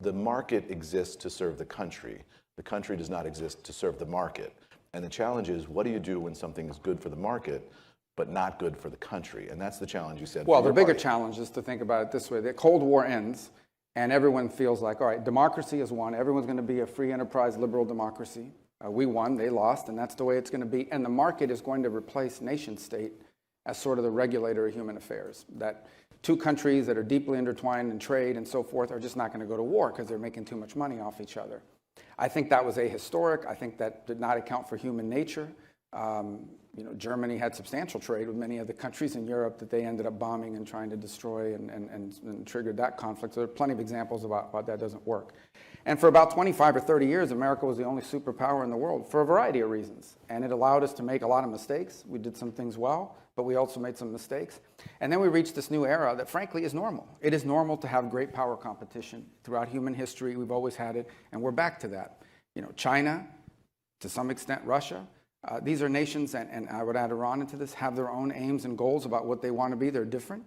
the market exists to serve the country. The country does not exist to serve the market. And the challenge is, what do you do when something is good for the market, but not good for the country? And that's the challenge you said. Well, the bigger challenge is to think about it this way. The Cold War ends, and everyone feels like, all right, democracy is won. Everyone's going to be a free enterprise liberal democracy. We won, they lost, and that's the way it's going to be. And the market is going to replace nation state as sort of the regulator of human affairs. That two countries that are deeply intertwined in trade and so forth are just not going to go to war because they're making too much money off each other. I think that was ahistoric. I think that did not account for human nature. Germany had substantial trade with many of the countries in Europe that they ended up bombing and trying to destroy and triggered that conflict. So there are plenty of examples about why that doesn't work. And for about 25 or 30 years, America was the only superpower in the world for a variety of reasons. And it allowed us to make a lot of mistakes. We did some things well, but we also made some mistakes. And then we reached this new era that, frankly, is normal. It is normal to have great power competition. Throughout human history, we've always had it, and we're back to that. China, to some extent, Russia. These are nations, and I would add Iran into this, have their own aims and goals about what they want to be. They're different.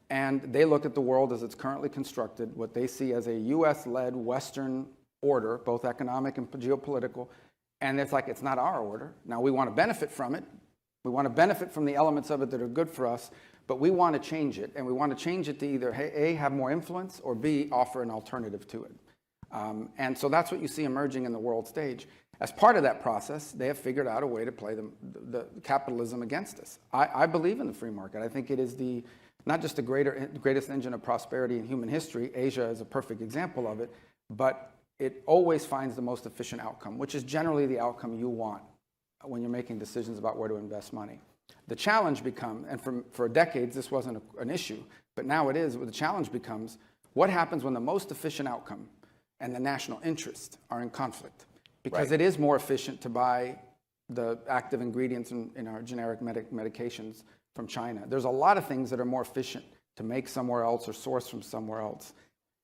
And they look at the world as it's currently constructed, what they see as a U.S.-led Western order, both economic and geopolitical. And it's like, it's not our order. Now, we want to benefit from it. We want to benefit from the elements of it that are good for us, but we want to change it. And we want to change it to either, A, have more influence, or B, offer an alternative to it. And so that's what you see emerging in the world stage. As part of that process, they have figured out a way to play the capitalism against us. I believe in the free market. I think it is not just the greatest engine of prosperity in human history. Asia is a perfect example of it, but it always finds the most efficient outcome, which is generally the outcome you want when you're making decisions about where to invest money. The challenge becomes, and for decades this wasn't an issue, but now it is, the challenge becomes, what happens when the most efficient outcome and the national interest are in conflict? Because it is more efficient to buy the active ingredients in our generic medications from China. There's a lot of things that are more efficient to make somewhere else or source from somewhere else.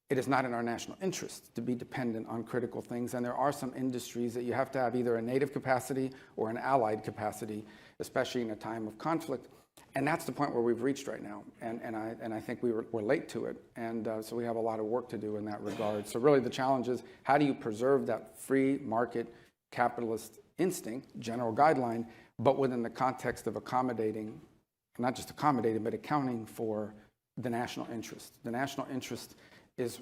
It is not in our national interest to be dependent on critical things, and there are some industries that you have to have either a native capacity or an allied capacity, especially in a time of conflict. And that's the point where we've reached right now, and I think we're late to it, and so we have a lot of work to do in that regard. So really the challenge is, how do you preserve that free market capitalist instinct, general guideline, but within the context of accommodating, not just accommodating, but accounting for the national interest. The national interest is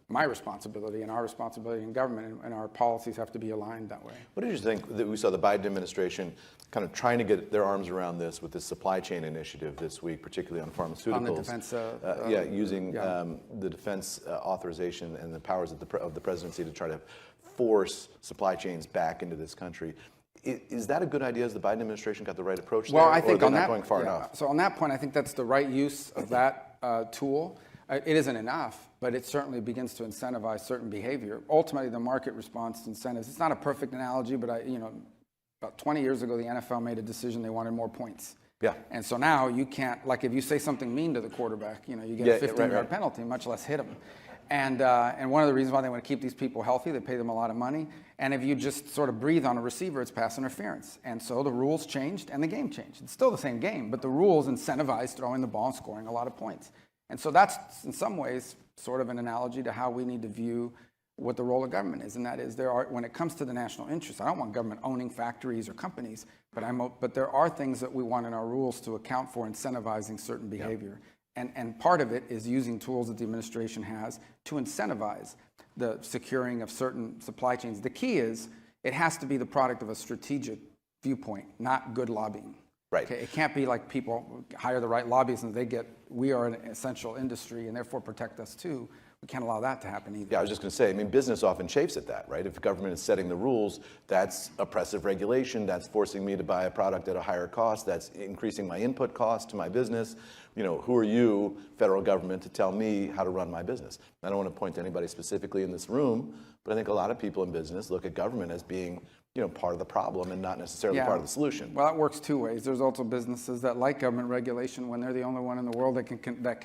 my responsibility and our responsibility in government, and our policies have to be aligned that way. What did you think that we saw the Biden administration kind of trying to get their arms around this with the supply chain initiative this week, particularly on pharmaceuticals? On the defense, using the defense authorization and the powers of the presidency to try to force supply chains back into this country. Is that a good idea? Has the Biden administration got the right approach there? Well, I think or they're not going far enough? So on that point, I think that's the right use of that tool. It isn't enough, but it certainly begins to incentivize certain behavior. Ultimately, the market responds to incentives. It's not a perfect analogy, but about 20 years ago, the NFL made a decision they wanted more points. Yeah. And so now you can't, like if you say something mean to the quarterback, you get a 15-yard penalty, much less hit him. And one of the reasons why they want to keep these people healthy, they pay them a lot of money. And if you just sort of breathe on a receiver, it's pass interference. And so the rules changed and the game changed. It's still the same game, but the rules incentivize throwing the ball and scoring a lot of points. And so that's, in some ways, sort of an analogy to how we need to view what the role of government is. And that is, when it comes to the national interest, I don't want government owning factories or companies, but there are things that we want in our rules to account for incentivizing certain behavior. And part of it is using tools that the administration has to incentivize the securing of certain supply chains. The key is, it has to be the product of a strategic viewpoint, not good lobbying. Right. Okay, it can't be like people hire the right lobbyists and we are an essential industry and therefore protect us too. We can't allow that to happen either. Yeah, I was just going to say, business often chafes at that, right? If the government is setting the rules, that's oppressive regulation, that's forcing me to buy a product at a higher cost, that's increasing my input cost to my business. Who are you, federal government, to tell me how to run my business? I don't want to point to anybody specifically in this room, but I think a lot of people in business look at government as being part of the problem and not necessarily part of the solution. Well, that works two ways. There's also businesses that like government regulation when they're the only one in the world that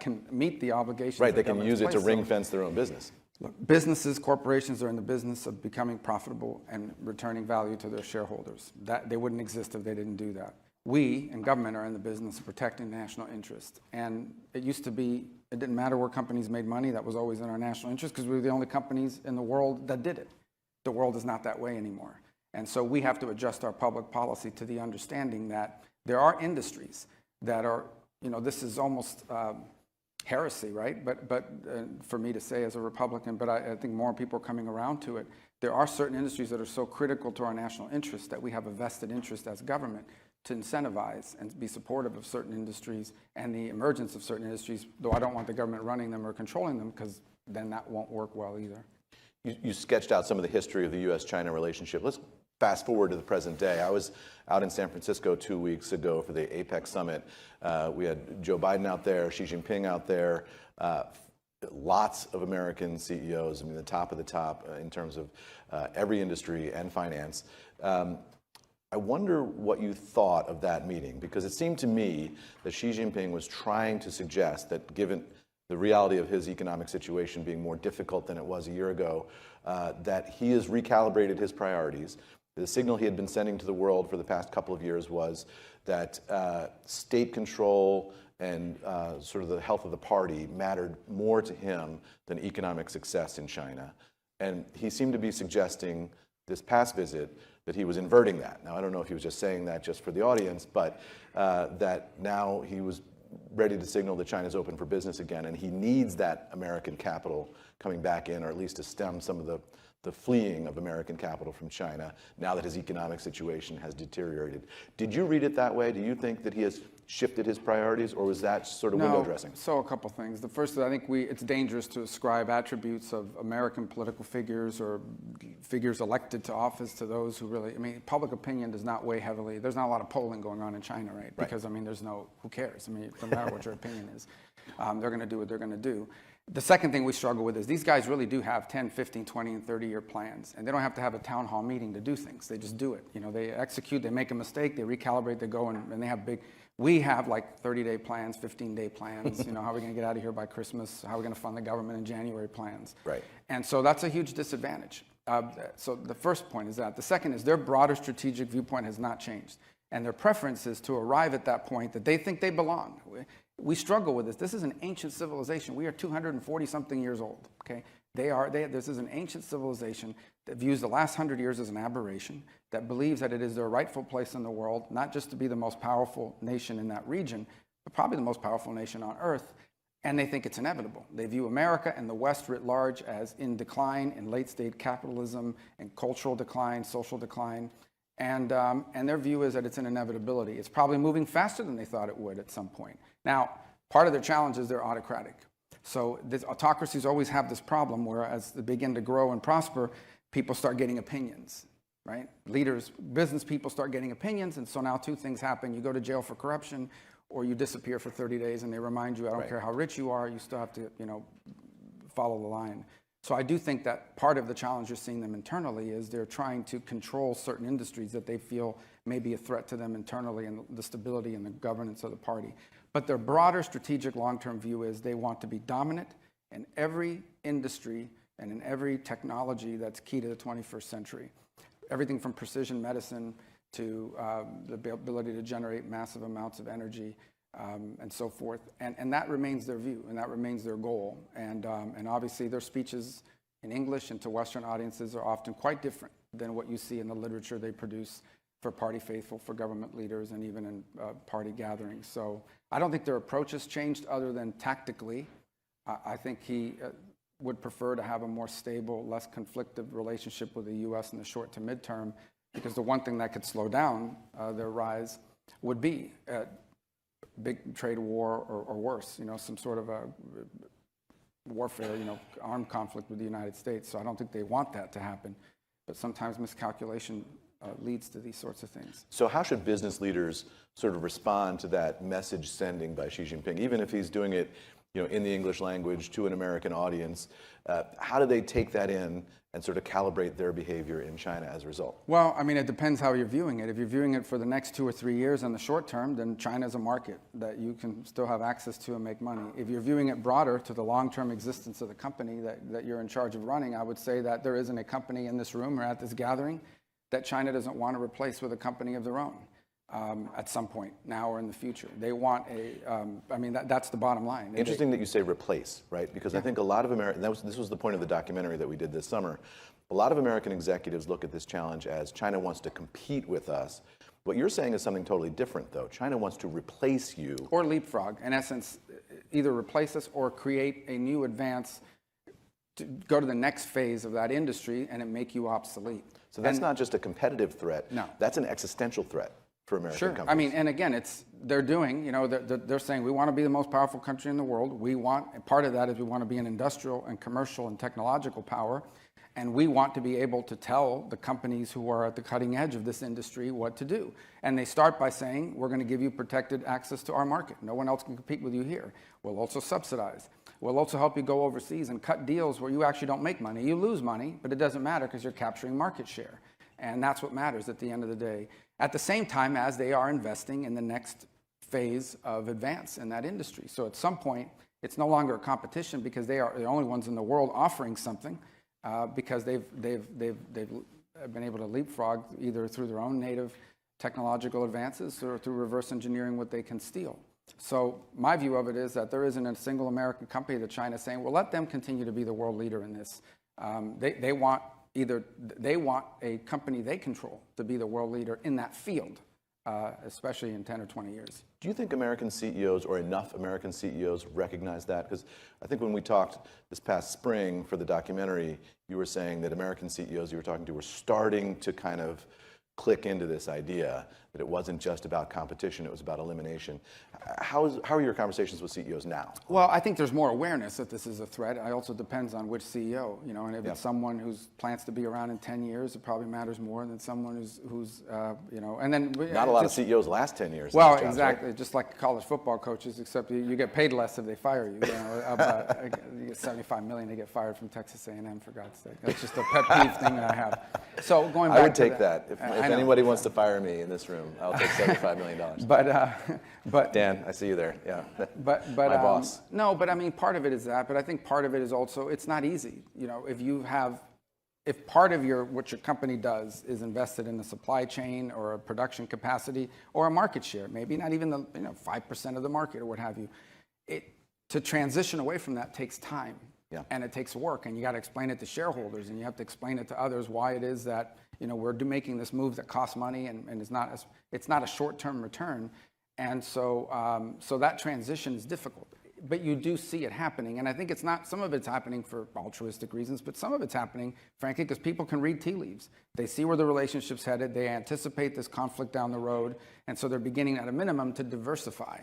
can meet the obligations. Right, they can use it to ring fence their own business. Look, businesses, corporations are in the business of becoming profitable and returning value to their shareholders. They wouldn't exist if they didn't do that. we in government are in the business of protecting national interest. And it used to be, it didn't matter where companies made money, that was always in our national interest because we were the only companies in the world that did it. The world is not that way anymore. And so we have to adjust our public policy to the understanding that there are industries that are, this is almost heresy, right? But for me to say as a Republican, but I think more people are coming around to it. There are certain industries that are so critical to our national interest that we have a vested interest as government to incentivize and be supportive of certain industries and the emergence of certain industries, though I don't want the government running them or controlling them because then that won't work well either. You sketched out some of the history of the U.S.-China relationship. Let's fast forward to the present day. I was out in San Francisco 2 weeks ago for the APEC summit. We had Joe Biden out there, Xi Jinping out there, lots of American CEOs, the top of the top in terms of every industry and finance. I wonder what you thought of that meeting, because it seemed to me that Xi Jinping was trying to suggest that given the reality of his economic situation being more difficult than it was a year ago, that he has recalibrated his priorities. The signal he had been sending to the world for the past couple of years was that state control and sort of the health of the party mattered more to him than economic success in China. And he seemed to be suggesting this past visit that he was inverting that. Now, I don't know if he was just saying that just for the audience, but that now he was ready to signal that China's open for business again, and he needs that American capital coming back in, or at least to stem some of the fleeing of American capital from China now that his economic situation has deteriorated. Did you read it that way? Do you think that he has shifted his priorities, or was that sort of window dressing? So a couple things. The first is I think it's dangerous to ascribe attributes of American political figures or figures elected to office to those who really, public opinion does not weigh heavily. There's not a lot of polling going on in China, right? Because, there's who cares? It doesn't matter what your opinion is. They're going to do what they're going to do. The second thing we struggle with is these guys really do have 10, 15, 20, and 30-year plans. And they don't have to have a town hall meeting to do things. They just do it. They execute, they make a mistake, they recalibrate, they go, and they have we have like 30-day plans, 15-day plans. How are we going to get out of here by Christmas? How are we going to fund the government in January plans? Right. And so that's a huge disadvantage. So the first point is that. The second is their broader strategic viewpoint has not changed. And their preference is to arrive at that point that they think they belong. We struggle with this. This is an ancient civilization. We are 240-something years old. Okay, this is an ancient civilization that views the last 100 years as an aberration, that believes that it is their rightful place in the world, not just to be the most powerful nation in that region, but probably the most powerful nation on earth. And they think it's inevitable. They view America and the West writ large as in decline, in late-stage capitalism, and cultural decline, social decline. And their view is that it's an inevitability. It's probably moving faster than they thought it would at some point. Now, part of their challenge is they're autocratic. So these autocracies always have this problem where as they begin to grow and prosper, people start getting opinions, right? Leaders, business people start getting opinions, and so now two things happen. You go to jail for corruption, or you disappear for 30 days, and they remind you, I don't care how rich you are, you still have to, follow the line. So I do think that part of the challenge you're seeing them internally is they're trying to control certain industries that they feel may be a threat to them internally and the stability and the governance of the party. But their broader strategic long-term view is they want to be dominant in every industry and in every technology that's key to the 21st century. Everything from precision medicine to the ability to generate massive amounts of energy and so forth. And that remains their view, and that remains their goal. And obviously their speeches in English and to Western audiences are often quite different than what you see in the literature they produce for party faithful, for government leaders, and even in party gatherings. So I don't think their approach has changed other than tactically. I think he would prefer to have a more stable, less conflictive relationship with the U.S. in the short to midterm, because the one thing that could slow down their rise would be a big trade war or worse, some sort of a warfare, armed conflict with the United States. So I don't think they want that to happen. But sometimes miscalculation leads to these sorts of things. So how should business leaders sort of respond to that message sending by Xi Jinping, even if he's doing it in the English language to an American audience? How do they take that in and sort of calibrate their behavior in China as a result? Well, it depends how you're viewing it. If you're viewing it for the next 2 or 3 years in the short term, then China is a market that you can still have access to and make money. If you're viewing it broader to the long-term existence of the company that you're in charge of running, I would say that there isn't a company in this room or at this gathering that China doesn't want to replace with a company of their own. at some point, now or in the future. They want that's the bottom line. Interesting that you say replace, right? Because I think a lot of this was the point of the documentary that we did this summer. A lot of American executives look at this challenge as China wants to compete with us. What you're saying is something totally different, though. China wants to replace you. Or leapfrog. In essence, either replace us or create a new advance to go to the next phase of that industry and it make you obsolete. So that's not just a competitive threat. No. That's an existential threat for American companies. I mean, and again, they're saying we want to be the most powerful country in the world. Part of that is we want to be an industrial and commercial and technological power. And we want to be able to tell the companies who are at the cutting edge of this industry what to do. And they start by saying, we're going to give you protected access to our market. No one else can compete with you here. We'll also subsidize. We'll also help you go overseas and cut deals where you actually don't make money. You lose money, but it doesn't matter because you're capturing market share. And that's what matters at the end of the day. At the same time as they are investing in the next phase of advance in that industry. So at some point, it's no longer a competition because they are the only ones in the world offering something. Because they've been able to leapfrog either through their own native technological advances or through reverse engineering what they can steal. So my view of it is that there isn't a single American company that China's saying, well, let them continue to be the world leader in this. They want a company they control to be the world leader in that field, especially in 10 or 20 years. Do you think American CEOs or enough American CEOs recognize that? Because I think when we talked this past spring for the documentary, you were saying that American CEOs you were talking to were starting to kind of click into this idea that it wasn't just about competition, it was about elimination. How are your conversations with CEOs now? Well, I think there's more awareness that this is a threat. It also depends on which CEO, and if it's someone who plans to be around in 10 years, it probably matters more than someone who's and then... Not a lot of CEOs last 10 years. Well, jobs, exactly, right? Just like college football coaches, except you get paid less if they fire you. You get $75 million to get fired from Texas A&M, for God's sake. That's just a pet peeve thing that I have. So going back I would take that. If anybody wants to fire me in this room, I'll take $75 million. But Dan, I see you there. Yeah. But my boss. No, but I mean, part of it is that. But I think part of it is also it's not easy. If part of what your company does is invested in the supply chain or a production capacity or a market share, maybe not even the 5% of the market or what have you, to transition away from that takes time. Yeah. And it takes work, and you got to explain it to shareholders, and you have to explain it to others why it is that we're making this move that costs money and it's not a short-term return, and so that transition is difficult. But you do see it happening, and I think some of it's happening for altruistic reasons, but some of it's happening, frankly, because people can read tea leaves. They see where the relationship's headed, they anticipate this conflict down the road, and so they're beginning at a minimum to diversify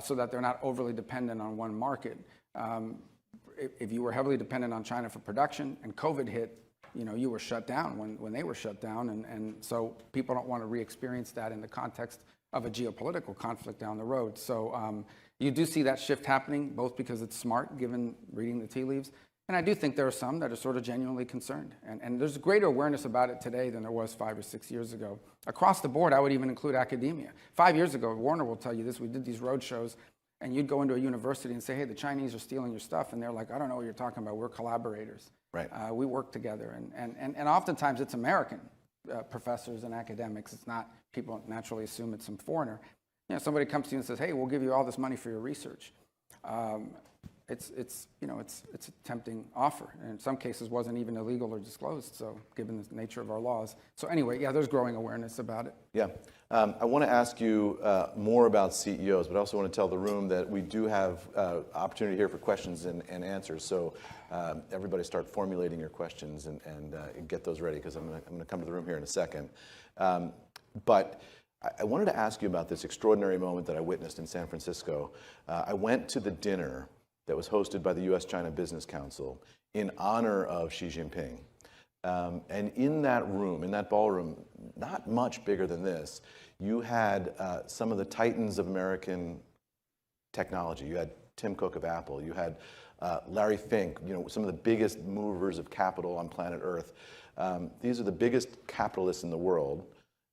so that they're not overly dependent on one market. If you were heavily dependent on China for production and COVID hit, you were shut down when they were shut down. And so people don't want to re-experience that in the context of a geopolitical conflict down the road. So you do see that shift happening, both because it's smart, given reading the tea leaves. And I do think there are some that are sort of genuinely concerned. And there's greater awareness about it today than there was 5 or 6 years ago. Across the board, I would even include academia. 5 years ago, Warner will tell you this, we did these road shows. And you'd go into a university and say, hey, the Chinese are stealing your stuff. And they're like, I don't know what you're talking about. We're collaborators. Right. We work together. And oftentimes it's American professors and academics. It's not, people naturally assume it's some foreigner. Somebody comes to you and says, hey, we'll give you all this money for your research. It's a tempting offer. And in some cases wasn't even illegal or disclosed, so given the nature of our laws. So anyway, there's growing awareness about it. Yeah. I want to ask you more about CEOs, but I also want to tell the room that we do have opportunity here for questions and answers. So everybody start formulating your questions and get those ready, because I'm going to come to the room here in a second. But I wanted to ask you about this extraordinary moment that I witnessed in San Francisco. I went to the dinner that was hosted by the U.S.-China Business Council in honor of Xi Jinping. And in that room, in that ballroom, not much bigger than this, you had some of the titans of American technology. You had Tim Cook of Apple. You had Larry Fink, some of the biggest movers of capital on planet Earth. These are the biggest capitalists in the world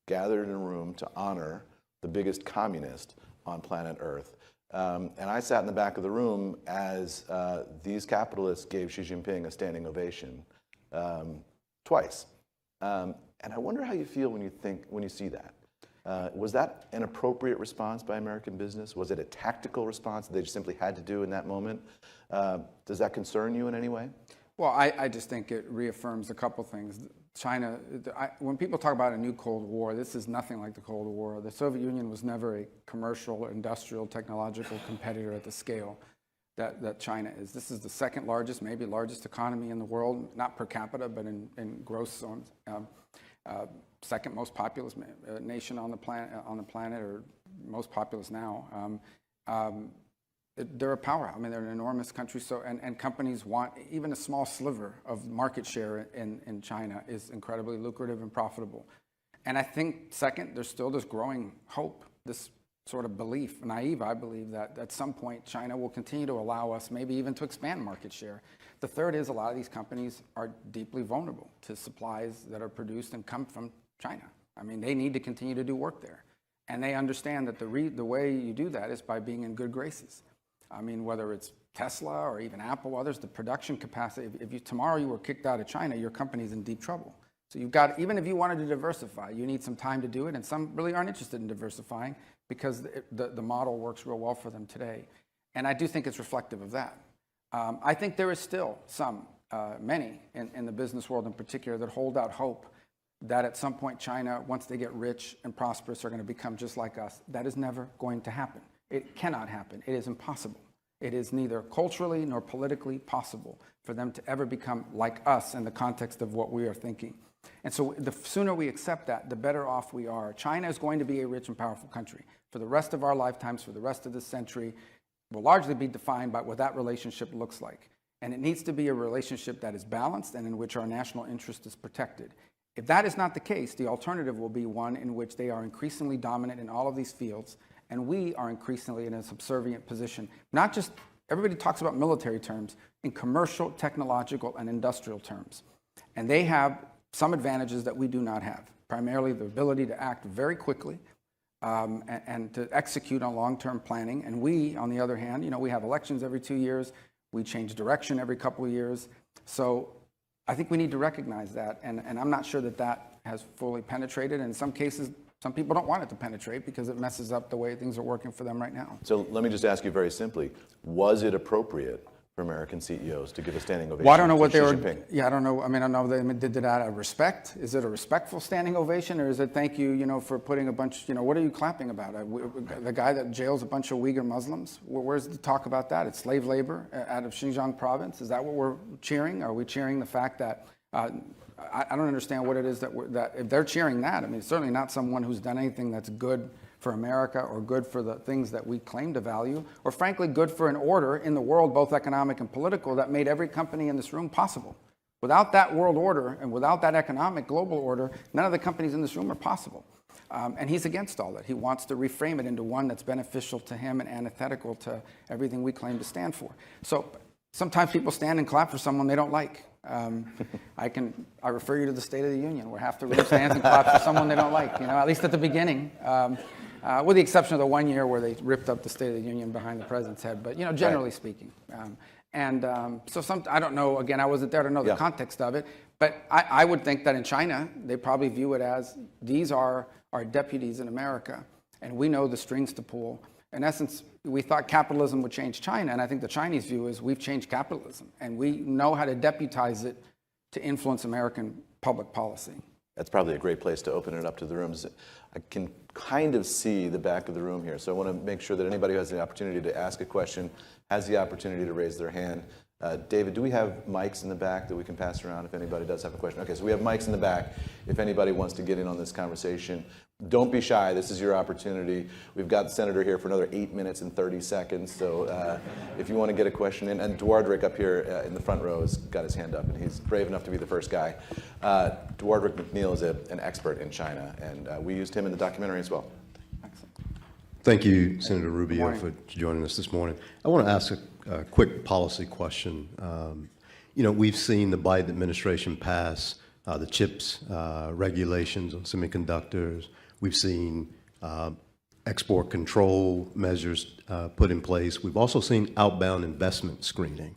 gathered in a room to honor the biggest communist on planet Earth. And I sat in the back of the room as these capitalists gave Xi Jinping a standing ovation twice. And I wonder how you feel when you see that. Was that an appropriate response by American business? Was it a tactical response that they just simply had to do in that moment? Does that concern you in any way? Well, I just think it reaffirms a couple things. China, when people talk about a new Cold War, this is nothing like the Cold War. The Soviet Union was never a commercial, industrial, technological competitor at the scale that China is. This is the second largest, maybe largest economy in the world, not per capita, but in gross zones. Second most populous nation on the planet, or most populous now. They're a powerhouse. I mean, they're an enormous country. So, and companies want even a small sliver of market share in China is incredibly lucrative and profitable. And I think, second, there's still this growing hope, this sort of belief, naive, I believe, that at some point China will continue to allow us maybe even to expand market share. The third is a lot of these companies are deeply vulnerable to supplies that are produced and come from China. I mean, they need to continue to do work there. And they understand that the way you do that is by being in good graces. I mean, whether it's Tesla or even Apple, others, the production capacity, if tomorrow you were kicked out of China, your company's in deep trouble. So you've got, even if you wanted to diversify, you need some time to do it, and some really aren't interested in diversifying because the model works real well for them today. And I do think it's reflective of that. I think there is still many in the business world in particular that hold out hope that at some point China, once they get rich and prosperous, are going to become just like us. That is never going to happen. It cannot happen. It is impossible. It is neither culturally nor politically possible for them to ever become like us in the context of what we are thinking. And so the sooner we accept that, the better off we are. China is going to be a rich and powerful country for the rest of our lifetimes, for the rest of this century. Will largely be defined by what that relationship looks like. And it needs to be a relationship that is balanced and in which our national interest is protected. If that is not the case, the alternative will be one in which they are increasingly dominant in all of these fields, and we are increasingly in a subservient position. Not just, everybody talks about military terms, in commercial, technological, and industrial terms. And they have some advantages that we do not have, primarily the ability to act very quickly and to execute on long-term planning. And we, on the other hand, we have elections every 2 years. We change direction every couple of years. So I think we need to recognize that. And I'm not sure that has fully penetrated. And in some cases, some people don't want it to penetrate because it messes up the way things are working for them right now. So let me just ask you very simply, was it appropriate for American CEOs to give a standing ovation? Well, I don't know what they were. Jinping? Yeah, I don't know. I mean, I don't know. They did it out of respect. Is it a respectful standing ovation, or is it thank you, for putting a bunch? What are you clapping about? The guy that jails a bunch of Uyghur Muslims. Where's the talk about that? It's slave labor out of Xinjiang province. Is that what we're cheering? Are we cheering the fact that? I don't understand what it is that if they're cheering that. I mean, it's certainly not someone who's done anything that's good for America or good for the things that we claim to value, or frankly, good for an order in the world, both economic and political, that made every company in this room possible. Without that world order and without that economic global order, none of the companies in this room are possible. And he's against all that. He wants to reframe it into one that's beneficial to him and antithetical to everything we claim to stand for. So sometimes people stand and clap for someone they don't like. I refer you to the State of the Union, where half the room stands and claps for someone they don't like, at least at the beginning. With the exception of the 1 year where they ripped up the State of the Union behind the president's head, but generally speaking. So I don't know, again, I wasn't there to know the context of it, but I would think that in China, they probably view it as, these are our deputies in America, and we know the strings to pull. In essence, we thought capitalism would change China, and I think the Chinese view is we've changed capitalism, and we know how to deputize it to influence American public policy. That's probably a great place to open it up to the rooms. I can kind of see the back of the room here, so I want to make sure that anybody who has the opportunity to ask a question has the opportunity to raise their hand. David, do we have mics in the back that we can pass around if anybody does have a question? Okay, so we have mics in the back if anybody wants to get in on this conversation. Don't be shy. This is your opportunity. We've got the senator here for another 8 minutes and 30 seconds, so if you want to get a question in. And Dwardrick up here in the front row has got his hand up, and he's brave enough to be the first guy. Dwardrick McNeil is an expert in China, and we used him in the documentary as well. Excellent. Thank you, Senator Rubio, for joining us this morning. I want to ask a quick policy question. We've seen the Biden administration pass the CHIPS regulations on semiconductors. We've seen export control measures put in place. We've also seen outbound investment screening.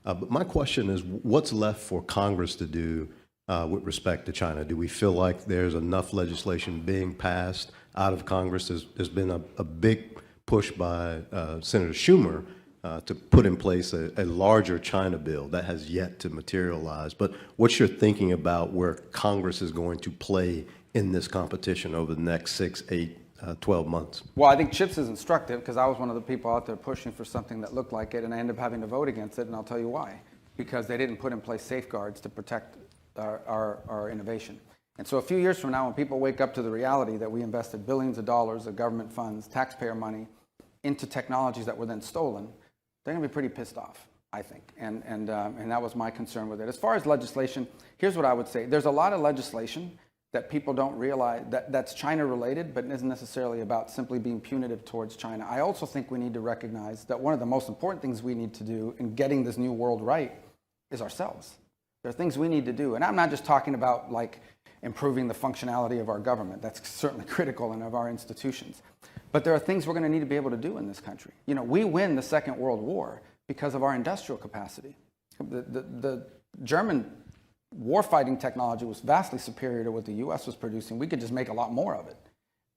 But my question is, what's left for Congress to do with respect to China? Do we feel like there's enough legislation being passed? out of Congress. There's been a big push by Senator Schumer to put in place a larger China bill that has yet to materialize. But what's your thinking about where Congress is going to play in this competition over the next 6, 8, 12 months? Well, I think CHIPS is instructive because I was one of the people out there pushing for something that looked like it, and I ended up having to vote against it, and I'll tell you why. Because they didn't put in place safeguards to protect our innovation. And so a few years from now, when people wake up to the reality that we invested billions of dollars of government funds, taxpayer money, into technologies that were then stolen, they're going to be pretty pissed off, I think. And that was my concern with it. As far as legislation, here's what I would say. There's a lot of legislation that people don't realize that's China-related, but isn't necessarily about simply being punitive towards China. I also think we need to recognize that one of the most important things we need to do in getting this new world right is ourselves. There are things we need to do. And I'm not just talking about like improving the functionality of our government. That's certainly critical and of our institutions. But there are things we're going to need to be able to do in this country. You know, we win the Second World War because of our industrial capacity. The German warfighting technology was vastly superior to what the U.S. was producing. We could just make a lot more of it.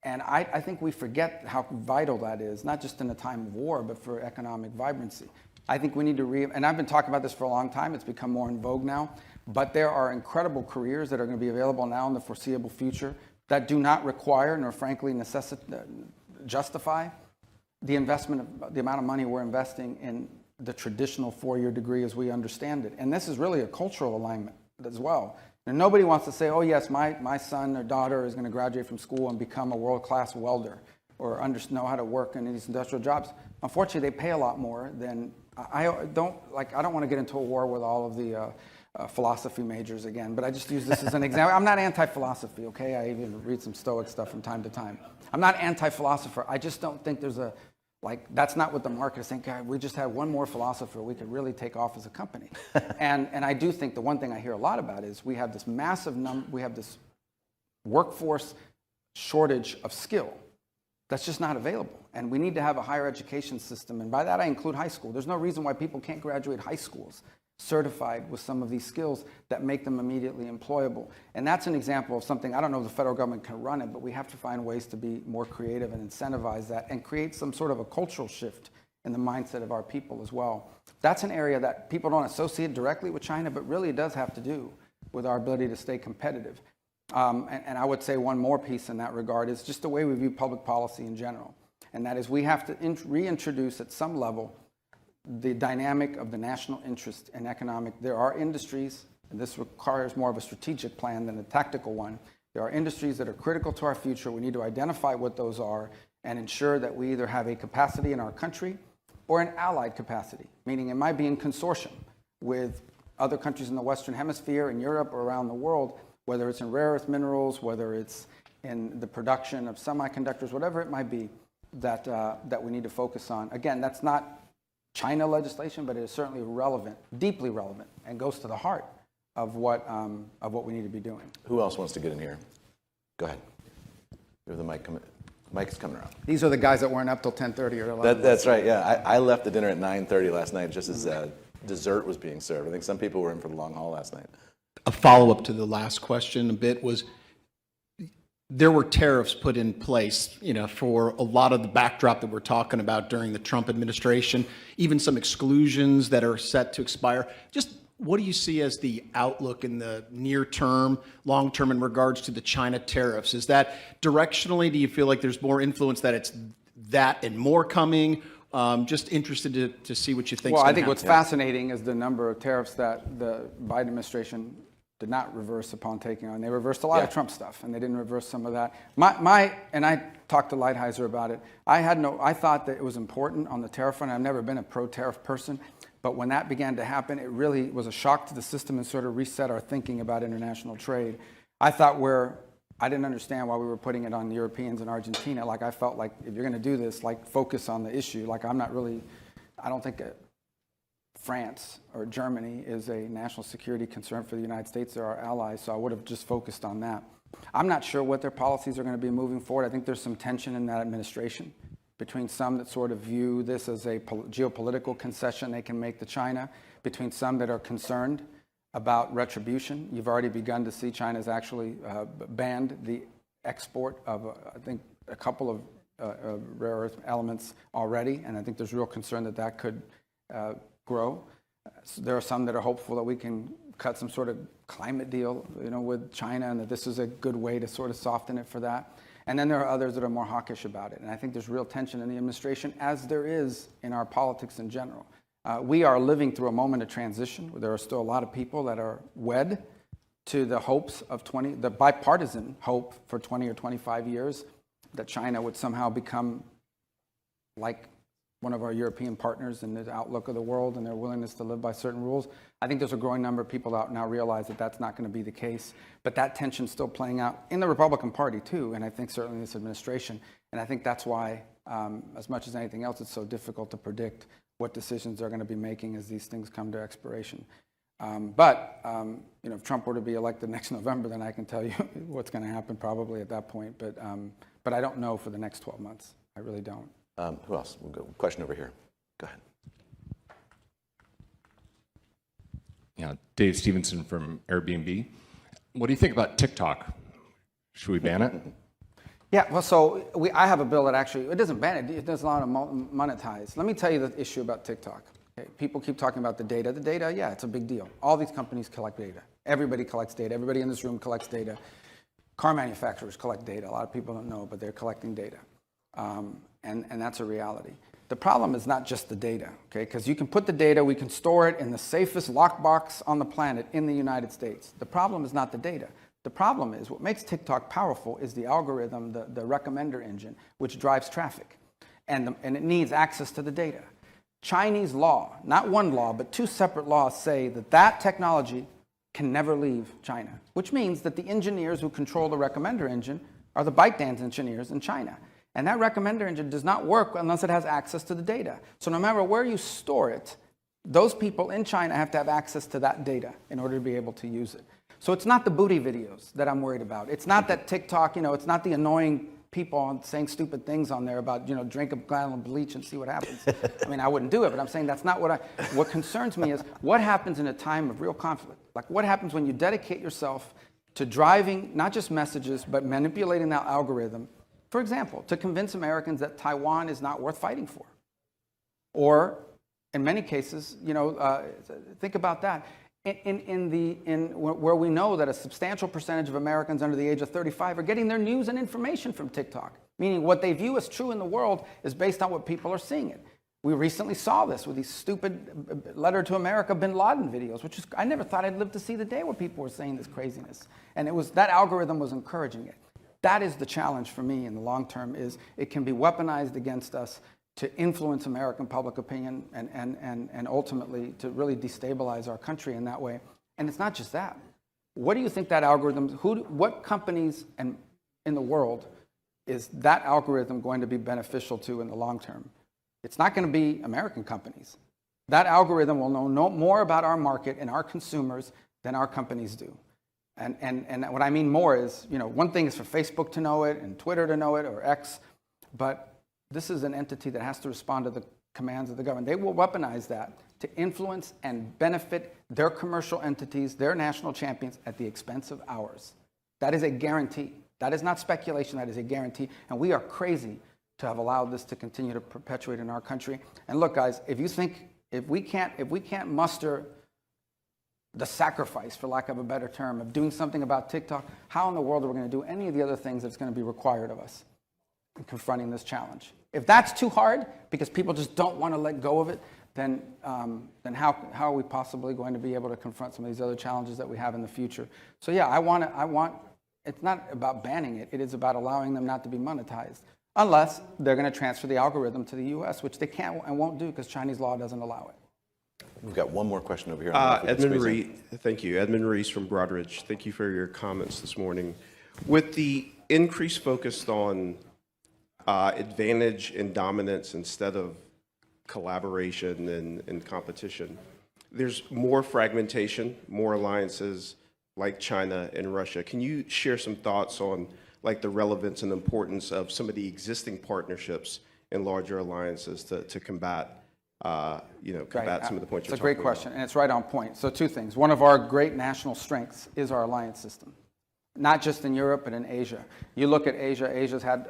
And I think we forget how vital that is, not just in a time of war, but for economic vibrancy. I think we need to and I've been talking about this for a long time. It's become more in vogue now. But there are incredible careers that are going to be available now in the foreseeable future that do not require, nor frankly justify the investment of the amount of money we're investing in the traditional four-year degree as we understand it. And this is really a cultural alignment as well. And nobody wants to say, oh yes, my son or daughter is going to graduate from school and become a world-class welder or know how to work in these industrial jobs. Unfortunately, they pay a lot more than, I don't want to get into a war with all of the philosophy majors again, but I just use this as an example. I'm not anti-philosophy, okay? I even read some Stoic stuff from time to time. I'm not anti-philosopher. I just don't think there's that's not what the market is saying. God, we just had one more philosopher, we could really take off as a company. and I do think the one thing I hear a lot about is we have this massive we have this workforce shortage of skill that's just not available. And we need to have a higher education system. And by that, I include high school. There's no reason why people can't graduate high schools certified with some of these skills that make them immediately employable. And that's an example of something, I don't know if the federal government can run it, but we have to find ways to be more creative and incentivize that and create some sort of a cultural shift in the mindset of our people as well. That's an area that people don't associate directly with China, but really it does have to do with our ability to stay competitive. And I would say one more piece in that regard is just the way we view public policy in general. And that is we have to reintroduce at some level the dynamic of the national interest and economic. There are industries, and this requires more of a strategic plan than a tactical one. There are industries that are critical to our future. We need to identify what those are and ensure that we either have a capacity in our country or an allied capacity, meaning it might be in consortium with other countries in the Western Hemisphere, in Europe, or around the world, whether it's in rare earth minerals, whether it's in the production of semiconductors, whatever it might be, that we need to focus on. Again, that's not China legislation, but it is certainly relevant, deeply relevant, and goes to the heart of what we need to be doing. Who else wants to get in here? Go ahead. You have the mic coming. Mike's coming around. These are the guys that weren't up till 10:30 or 11. That's right. Yeah, I left the dinner at 9:30 last night, just as dessert was being served. I think some people were in for the long haul last night. A follow-up to the last question a bit was, there were tariffs put in place, for a lot of the backdrop that we're talking about during the Trump administration, even some exclusions that are set to expire. Just what do you see as the outlook in the near term, long term in regards to the China tariffs? Is that directionally, do you feel like there's more influence that it's that and more coming? Just interested to see what you think. Well, I think what's fascinating is the number of tariffs that the Biden administration did not reverse upon taking on. They reversed a lot of Trump stuff, and they didn't reverse some of that. And I talked to Lighthizer about it. I thought that it was important on the tariff front. I've never been a pro-tariff person, but when that began to happen, it really was a shock to the system and sort of reset our thinking about international trade. I didn't understand why we were putting it on the Europeans and Argentina. Like, I felt like if you're going to do this, like, focus on the issue. Like, I don't think France or Germany is a national security concern for the United States. They're our allies, so I would have just focused on that. I'm not sure what their policies are going to be moving forward. I think there's some tension in that administration between some that sort of view this as a geopolitical concession they can make to China, between some that are concerned about retribution. You've already begun to see China's actually banned the export of, I think, a couple of rare earth elements already, and I think there's real concern that that could grow. So there are some that are hopeful that we can cut some sort of climate deal, with China, and that this is a good way to sort of soften it for that. And then there are others that are more hawkish about it. And I think there's real tension in the administration, as there is in our politics in general. We are living through a moment of transition where there are still a lot of people that are wed to the hopes of the bipartisan hope for 20 or 25 years that China would somehow become like one of our European partners in the outlook of the world and their willingness to live by certain rules. I think there's a growing number of people out now realize that that's not going to be the case. But that tension's still playing out in the Republican Party too, and I think certainly in this administration. And I think that's why, as much as anything else, it's so difficult to predict what decisions they're going to be making as these things come to expiration. If Trump were to be elected next November, then I can tell you what's going to happen probably at that point. But I don't know for the next 12 months. I really don't. Who else? We'll go. Question over here. Go ahead. Yeah, Dave Stevenson from Airbnb. What do you think about TikTok? Should we ban it? Yeah, well, I have a bill that actually, it doesn't ban it, it doesn't allow it to monetize. Let me tell you the issue about TikTok. Okay, people keep talking about the data. The data, yeah, it's a big deal. All these companies collect data. Everybody collects data. Everybody in this room collects data. Car manufacturers collect data. A lot of people don't know, but they're collecting data. And that's a reality. The problem is not just the data, okay? Because you can put the data, we can store it in the safest lockbox on the planet in the United States. The problem is not the data. The problem is what makes TikTok powerful is the algorithm, the recommender engine, which drives traffic. And it needs access to the data. Chinese law, not one law, but two separate laws say that technology can never leave China, which means that the engineers who control the recommender engine are the ByteDance engineers in China. And that recommender engine does not work unless it has access to the data. So no matter where you store it, those people in China have to have access to that data in order to be able to use it. So it's not the booty videos that I'm worried about. It's not that TikTok, it's not the annoying people saying stupid things on there about, drink a gallon of bleach and see what happens. I mean, I wouldn't do it, but I'm saying that's not what concerns me is what happens in a time of real conflict. Like what happens when you dedicate yourself to driving not just messages, but manipulating that algorithm. For example, to convince Americans that Taiwan is not worth fighting for. Or, in many cases, think about that. Where we know that a substantial percentage of Americans under the age of 35 are getting their news and information from TikTok, meaning what they view as true in the world is based on what people are seeing it. We recently saw this with these stupid letter to America bin Laden videos, which is, I never thought I'd live to see the day where people were saying this craziness. And that algorithm was encouraging it. That is the challenge for me in the long term, is it can be weaponized against us to influence American public opinion and ultimately to really destabilize our country in that way. And it's not just that. What do you think that algorithm, what companies in the world is that algorithm going to be beneficial to in the long term? It's not going to be American companies. That algorithm will know more about our market and our consumers than our companies do. And what I mean more is, one thing is for Facebook to know it and Twitter to know it or X, but this is an entity that has to respond to the commands of the government. They will weaponize that to influence and benefit their commercial entities, their national champions at the expense of ours. That is a guarantee. That is not speculation, that is a guarantee. And we are crazy to have allowed this to continue to perpetuate in our country. And look, guys, if we can't muster the sacrifice, for lack of a better term, of doing something about TikTok, how in the world are we going to do any of the other things that's going to be required of us in confronting this challenge? If that's too hard because people just don't want to let go of it, then how are we possibly going to be able to confront some of these other challenges that we have in the future? So yeah, it's not about banning it. It is about allowing them not to be monetized, unless they're going to transfer the algorithm to the U.S., which they can't and won't do because Chinese law doesn't allow it. We've got one more question over here. Edmund Reese, thank you. Edmund Reese from Broadridge. Thank you for your comments this morning. With the increased focus on advantage and dominance instead of collaboration and competition, there's more fragmentation, more alliances like China and Russia. Can you share some thoughts on the relevance and importance of some of the existing partnerships and larger alliances to combat combat some of the points you're talking about? It's a great question, and it's right on point. So two things. One of our great national strengths is our alliance system, not just in Europe, but in Asia. You look at Asia, Asia's had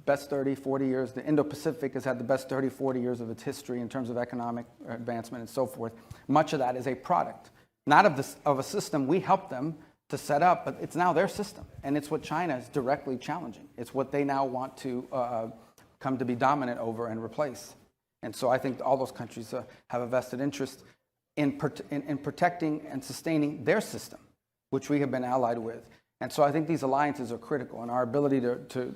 best 30, 40 years. The Indo-Pacific has had the best 30, 40 years of its history in terms of economic advancement and so forth. Much of that is a product, not of a system we helped them to set up, but it's now their system. And it's what China is directly challenging. It's what they now want to come to be dominant over and replace. And so I think all those countries have a vested interest in protecting and sustaining their system, which we have been allied with. And so I think these alliances are critical, and our ability to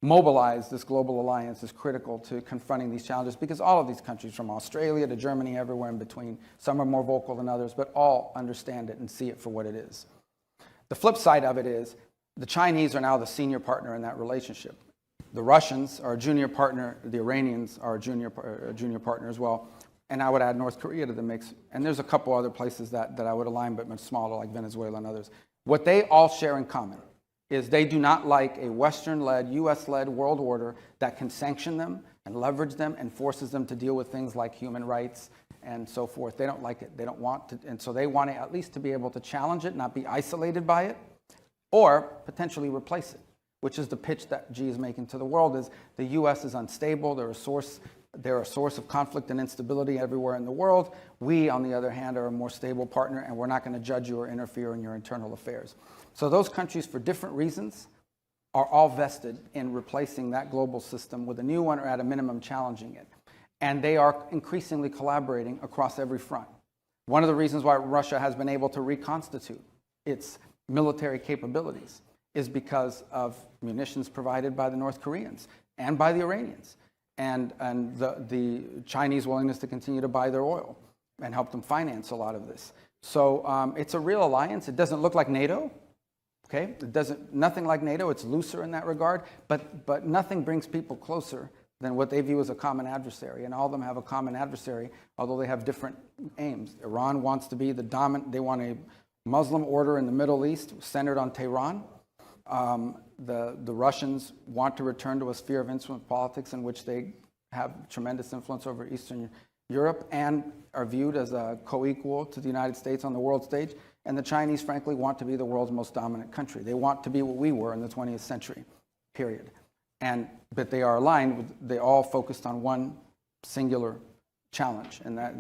mobilize this global alliance is critical to confronting these challenges, because all of these countries, from Australia to Germany, everywhere in between, some are more vocal than others, but all understand it and see it for what it is. The flip side of it is the Chinese are now the senior partner in that relationship. The Russians are a junior partner. The Iranians are a junior partner as well. And I would add North Korea to the mix. And there's a couple other places that I would align, but much smaller, like Venezuela and others. What they all share in common is they do not like a Western-led, US-led world order that can sanction them and leverage them and forces them to deal with things like human rights and so forth. They don't like it. They don't want to. And so they want to at least to be able to challenge it, not be isolated by it, or potentially replace it, which is the pitch that Xi is making to the world, is the US is unstable. They're a source of conflict and instability everywhere in the world. We, on the other hand, are a more stable partner, and we're not going to judge you or interfere in your internal affairs. So those countries, for different reasons, are all vested in replacing that global system with a new one, or at a minimum challenging it. And they are increasingly collaborating across every front. One of the reasons why Russia has been able to reconstitute its military capabilities is because of munitions provided by the North Koreans and by the Iranians, and the Chinese willingness to continue to buy their oil and help them finance a lot of this. So it's a real alliance. It doesn't look like NATO. Okay, nothing like NATO. It's looser in that regard, but nothing brings people closer than what they view as a common adversary. And all of them have a common adversary, although they have different aims. Iran wants to be the dominant. They want a Muslim order in the Middle East centered on Tehran. The Russians want to return to a sphere of influence politics in which they have tremendous influence over Eastern Europe and are viewed as a co-equal to the United States on the world stage. And the Chinese, frankly, want to be the world's most dominant country. They want to be what we were in the 20th century, period. But they are aligned, they all focused on one singular challenge, and that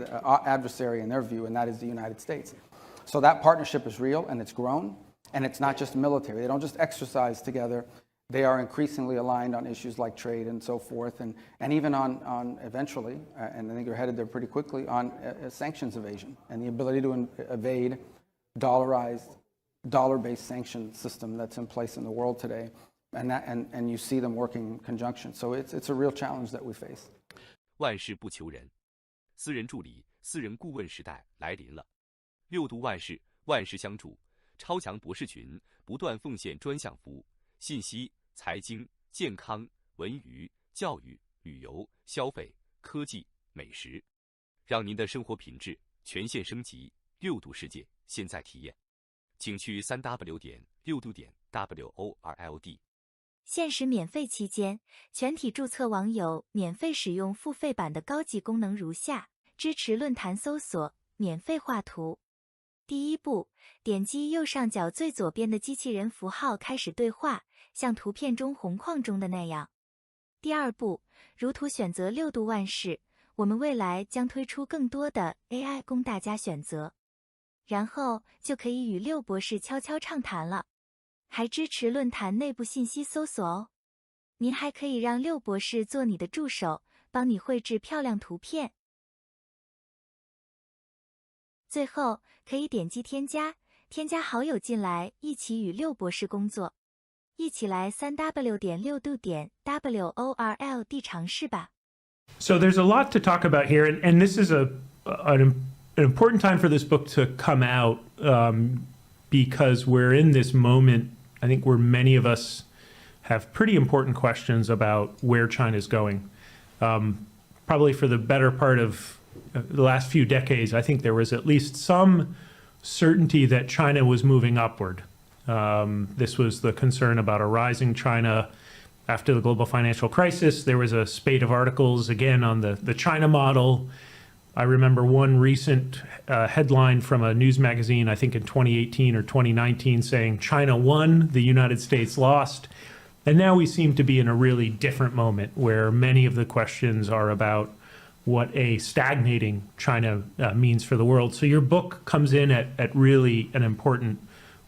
adversary in their view, and that is the United States. So that partnership is real, and it's grown, and it's not just military. They don't just exercise together. They are increasingly aligned on issues like trade and so forth, and even on eventually, and I think you're headed there pretty quickly, on sanctions evasion and the ability to evade dollarized, dollar-based sanction system that's in place in the world today. And you see them working in conjunction. So it's a real challenge that we face. 万事不求人，私人助理、私人顾问时代来临了。六度万事，万事相助，超强博士群不断奉献专项服务，信息、财经、健康、文娱、教育、旅游、消费、科技、美食，让您的生活品质全线升级。六度世界现在体验，请去3w.6度.world。限时免费期间，全体注册网友免费使用付费版的高级功能如下：支持论坛搜索，免费画图。第一步，点击右上角最左边的机器人符号开始对话，像图片中红框中的那样。第二步，如图选择六度万事，我们未来将推出更多的 AI 供大家选择。然后就可以与六博士悄悄畅谈了。还支持论坛内部信息搜索哦。您还可以让六博士做你的助手，帮你绘制漂亮图片。最后可以点击添加好友进来，一起与六博士工作。一起来3w.6度.world 尝试吧。So there's a lot to talk about here, and this is an important time for this book to come out because we're in this moment, I think, where many of us have pretty important questions about where China's going. Probably for the better part of the last few decades, I think there was at least some certainty that China was moving upward. This was the concern about a rising China after the global financial crisis. There was a spate of articles, again, on the China model. I remember one recent headline from a news magazine, I think in 2018 or 2019, saying China won, the United States lost. And now we seem to be in a really different moment where many of the questions are about what a stagnating China means for the world. So your book comes in at really an important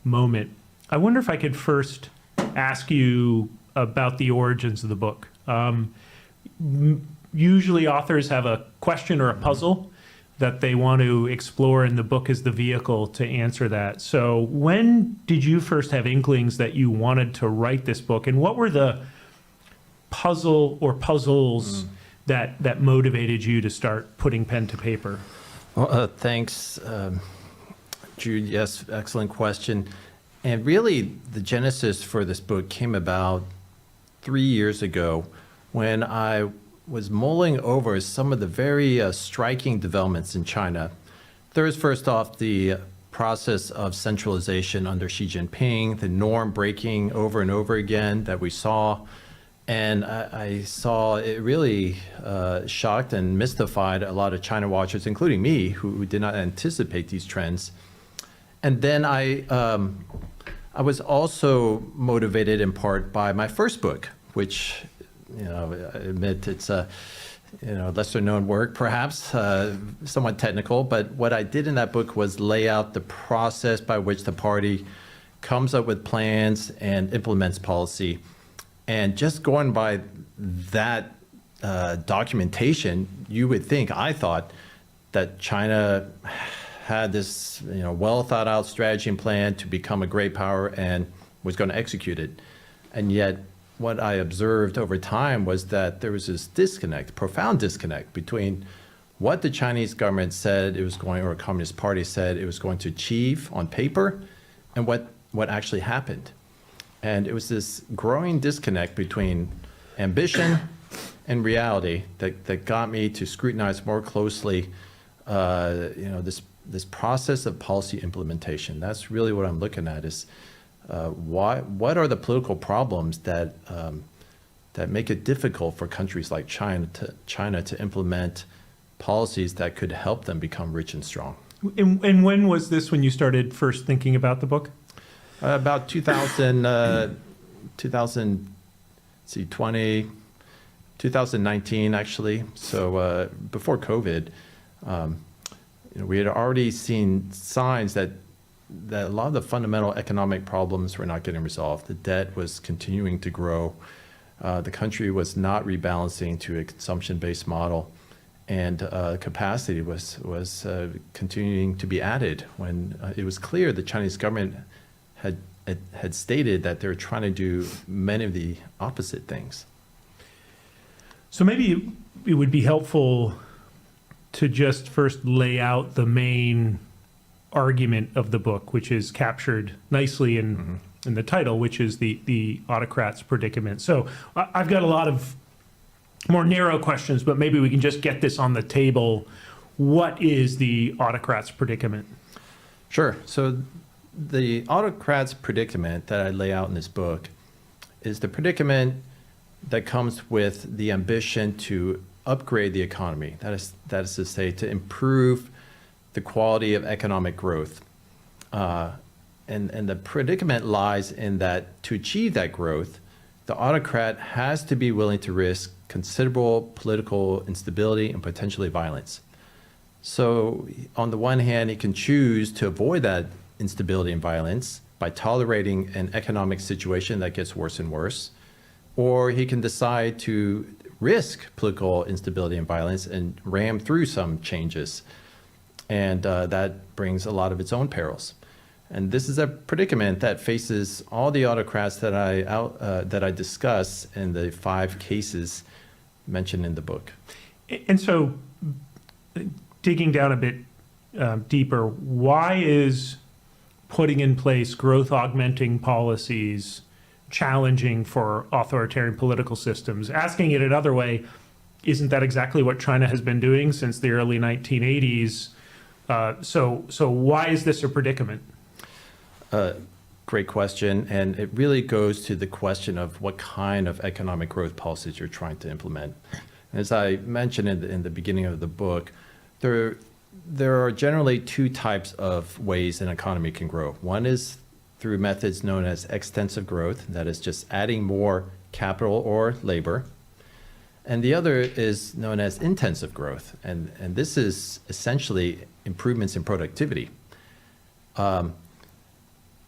moment. I wonder if I could first ask you about the origins of the book. Usually authors have a question or a puzzle that they want to explore, and the book is the vehicle to answer that. So when did you first have inklings that you wanted to write this book, and what were the puzzle or puzzles that motivated you to start putting pen to paper? Well, thanks, Jude. Yes, excellent question. And really, the genesis for this book came about 3 years ago when I was mulling over some of the very striking developments in China. There is, first off, the process of centralization under Xi Jinping, the norm breaking over and over again that we saw. And I saw it really shocked and mystified a lot of China watchers, including me, who did not anticipate these trends. And then I was also motivated in part by my first book, which, I admit it's a lesser known work, perhaps, somewhat technical. But what I did in that book was lay out the process by which the party comes up with plans and implements policy. And just going by that documentation, you would think, I thought, that China had this well thought out strategy and plan to become a great power and was going to execute it. And yet what I observed over time was that there was this disconnect, profound disconnect between what the Chinese government said it was going, or a Communist Party said it was going to achieve on paper, and what actually happened. And it was this growing disconnect between ambition and reality that got me to scrutinize more closely, this process of policy implementation. That's really what I'm looking at, is what are the political problems that make it difficult for countries like China to implement policies that could help them become rich and strong. And when was this when you started first thinking about the book? About 2019, actually. So before COVID, we had already seen signs that a lot of the fundamental economic problems were not getting resolved. The debt was continuing to grow. The country was not rebalancing to a consumption-based model, and capacity was continuing to be added when it was clear the Chinese government had stated that they were trying to do many of the opposite things. So maybe it would be helpful to just first lay out the main argument of the book, which is captured nicely in the title, which is the autocrat's predicament. So I've got a lot of more narrow questions, but maybe we can just get this on the table. What is the autocrat's predicament? Sure. So the autocrat's predicament that I lay out in this book is the predicament that comes with the ambition to upgrade the economy. That is to say, to improve the quality of economic growth. And the predicament lies in that to achieve that growth, the autocrat has to be willing to risk considerable political instability and potentially violence. So on the one hand, he can choose to avoid that instability and violence by tolerating an economic situation that gets worse and worse, or he can decide to risk political instability and violence and ram through some changes. And that brings a lot of its own perils. And this is a predicament that faces all the autocrats that I discuss in the 5 cases mentioned in the book. And so, digging down a bit deeper, why is putting in place growth augmenting policies challenging for authoritarian political systems? Asking it another way, isn't that exactly what China has been doing since the early 1980s? So why is this a predicament? Great question. And it really goes to the question of what kind of economic growth policies you're trying to implement. As I mentioned in the beginning of the book, There are generally two types of ways an economy can grow. One is through methods known as extensive growth, that is just adding more capital or labor. And the other is known as intensive growth. And this is essentially improvements in productivity.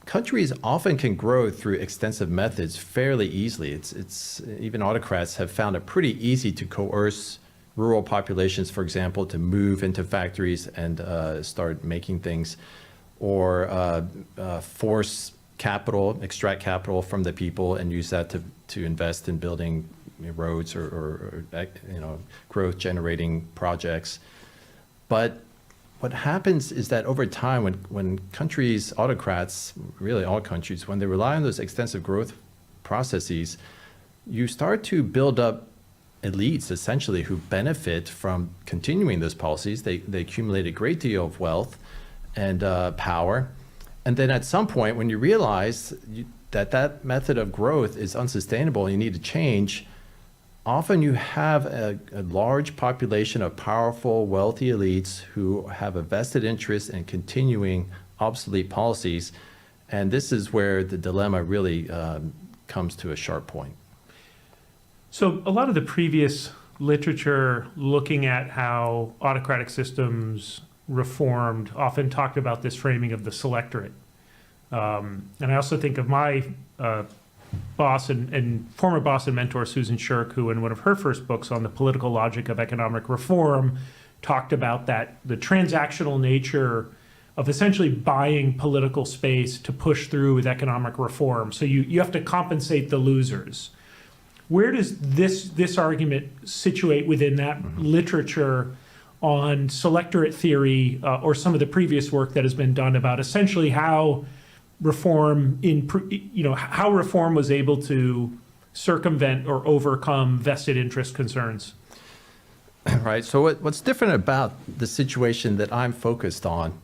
Countries often can grow through extensive methods fairly easily. It's even autocrats have found it pretty easy to coerce rural populations, for example, to move into factories and start making things, or force capital, extract capital from the people and use that to invest in building roads or growth generating projects. But what happens is that over time, when countries, autocrats, really all countries, when they rely on those extensive growth processes, you start to build up elites, essentially, who benefit from continuing those policies. They accumulate a great deal of wealth and power. And then at some point, when you realize that method of growth is unsustainable and you need to change, often you have a large population of powerful, wealthy elites who have a vested interest in continuing obsolete policies. And this is where the dilemma really comes to a sharp point. So a lot of the previous literature looking at how autocratic systems reformed often talked about this framing of the selectorate. And I also think of my boss and former boss and mentor, Susan Shirk, who in one of her first books on the political logic of economic reform talked about that the transactional nature of essentially buying political space to push through with economic reform. So you have to compensate the losers. Where does this argument situate within that literature on selectorate theory or some of the previous work that has been done about essentially how reform how reform was able to circumvent or overcome vested interest concerns? Right. So what's different about the situation that I'm focused on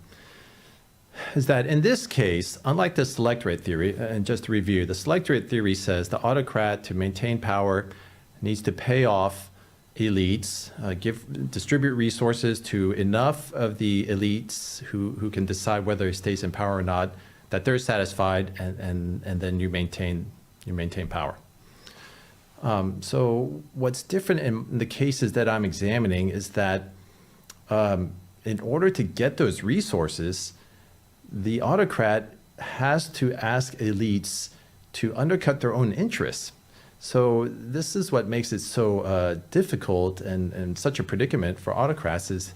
is that in this case, unlike the selectorate theory, and just to review, the selectorate theory says the autocrat, to maintain power, needs to pay off elites, distribute resources to enough of the elites who can decide whether he stays in power or not, that they're satisfied, and then you maintain power. So what's different in the cases that I'm examining is that in order to get those resources, the autocrat has to ask elites to undercut their own interests. So this is what makes it so difficult and such a predicament for autocrats is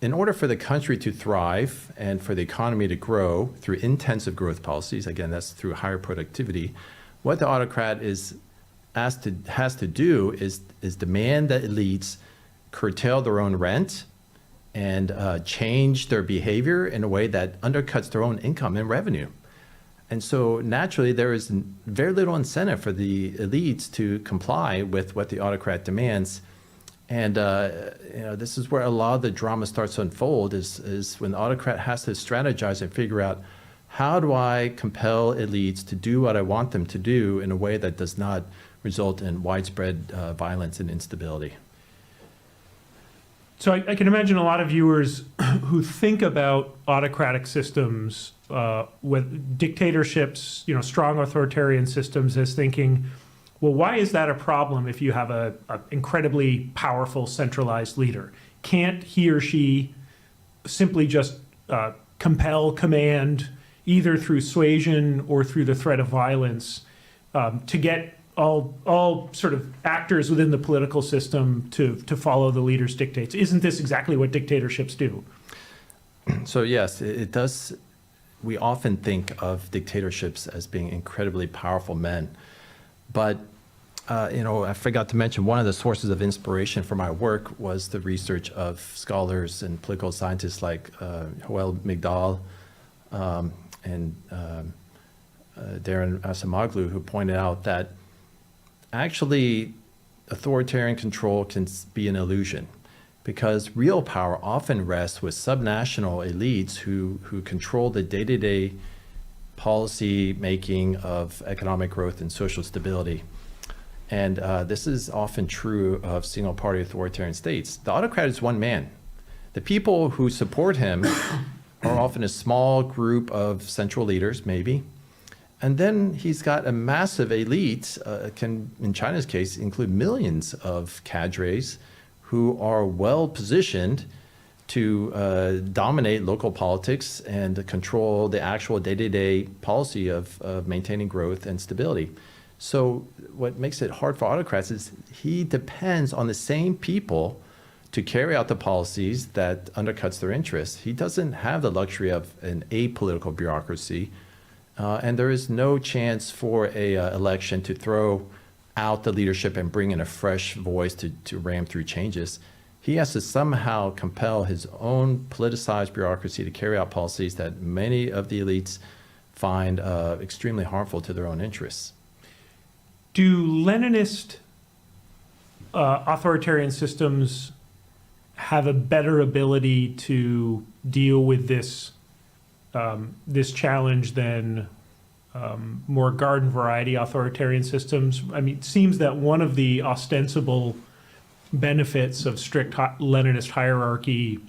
in order for the country to thrive and for the economy to grow through intensive growth policies, again, that's through higher productivity, what the autocrat has to do is demand that elites curtail their own rent and change their behavior in a way that undercuts their own income and revenue. And so naturally, there is very little incentive for the elites to comply with what the autocrat demands. And this is where a lot of the drama starts to unfold is when the autocrat has to strategize and figure out, how do I compel elites to do what I want them to do in a way that does not result in widespread violence and instability? So I can imagine a lot of viewers who think about autocratic systems, with dictatorships, strong authoritarian systems, as thinking, well, why is that a problem if you have an incredibly powerful centralized leader? Can't he or she simply just compel, command, either through suasion or through the threat of violence, to get all sort of actors within the political system to follow the leader's dictates? Isn't this exactly what dictatorships do? So yes, it does. We often think of dictatorships as being incredibly powerful men. But, I forgot to mention one of the sources of inspiration for my work was the research of scholars and political scientists like Joel Migdal and Darren Asamoglu, who pointed out that actually authoritarian control can be an illusion, because real power often rests with subnational elites who control the day-to-day policy making of economic growth and social stability. And this is often true of single-party authoritarian states. The autocrat is one man. The people who support him are often a small group of central leaders, maybe. And then he's got a massive elite, can, in China's case, include millions of cadres who are well positioned to dominate local politics and control the actual day-to-day policy of maintaining growth and stability. So what makes it hard for autocrats is he depends on the same people to carry out the policies that undercuts their interests. He doesn't have the luxury of an apolitical bureaucracy, and there is no chance for a election to throw out the leadership and bring in a fresh voice to ram through changes. He has to somehow compel his own politicized bureaucracy to carry out policies that many of the elites find extremely harmful to their own interests. Do Leninist authoritarian systems have a better ability to deal with this this challenge than more garden variety authoritarian systems? I mean, it seems that one of the ostensible benefits of strict Leninist hierarchy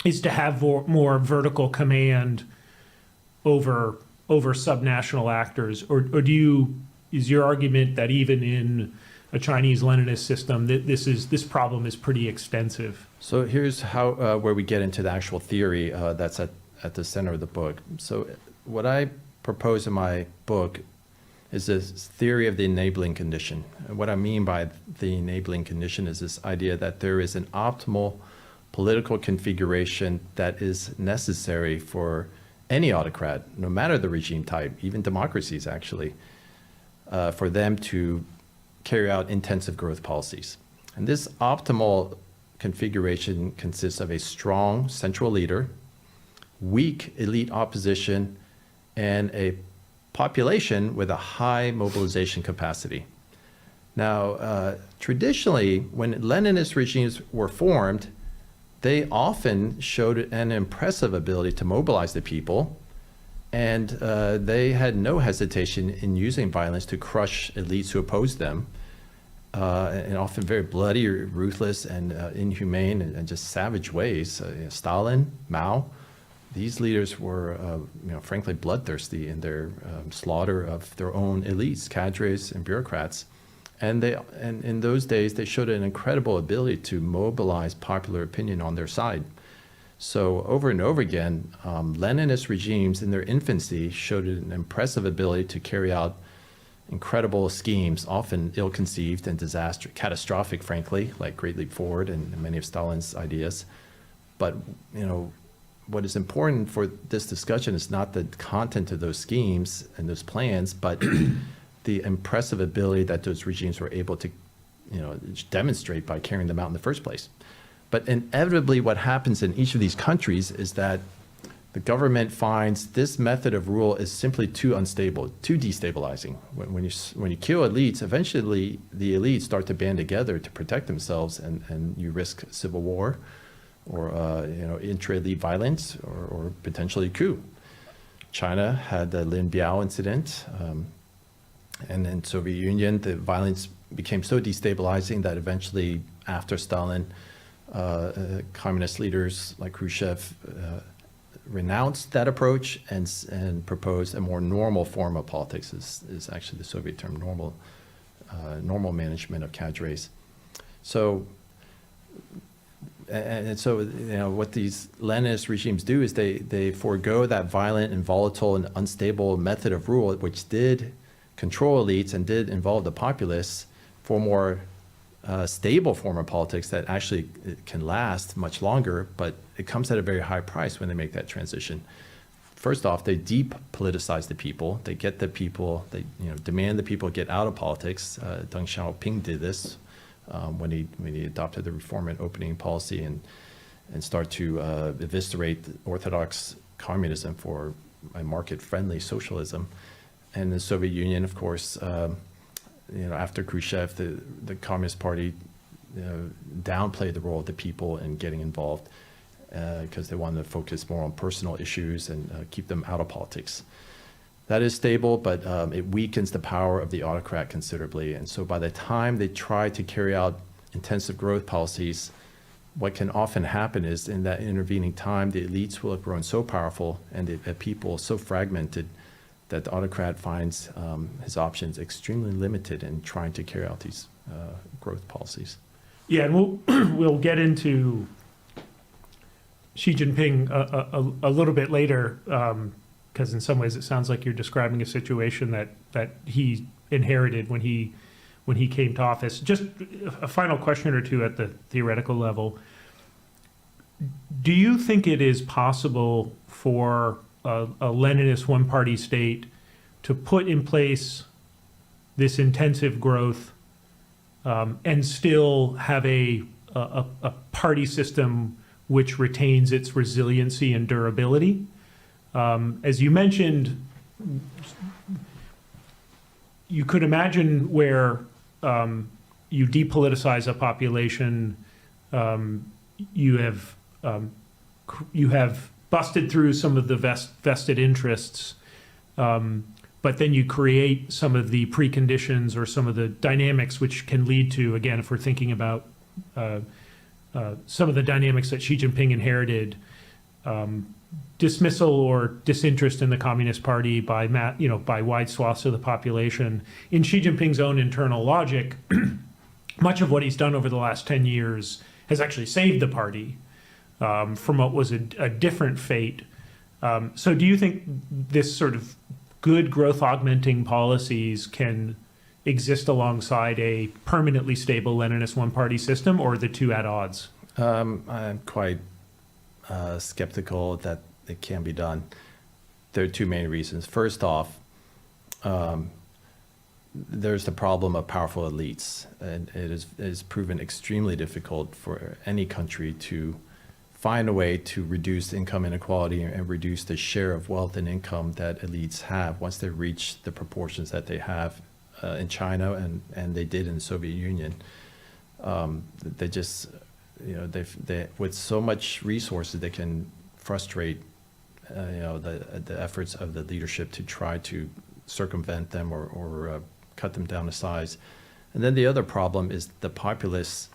is to have more vertical command over subnational actors, or do you? Is your argument that even in a Chinese Leninist system, that this problem is pretty extensive? So here's how where we get into the actual theory that's at the center of the book. So what I propose in my book is this theory of the enabling condition. And what I mean by the enabling condition is this idea that there is an optimal political configuration that is necessary for any autocrat, no matter the regime type, even democracies actually, for them to carry out intensive growth policies. And this optimal configuration consists of a strong central leader, weak elite opposition, and a population with a high mobilization capacity. Now, traditionally, when Leninist regimes were formed, they often showed an impressive ability to mobilize the people, and they had no hesitation in using violence to crush elites who opposed them, in often very bloody, ruthless, and inhumane and just savage ways. Stalin, Mao, these leaders were, frankly, bloodthirsty in their slaughter of their own elites, cadres, and bureaucrats. And in those days, they showed an incredible ability to mobilize popular opinion on their side. So over and over again, Leninist regimes in their infancy showed an impressive ability to carry out incredible schemes, often ill-conceived and catastrophic, frankly, like Great Leap Forward and many of Stalin's ideas. But, what is important for this discussion is not the content of those schemes and those plans, but the impressive ability that those regimes were able to, demonstrate by carrying them out in the first place. But inevitably, what happens in each of these countries is that the government finds this method of rule is simply too unstable, too destabilizing. When you kill elites, eventually the elites start to band together to protect themselves, and you risk civil war, or intra-elite violence, or potentially a coup. China had the Lin Biao incident, and in Soviet Union, the violence became so destabilizing that eventually, after Stalin, communist leaders like Khrushchev renounced that approach and proposed a more normal form of politics. Is actually the Soviet term, normal management of cadres. So. And so, what these Leninist regimes do is they forego that violent and volatile and unstable method of rule, which did control elites and did involve the populace, for a more stable form of politics that actually can last much longer, but it comes at a very high price when they make that transition. First off, they depoliticize the people. They get the people, they demand the people get out of politics. Deng Xiaoping did this. When he adopted the reform and opening policy and start to eviscerate orthodox communism for a market-friendly socialism. And the Soviet Union, of course, after Khrushchev, the Communist Party downplayed the role of the people in getting involved because they wanted to focus more on personal issues and keep them out of politics. That is stable, but it weakens the power of the autocrat considerably. And so by the time they try to carry out intensive growth policies, what can often happen is in that intervening time, the elites will have grown so powerful and the people so fragmented that the autocrat finds his options extremely limited in trying to carry out these growth policies. Yeah, and we'll get into Xi Jinping a little bit later, because in some ways it sounds like you're describing a situation that he inherited when he came to office. Just a final question or two at the theoretical level. Do you think it is possible for a Leninist one-party state to put in place this intensive growth and still have a party system which retains its resiliency and durability? As you mentioned, you could imagine where you depoliticize a population, you have busted through some of the vested interests, but then you create some of the preconditions or some of the dynamics which can lead to, again, if we're thinking about some of the dynamics that Xi Jinping inherited, dismissal or disinterest in the Communist Party by wide swaths of the population. In Xi Jinping's own internal logic, much of what he's done over the last 10 years has actually saved the party from what was a different fate. So do you think this sort of good growth augmenting policies can exist alongside a permanently stable Leninist one-party system, or are the two at odds? I'm quite skeptical that it can be done. There are two main reasons. First off, there's the problem of powerful elites, and it is proven extremely difficult for any country to find a way to reduce income inequality and reduce the share of wealth and income that elites have once they reach the proportions that they have in China and they did in the Soviet Union. They just, they with so much resources, they can frustrate, the efforts of the leadership to try to circumvent them or cut them down to size. And then the other problem is the populace.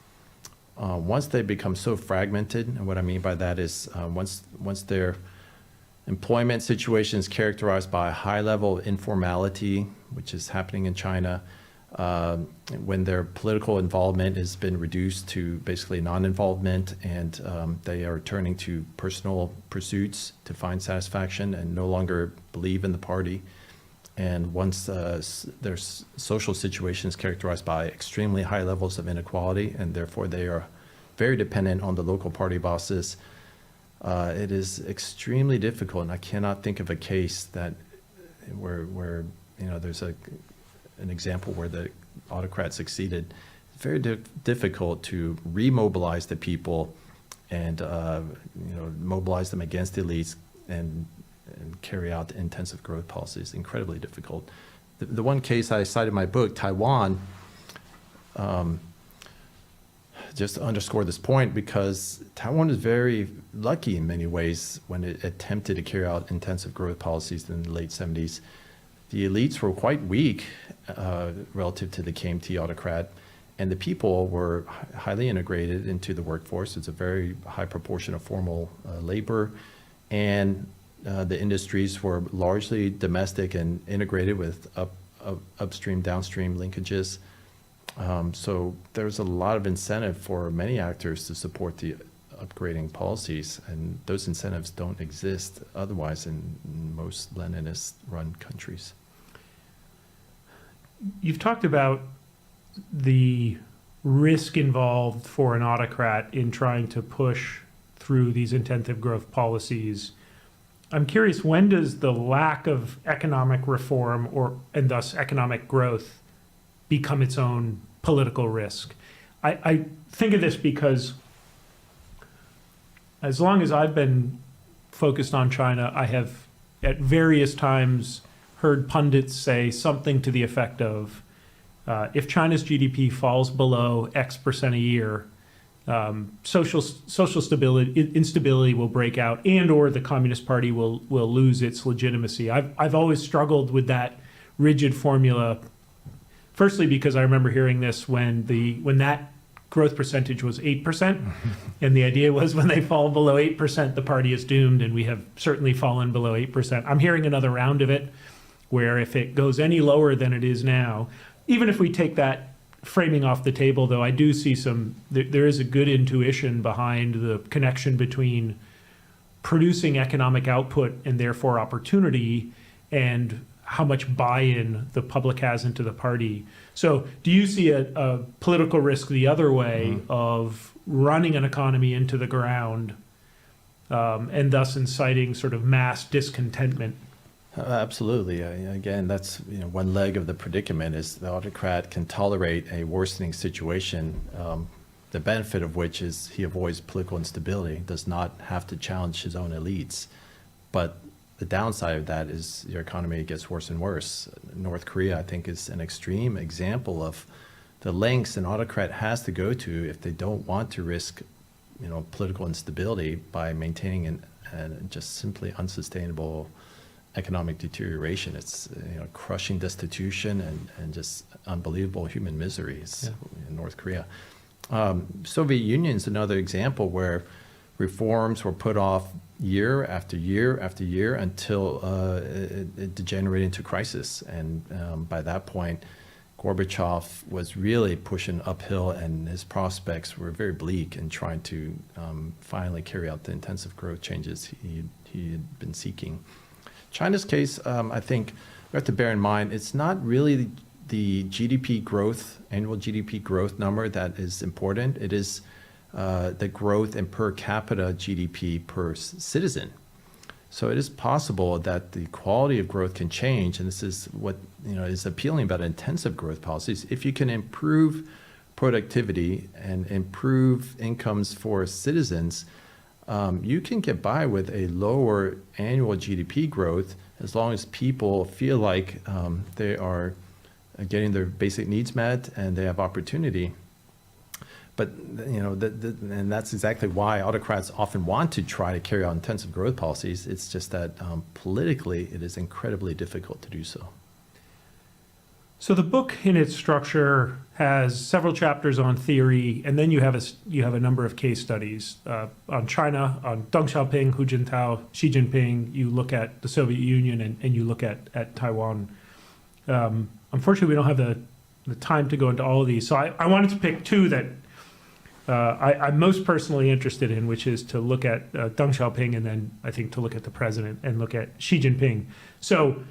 Once they become so fragmented, and what I mean by that is once their employment situation is characterized by a high level of informality, which is happening in China, when their political involvement has been reduced to basically non-involvement, and they are turning to personal pursuits to find satisfaction and no longer believe in the party. And once their social situation is characterized by extremely high levels of inequality, and therefore they are very dependent on the local party bosses, it is extremely difficult. And I cannot think of a case that where there's an example where the autocrat succeeded. It's very difficult to remobilize the people and mobilize them against the elites and carry out intensive growth policies. Incredibly difficult. The one case I cited in my book, Taiwan, just to underscore this point, because Taiwan is very lucky in many ways when it attempted to carry out intensive growth policies in the late 70s. The elites were quite weak relative to the KMT autocrat, and the people were highly integrated into the workforce. It's a very high proportion of formal labor, and the industries were largely domestic and integrated with upstream, downstream linkages. So there's a lot of incentive for many actors to support the upgrading policies, and those incentives don't exist otherwise in most Leninist-run countries. You've talked about the risk involved for an autocrat in trying to push through these intensive growth policies. I'm curious, when does the lack of economic reform and thus economic growth become its own political risk? I think of this because as long as I've been focused on China, I have at various times heard pundits say something to the effect of, if China's GDP falls below X% a year, social instability will break out, and or the Communist Party will lose its legitimacy. I've always struggled with that rigid formula. Firstly, because I remember hearing this when that growth percentage was 8%. And the idea was when they fall below 8%, the party is doomed, and we have certainly fallen below 8%. I'm hearing another round of it, where if it goes any lower than it is now, even if we take that framing off the table, though, I do see there is a good intuition behind the connection between producing economic output and therefore opportunity and how much buy-in the public has into the party. So do you see a political risk the other way of running an economy into the ground and thus inciting sort of mass discontentment? Absolutely. Again, that's one leg of the predicament is the autocrat can tolerate a worsening situation, the benefit of which is he avoids political instability, does not have to challenge his own elites. But the downside of that is your economy gets worse and worse. North Korea, I think, is an extreme example of the lengths an autocrat has to go to if they don't want to risk, political instability by maintaining an just simply unsustainable economic deterioration. It's crushing destitution and just unbelievable human miseries in North Korea. Soviet Union is another example where reforms were put off year after year after year until it degenerated into crisis. And by that point, Gorbachev was really pushing uphill, and his prospects were very bleak in trying to finally carry out the intensive growth changes he had been seeking. China's case, I think we have to bear in mind, it's not really the GDP growth, annual GDP growth number that is important. It is the growth in per capita GDP per citizen. So it is possible that the quality of growth can change, and this is what is appealing about intensive growth policies. If you can improve productivity and improve incomes for citizens, you can get by with a lower annual GDP growth as long as people feel like they are getting their basic needs met and they have opportunity. But and that's exactly why autocrats often want to try to carry out intensive growth policies. It's just that politically it is incredibly difficult to do so. So the book in its structure has several chapters on theory, and then you have a number of case studies on China, on Deng Xiaoping, Hu Jintao, Xi Jinping. You look at the Soviet Union, and you look at Taiwan. Unfortunately, we don't have the time to go into all of these. So I wanted to pick two that I'm most personally interested in, which is to look at Deng Xiaoping, and then I think to look at the president and look at Xi Jinping. So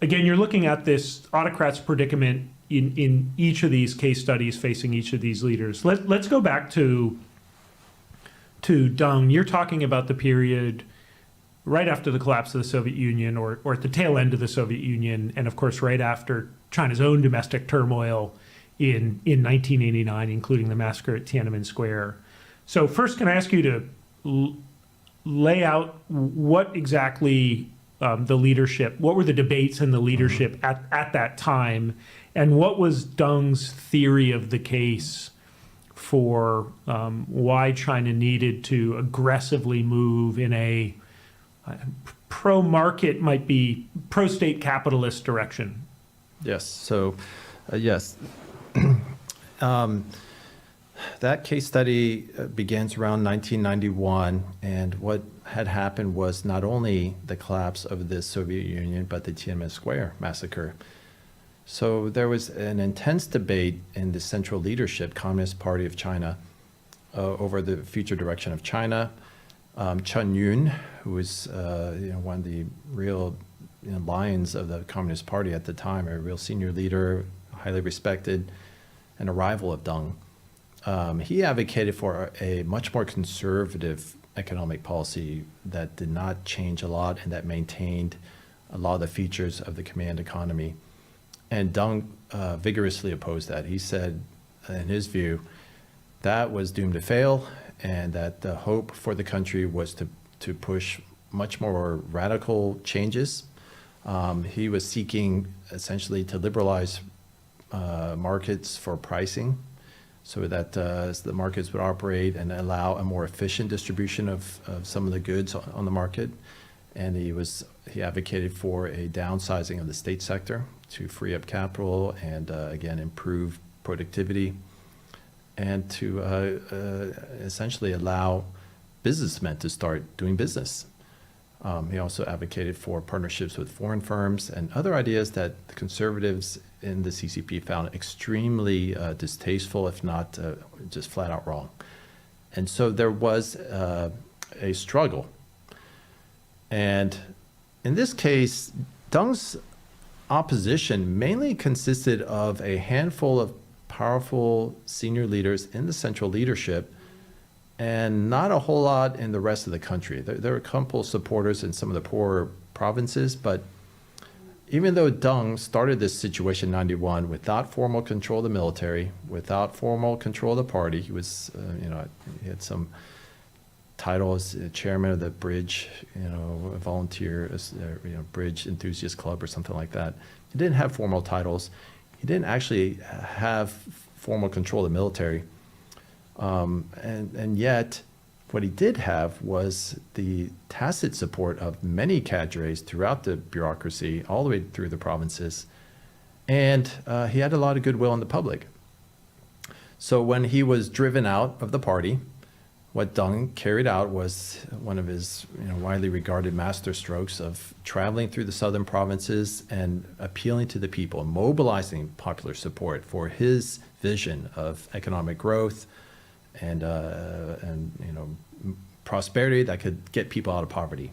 again, you're looking at this autocrat's predicament in each of these case studies facing each of these leaders. Let's go back to Deng. You're talking about the period right after the collapse of the Soviet Union, or at the tail end of the Soviet Union, and of course right after China's own domestic turmoil in 1989, including the massacre at Tiananmen Square. So first, can I ask you to lay out what exactly the leadership, what were the debates in the leadership at that time, and what was Deng's theory of the case for why China needed to aggressively move in a pro-market, might be pro-state capitalist direction? Yes. So, yes. That case study begins around 1991, and what had happened was not only the collapse of the Soviet Union, but the Tiananmen Square massacre. So there was an intense debate in the central leadership, Communist Party of China, over the future direction of China. Chen Yun, who was one of the real lions of the Communist Party at the time, a real senior leader, highly respected, and a rival of Deng. He advocated for a much more conservative economic policy that did not change a lot and that maintained a lot of the features of the command economy. And Deng vigorously opposed that. He said, in his view, that was doomed to fail, and that the hope for the country was to push much more radical changes. He was seeking essentially to liberalize markets for pricing, so that the markets would operate and allow a more efficient distribution of some of the goods on the market. And he advocated for a downsizing of the state sector to free up capital and again improve productivity. and to essentially allow businessmen to start doing business. He also advocated for partnerships with foreign firms and other ideas that the conservatives in the CCP found extremely distasteful, if not just flat out wrong. And so there was a struggle. And in this case, Deng's opposition mainly consisted of a handful of powerful senior leaders in the central leadership and not a whole lot in the rest of the country. There were a couple supporters in some of the poorer provinces, but even though Deng started this situation in '91 without formal control of the military, without formal control of the party, he was, he had some title as chairman of the Bridge, volunteer, Bridge Enthusiast Club or something like that. He didn't have formal titles. He didn't actually have formal control of the military. And yet, what he did have was the tacit support of many cadres throughout the bureaucracy, all the way through the provinces. And he had a lot of goodwill in the public. So when he was driven out of the party, what Deng carried out was one of his widely regarded masterstrokes of traveling through the southern provinces and appealing to the people, mobilizing popular support for his vision of economic growth and prosperity that could get people out of poverty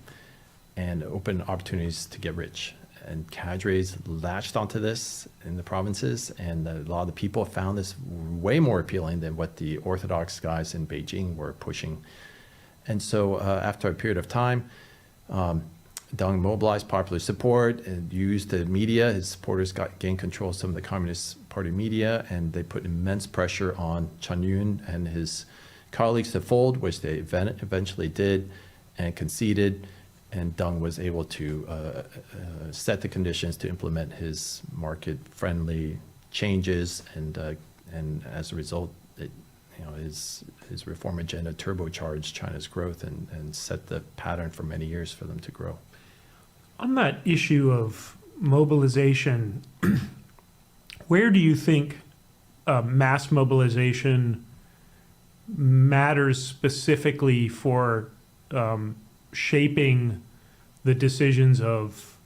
and open opportunities to get rich. And cadres latched onto this in the provinces, and a lot of the people found this way more appealing than what the orthodox guys in Beijing were pushing. And so after a period of time, Deng mobilized popular support and used the media. His supporters gained control of some of the Communist Party media, and they put immense pressure on Chen Yun and his colleagues to fold, which they eventually did and conceded. And Deng was able to set the conditions to implement his market-friendly changes, and as a result, his reform agenda turbocharged China's growth and set the pattern for many years for them to grow. On that issue of mobilization, where do you think mass mobilization matters specifically for shaping the decisions of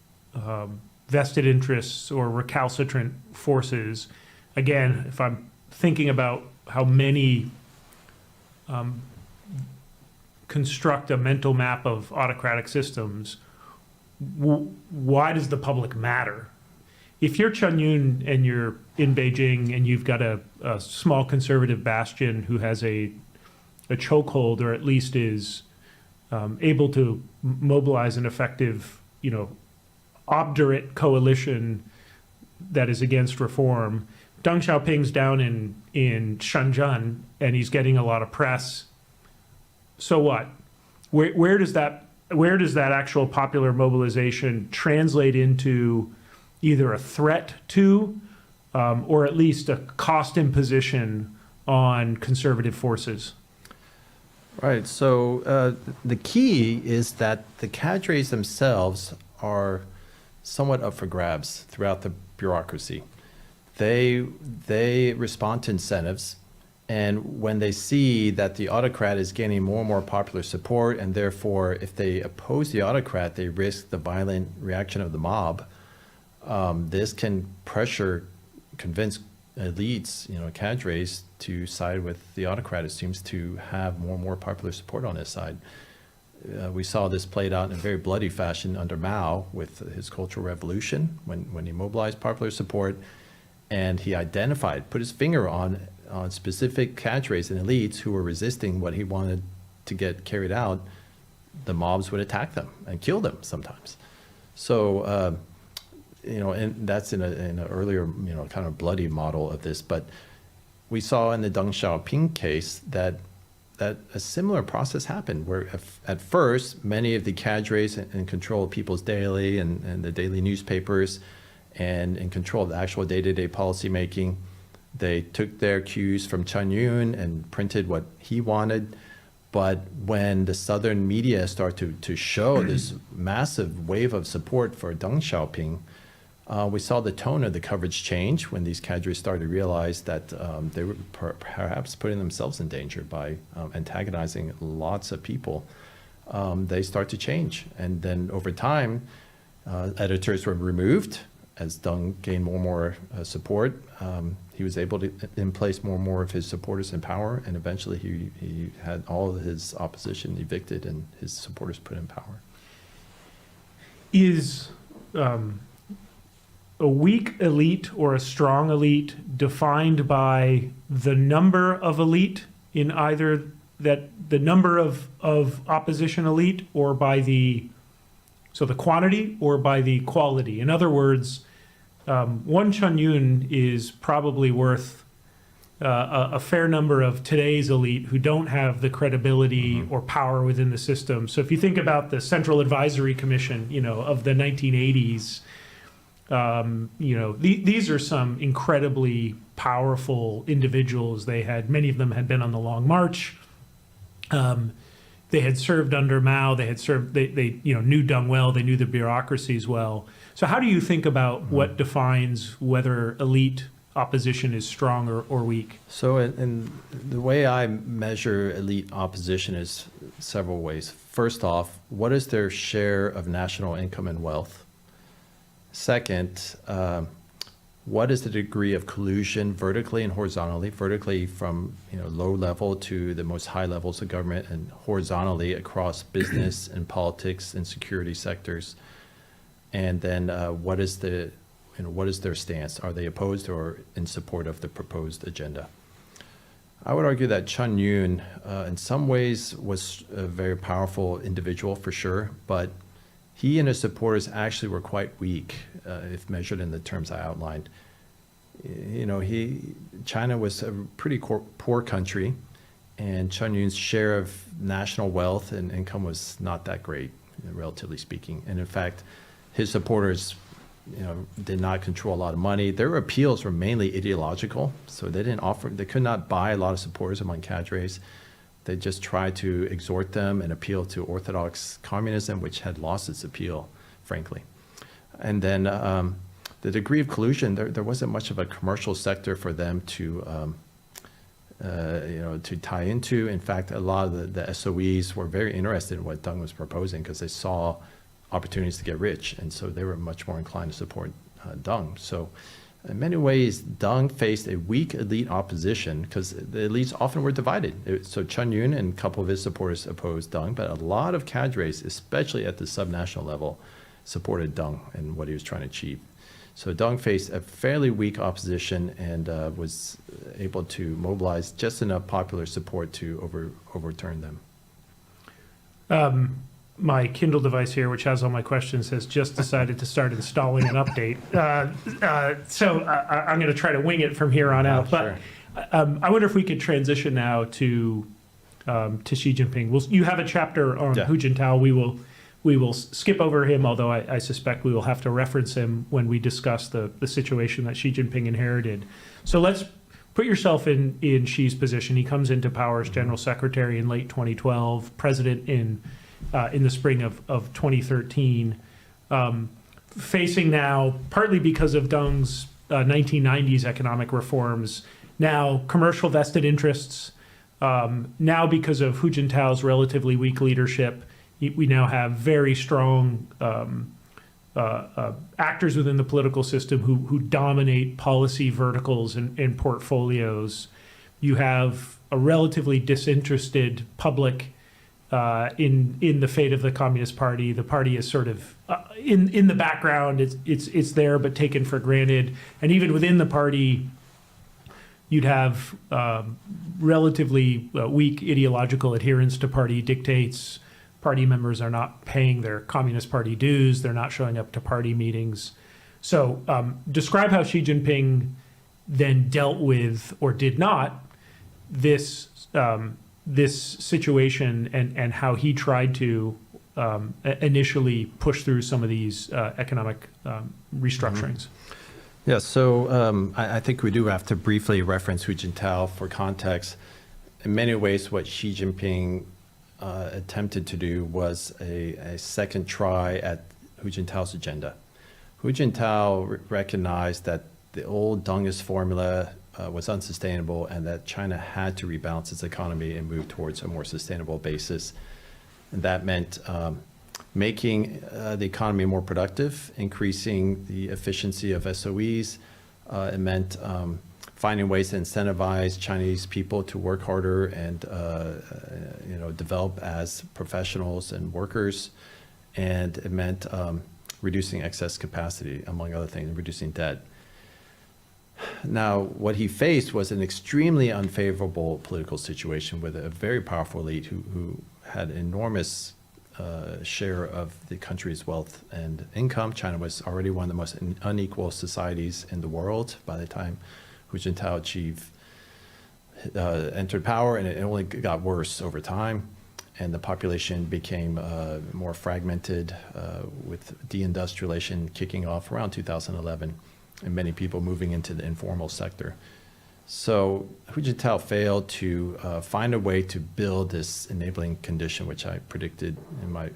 vested interests or recalcitrant forces? Again, if I'm thinking about how many construct a mental map of autocratic systems, why does the public matter? If you're Chen Yun and you're in Beijing and you've got a small conservative bastion who has a chokehold, or at least is able to mobilize an effective, obdurate coalition that is against reform. Deng Xiaoping's down in Shenzhen, and he's getting a lot of press. So what? Where does that actual popular mobilization translate into either a threat to, or at least a cost imposition on conservative forces? Right. So the key is that the cadres themselves are somewhat up for grabs throughout the bureaucracy. They respond to incentives, and when they see that the autocrat is gaining more and more popular support, and therefore if they oppose the autocrat, they risk the violent reaction of the mob, this can convince elites, cadres, to side with the autocrat. It seems to have more and more popular support on his side. We saw this played out in a very bloody fashion under Mao with his Cultural Revolution, when he mobilized popular support, and he put his finger on specific cadres and elites who were resisting what he wanted to get carried out. The mobs would attack them and kill them sometimes. So, and that's in an earlier, kind of bloody model of this. But we saw in the Deng Xiaoping case that a similar process happened, where at first many of the cadres in control of People's Daily and the daily newspapers, and in control of the actual day-to-day policy making, they took their cues from Chen Yun and printed what he wanted. But when the southern media started to show this massive wave of support for Deng Xiaoping, We saw the tone of the coverage change when these cadres started to realize that they were perhaps putting themselves in danger by antagonizing lots of people. They start to change. And then over time, editors were removed as Deng gained more and more support. He was able to place more and more of his supporters in power, and eventually he had all of his opposition evicted and his supporters put in power. Is a weak elite or a strong elite defined by the number of elite in either that the number of opposition elite, or by the quantity, or by the quality? In other words, one Chun Yun is probably worth a fair number of today's elite who don't have the credibility or power within the system. So if you think about the Central Advisory Commission, of the 1980s, these are some incredibly powerful individuals. Many of them had been on the Long March. They had served under Mao. They knew Deng well. They knew the bureaucracies well. So how do you think about what defines whether elite opposition is strong or weak? So in the way I measure elite opposition is several ways. First off, what is their share of national income and wealth? Second, what is the degree of collusion vertically and horizontally, vertically from low level to the most high levels of government, and horizontally across business and politics and security sectors? And then what is their stance? Are they opposed or in support of the proposed agenda? I would argue that Chun Yun, in some ways, was a very powerful individual for sure, but he and his supporters actually were quite weak, if measured in the terms I outlined. China was a pretty poor country, and Chun Yun's share of national wealth and income was not that great, relatively speaking. And in fact, his supporters, did not control a lot of money. Their appeals were mainly ideological, so they could not buy a lot of supporters among cadres. They just tried to exhort them and appeal to orthodox communism, which had lost its appeal, frankly. And then the degree of collusion, there wasn't much of a commercial sector for them to tie into. In fact, a lot of the SOEs were very interested in what Deng was proposing because they saw opportunities to get rich, and so they were much more inclined to support Deng. So in many ways, Deng faced a weak elite opposition because the elites often were divided. So Chun Yun and a couple of his supporters opposed Deng, but a lot of cadres, especially at the subnational level, supported Deng and what he was trying to achieve. So Deng faced a fairly weak opposition and was able to mobilize just enough popular support to overturn them. My Kindle device here, which has all my questions, has just decided to start installing an update. So I'm going to try to wing it from here on out. But I wonder if we could transition now to Xi Jinping. You have a chapter on Hu Jintao. We will skip over him, although I suspect we will have to reference him when we discuss the situation that Xi Jinping inherited. So let's put yourself in Xi's position. He comes into power as general secretary in late 2012, president in the spring of 2013, facing now, partly because of Deng's 1990s economic reforms, now commercial vested interests, now because of Hu Jintao's relatively weak leadership, we now have very strong actors within the political system who dominate policy verticals and portfolios. You have a relatively disinterested public in the fate of the Communist Party. The party is sort of in the background. It's there, but taken for granted. And even within the party, you'd have relatively weak ideological adherence to party dictates. Party members are not paying their Communist Party dues. They're not showing up to party meetings. So describe how Xi Jinping then dealt with, or did not, this situation and how he tried to initially push through some of these economic restructurings. Yeah, so I think we do have to briefly reference Hu Jintao for context. In many ways, what Xi Jinping attempted to do was a second try at Hu Jintao's agenda. Hu Jintao recognized that the old Dengist formula was unsustainable and that China had to rebalance its economy and move towards a more sustainable basis. And that meant making the economy more productive, increasing the efficiency of SOEs. It meant finding ways to incentivize Chinese people to work harder and develop as professionals and workers. And it meant reducing excess capacity, among other things, and reducing debt. Now, what he faced was an extremely unfavorable political situation with a very powerful elite who had enormous share of the country's wealth and income. China was already one of the most unequal societies in the world by the time Hu Jintao entered power, and it only got worse over time. And the population became more fragmented with deindustrialization kicking off around 2011, and many people moving into the informal sector. So Hu Jintao failed to find a way to build this enabling condition, which I predicted in my,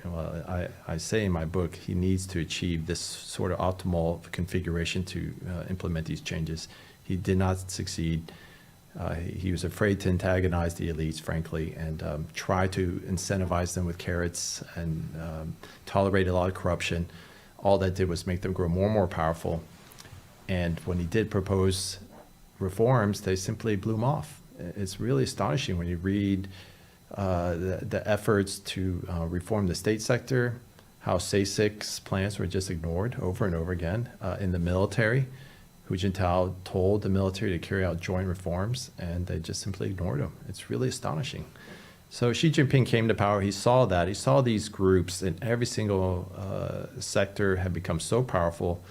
I say in my book, he needs to achieve this sort of optimal configuration to implement these changes. He did not succeed. He was afraid to antagonize the elites, frankly, and try to incentivize them with carrots and tolerate a lot of corruption. All that did was make them grow more and more powerful. And when he did propose reforms, they simply blew him off. It's really astonishing when you read the efforts to reform the state sector, how CSIS plans were just ignored over and over again. In the military, Hu Jintao told the military to carry out joint reforms, and they just simply ignored him. It's really astonishing. So Xi Jinping came to power. He saw that. He saw these groups in every single sector had become so powerful,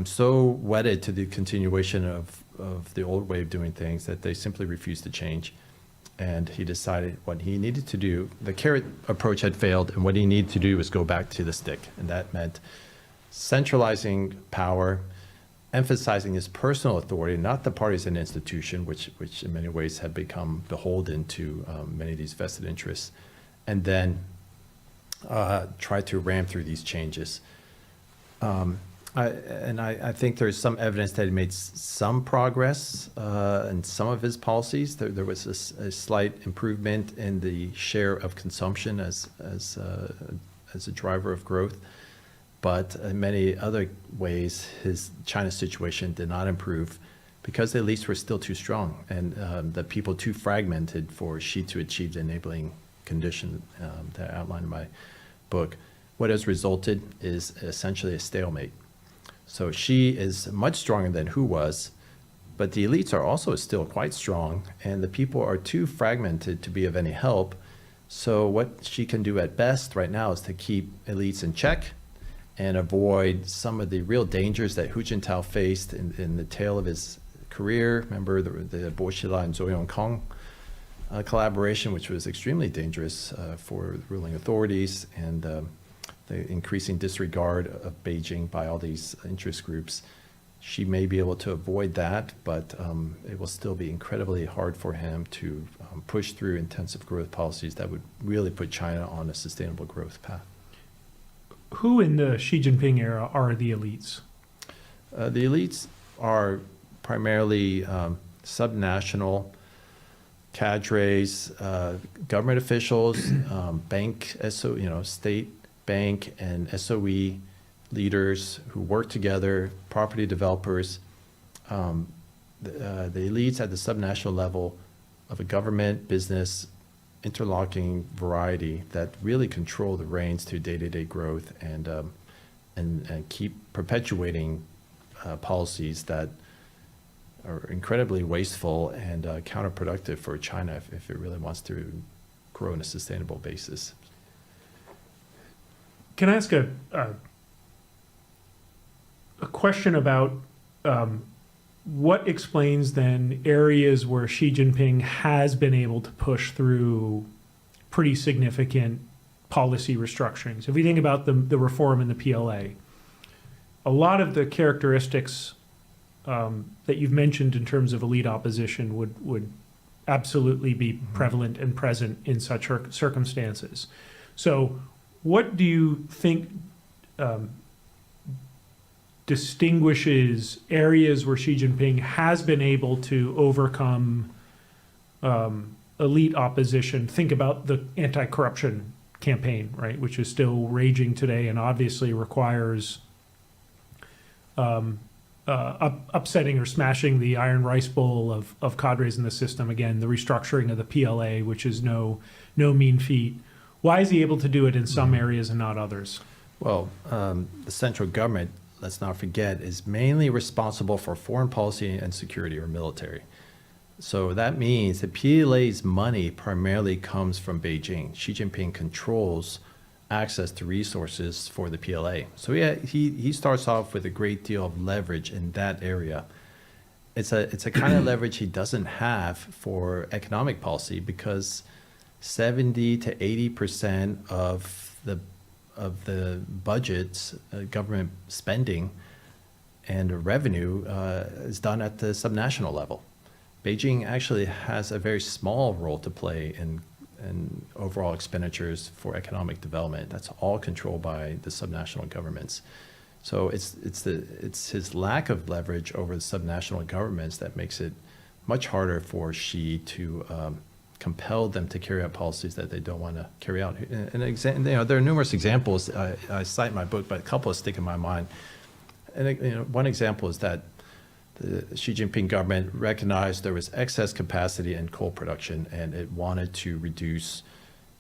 so wedded to the continuation of the old way of doing things that they simply refused to change. And he decided what he needed to do. The carrot approach had failed, and what he needed to do was go back to the stick. And that meant centralizing power, emphasizing his personal authority, not the parties and institution, which in many ways had become beholden to many of these vested interests, and then try to ram through these changes. I think there's some evidence that he made some progress in some of his policies. There was a slight improvement in the share of consumption as a driver of growth. But in many other ways, China's situation did not improve because the elites were still too strong and the people too fragmented for Xi to achieve the enabling condition that I outlined in my book. What has resulted is essentially a stalemate. So Xi is much stronger than Hu was, but the elites are also still quite strong, and the people are too fragmented to be of any help. So what Xi can do at best right now is to keep elites in check and avoid some of the real dangers that Hu Jintao faced in the tail of his career. Remember the Bo Xilai and Zhou Yongkang collaboration, which was extremely dangerous for ruling authorities, and the increasing disregard of Beijing by all these interest groups. She may be able to avoid that, but it will still be incredibly hard for him to push through intensive growth policies that would really put China on a sustainable growth path. Who in the Xi Jinping era are the elites? The elites are primarily subnational cadres, government officials, bank, state bank and SOE leaders who work together, property developers. The elites at the subnational level of a government, business, interlocking variety that really control the reins to day-to-day growth and keep perpetuating policies that are incredibly wasteful and counterproductive for China if it really wants to grow on a sustainable basis. Can I ask a question about what explains then areas where Xi Jinping has been able to push through pretty significant policy restructurings? If we think about the reform in the PLA, a lot of the characteristics that you've mentioned in terms of elite opposition would absolutely be prevalent and present in such circumstances. So what do you think distinguishes areas where Xi Jinping has been able to overcome elite opposition. Think about the anti-corruption campaign, right, which is still raging today and obviously requires upsetting or smashing the iron rice bowl of cadres in the system. Again, the restructuring of the PLA, which is no mean feat. Why is he able to do it in some areas and not others? Well, the central government, let's not forget, is mainly responsible for foreign policy and security or military. So that means the PLA's money primarily comes from Beijing. Xi Jinping controls access to resources for the PLA. So yeah, he starts off with a great deal of leverage in that area. It's a kind of leverage he doesn't have for economic policy, because 70 to 80% of the budget's government spending and revenue is done at the subnational level. Beijing actually has a very small role to play in overall expenditures for economic development. That's all controlled by the subnational governments. So it's his lack of leverage over the subnational governments that makes it much harder for Xi to compel them to carry out policies that they don't want to carry out. There are numerous examples I cite in my book, but a couple stick in my mind. And one example is that the Xi Jinping government recognized there was excess capacity in coal production, and it wanted to reduce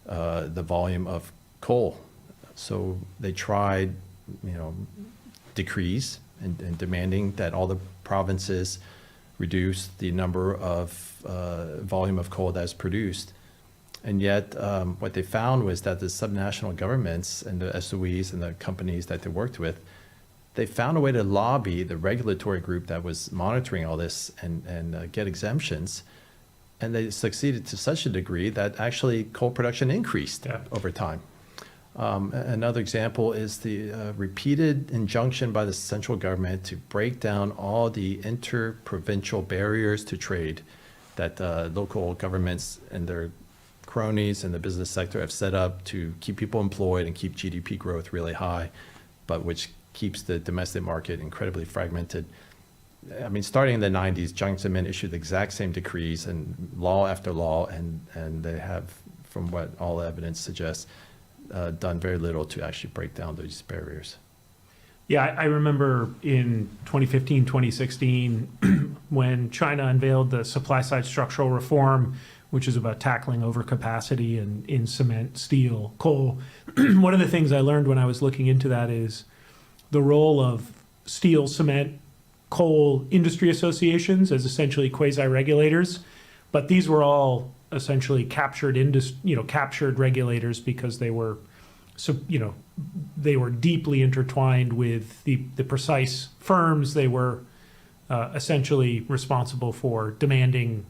the volume of coal. So they tried, decrees and demanding that all the provinces reduce the number of volume of coal that's produced. And yet, what they found was that the subnational governments and the SOEs and the companies that they worked with, they found a way to lobby the regulatory group that was monitoring all this and get exemptions. And they succeeded to such a degree that actually coal production increased over time. Another example is the repeated injunction by the central government to break down all the inter-provincial barriers to trade that local governments and their cronies in the business sector have set up to keep people employed and keep GDP growth really high, but which keeps the domestic market incredibly fragmented. I mean, starting in the 90s, Jiang Zemin issued the exact same decrees and law after law, and they have, from what all evidence suggests, done very little to actually break down those barriers. Yeah, I remember in 2015, 2016, when China unveiled the supply-side structural reform, which is about tackling overcapacity in cement, steel, coal. One of the things I learned when I was looking into that is the role of steel, cement, coal industry associations as essentially quasi-regulators, but these were all essentially captured regulators because they were, they were deeply intertwined with the precise firms. They were essentially responsible for demanding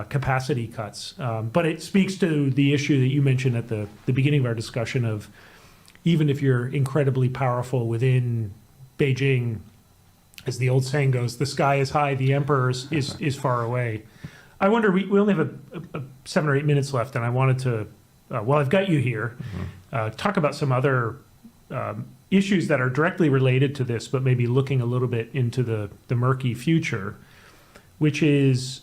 capacity cuts. But it speaks to the issue that you mentioned at the beginning of our discussion of, even if you're incredibly powerful within Beijing, as the old saying goes, the sky is high, the emperor is far away. I wonder, we only have 7 or 8 minutes left, and I wanted to, while I've got you here, talk about some other issues that are directly related to this, but maybe looking a little bit into the murky future, which is,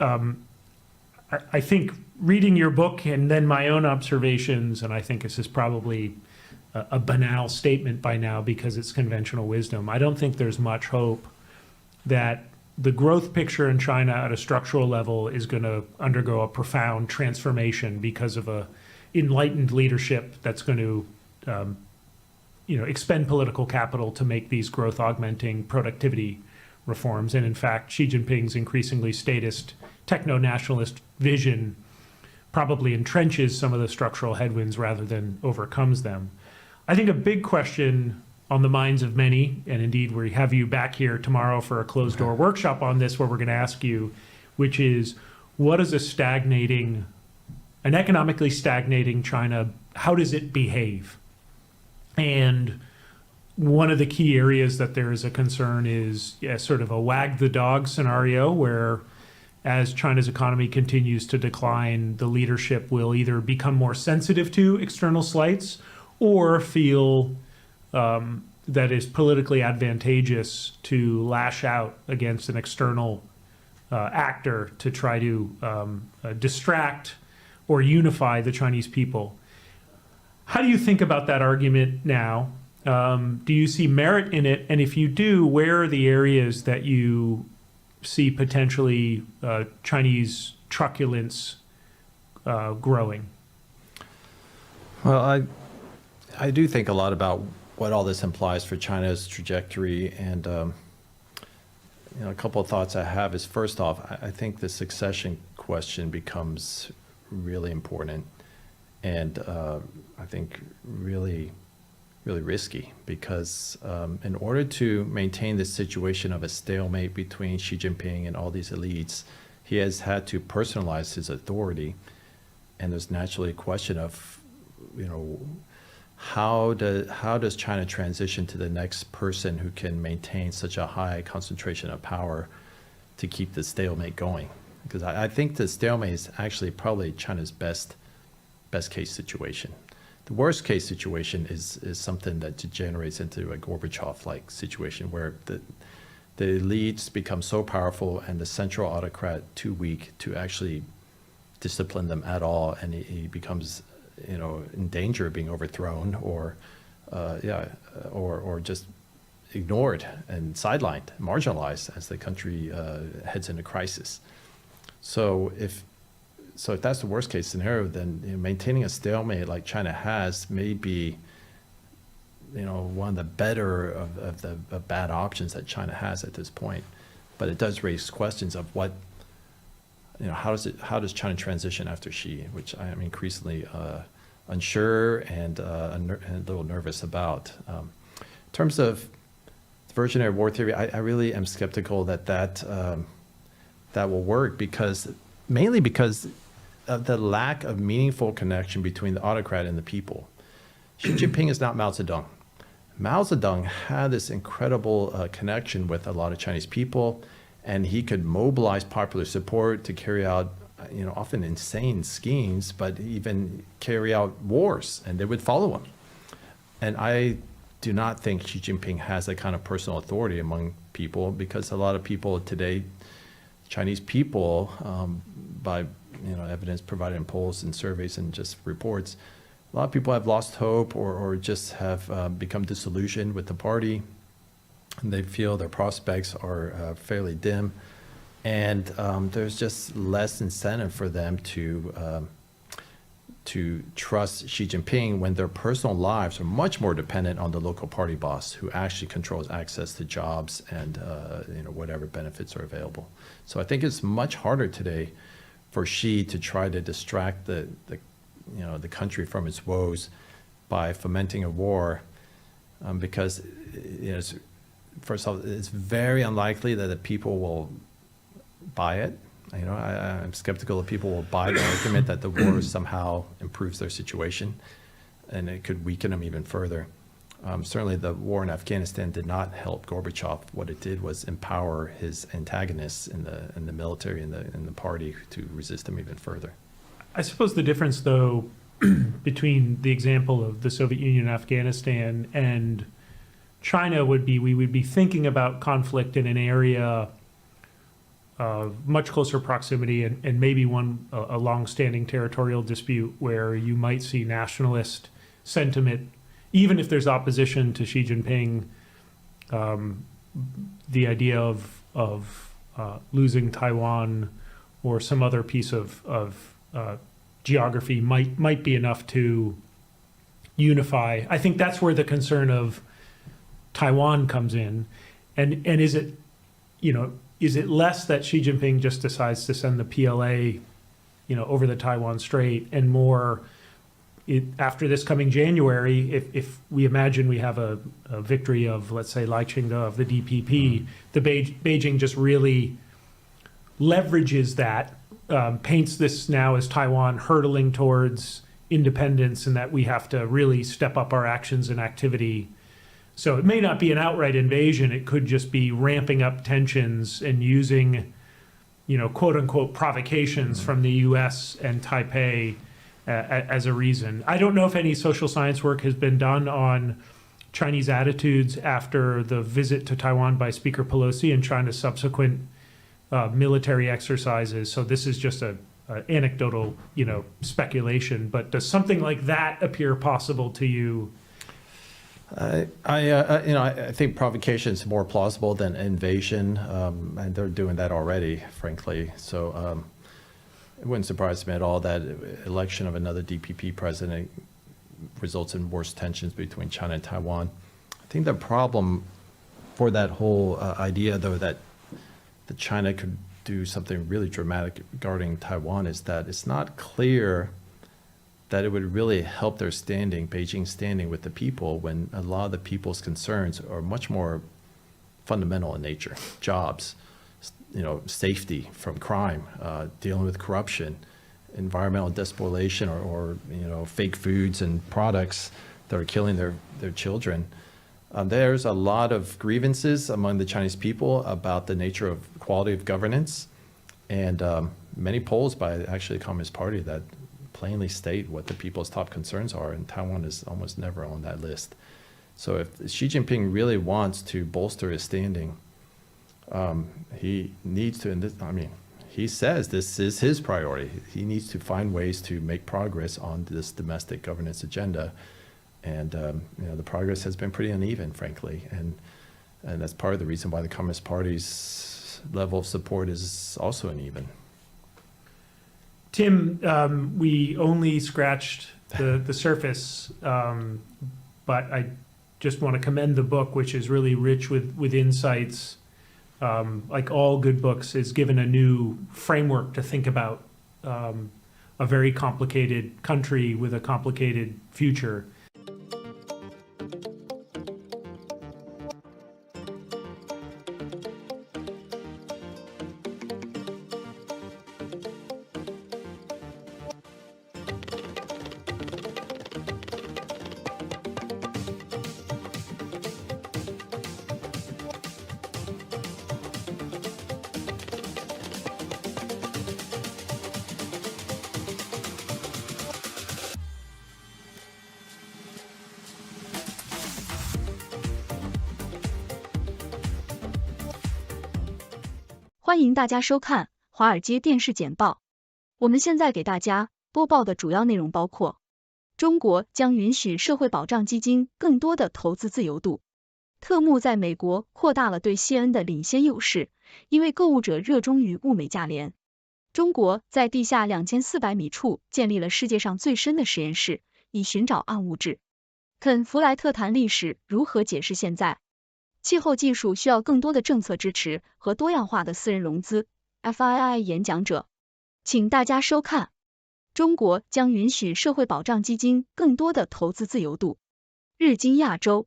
I think, reading your book and then my own observations, and I think this is probably a banal statement by now because it's conventional wisdom. I don't think there's much hope that the growth picture in China at a structural level is going to undergo a profound transformation because of a enlightened leadership that's going to expend political capital to make these growth augmenting productivity reforms. And in fact, Xi Jinping's increasingly statist techno-nationalist vision probably entrenches some of the structural headwinds rather than overcomes them. I think a big question on the minds of many, and indeed we have you back here tomorrow for a closed door workshop on this where we're going to ask you, which is, what is an economically stagnating China, how does it behave? And one of the key areas that there is a concern is sort of a wag the dog scenario where, as China's economy continues to decline, the leadership will either become more sensitive to external slights or feel that is politically advantageous to lash out against an external actor to try to distract or unify the Chinese people. How do you think about that argument now? Do you see merit in it? And if you do, where are the areas that you see potentially Chinese truculence growing? Well, I do think a lot about what all this implies for China's trajectory, and a couple of thoughts I have is, first off, I think the succession question becomes really important, and I think really risky, because in order to maintain this situation of a stalemate between Xi Jinping and all these elites, he has had to personalize his authority, and there's naturally a question of, how does China transition to the next person who can maintain such a high concentration of power to keep the stalemate going? Because I think the stalemate is actually probably China's best case situation. The worst case situation is something that degenerates into a Gorbachev-like situation, where the elites become so powerful and the central autocrat too weak to actually discipline them at all, and he becomes in danger of being overthrown, or just ignored and sidelined, marginalized as the country heads into crisis. So if that's the worst case scenario, then maintaining a stalemate like China has may be one of the better of the bad options that China has at this point. But it does raise questions of what, how does China transition after Xi, which I am increasingly unsure and a little nervous about. In terms of diversionary war theory, I really am skeptical that will work, mainly because of the lack of meaningful connection between the autocrat and the people. Xi Jinping is not Mao Zedong. Mao Zedong had this incredible connection with a lot of Chinese people, and he could mobilize popular support to carry out, often insane schemes, but even carry out wars, and they would follow him. And I do not think Xi Jinping has that kind of personal authority among people, because a lot of people today, Chinese people, by evidence provided in polls and surveys and just reports, a lot of people have lost hope or just have become disillusioned with the party. And they feel their prospects are fairly dim, and there's just less incentive for them to trust Xi Jinping when their personal lives are much more dependent on the local party boss, who actually controls access to jobs and whatever benefits are available. So I think it's much harder today for Xi to try to distract the country from its woes by fomenting a war, because first of all, it's very unlikely that the people will buy it. I'm skeptical that people will buy the argument that the war somehow improves their situation, and it could weaken them even further. Certainly the war in Afghanistan did not help Gorbachev. What it did was empower his antagonists in the military and the party to resist him even further. I suppose the difference, though, between the example of the Soviet Union and Afghanistan and China would be, we would be thinking about conflict in an area of much closer proximity, and maybe a long-standing territorial dispute where you might see nationalist sentiment, even if there's opposition to Xi Jinping. The idea of losing Taiwan or some other piece of geography might be enough to unify. I think that's where the concern of Taiwan comes in, and is it less that Xi Jinping just decides to send the PLA, over the Taiwan Strait, and more after this coming January, if we imagine we have a victory of, let's say, Lai Ching-te of the DPP, the Beijing just really leverages that, paints this now as Taiwan hurtling towards independence, and that we have to really step up our actions and activity. So it may not be an outright invasion. It could just be ramping up tensions and using, quote unquote, provocations from the U.S. and Taipei as a reason. I don't know if any social science work has been done on Chinese attitudes after the visit to Taiwan by Speaker Pelosi and China's subsequent military exercises. So this is just a anecdotal, speculation. But does something like that appear possible to you? I think provocation is more plausible than invasion, and they're doing that already, frankly. So it wouldn't surprise me at all that election of another DPP president results in worse tensions between China and Taiwan. I think the problem for that whole idea, though, that China could do something really dramatic regarding Taiwan is that it's not clear that it would really help their standing, Beijing's standing with the people, when a lot of the people's concerns are much more fundamental in nature. Jobs, safety from crime, dealing with corruption, environmental despoliation, or fake foods and products that are killing their children. There's a lot of grievances among the Chinese people about the nature of quality of governance, and many polls by actually the Communist Party that plainly state what the people's top concerns are, and Taiwan is almost never on that list. So if Xi Jinping really wants to bolster his standing, he needs to, he says this is his priority. He needs to find ways to make progress on this domestic governance agenda. And the progress has been pretty uneven, frankly. And that's part of the reason why the Communist Party's level of support is also uneven. Tim, we only scratched the surface, but I just want to commend the book, which is really rich with insights. Like all good books, is given a new framework to think about a very complicated country with a complicated future.欢迎大家收看华尔街电视简报。我们现在给大家播报的主要内容包括：中国将允许社会保障基金更多的投资自由度；特目在美国扩大了对谢恩的领先优势，因为购物者热衷于物美价廉；中国在地下2400米处建立了世界上最深的实验室，以寻找暗物质；肯弗莱特谈历史如何解释现在。气候技术需要更多的政策支持和多样化的私人融资。FII 演讲者，请大家收看：中国将允许社会保障基金更多的投资自由度。日经亚洲，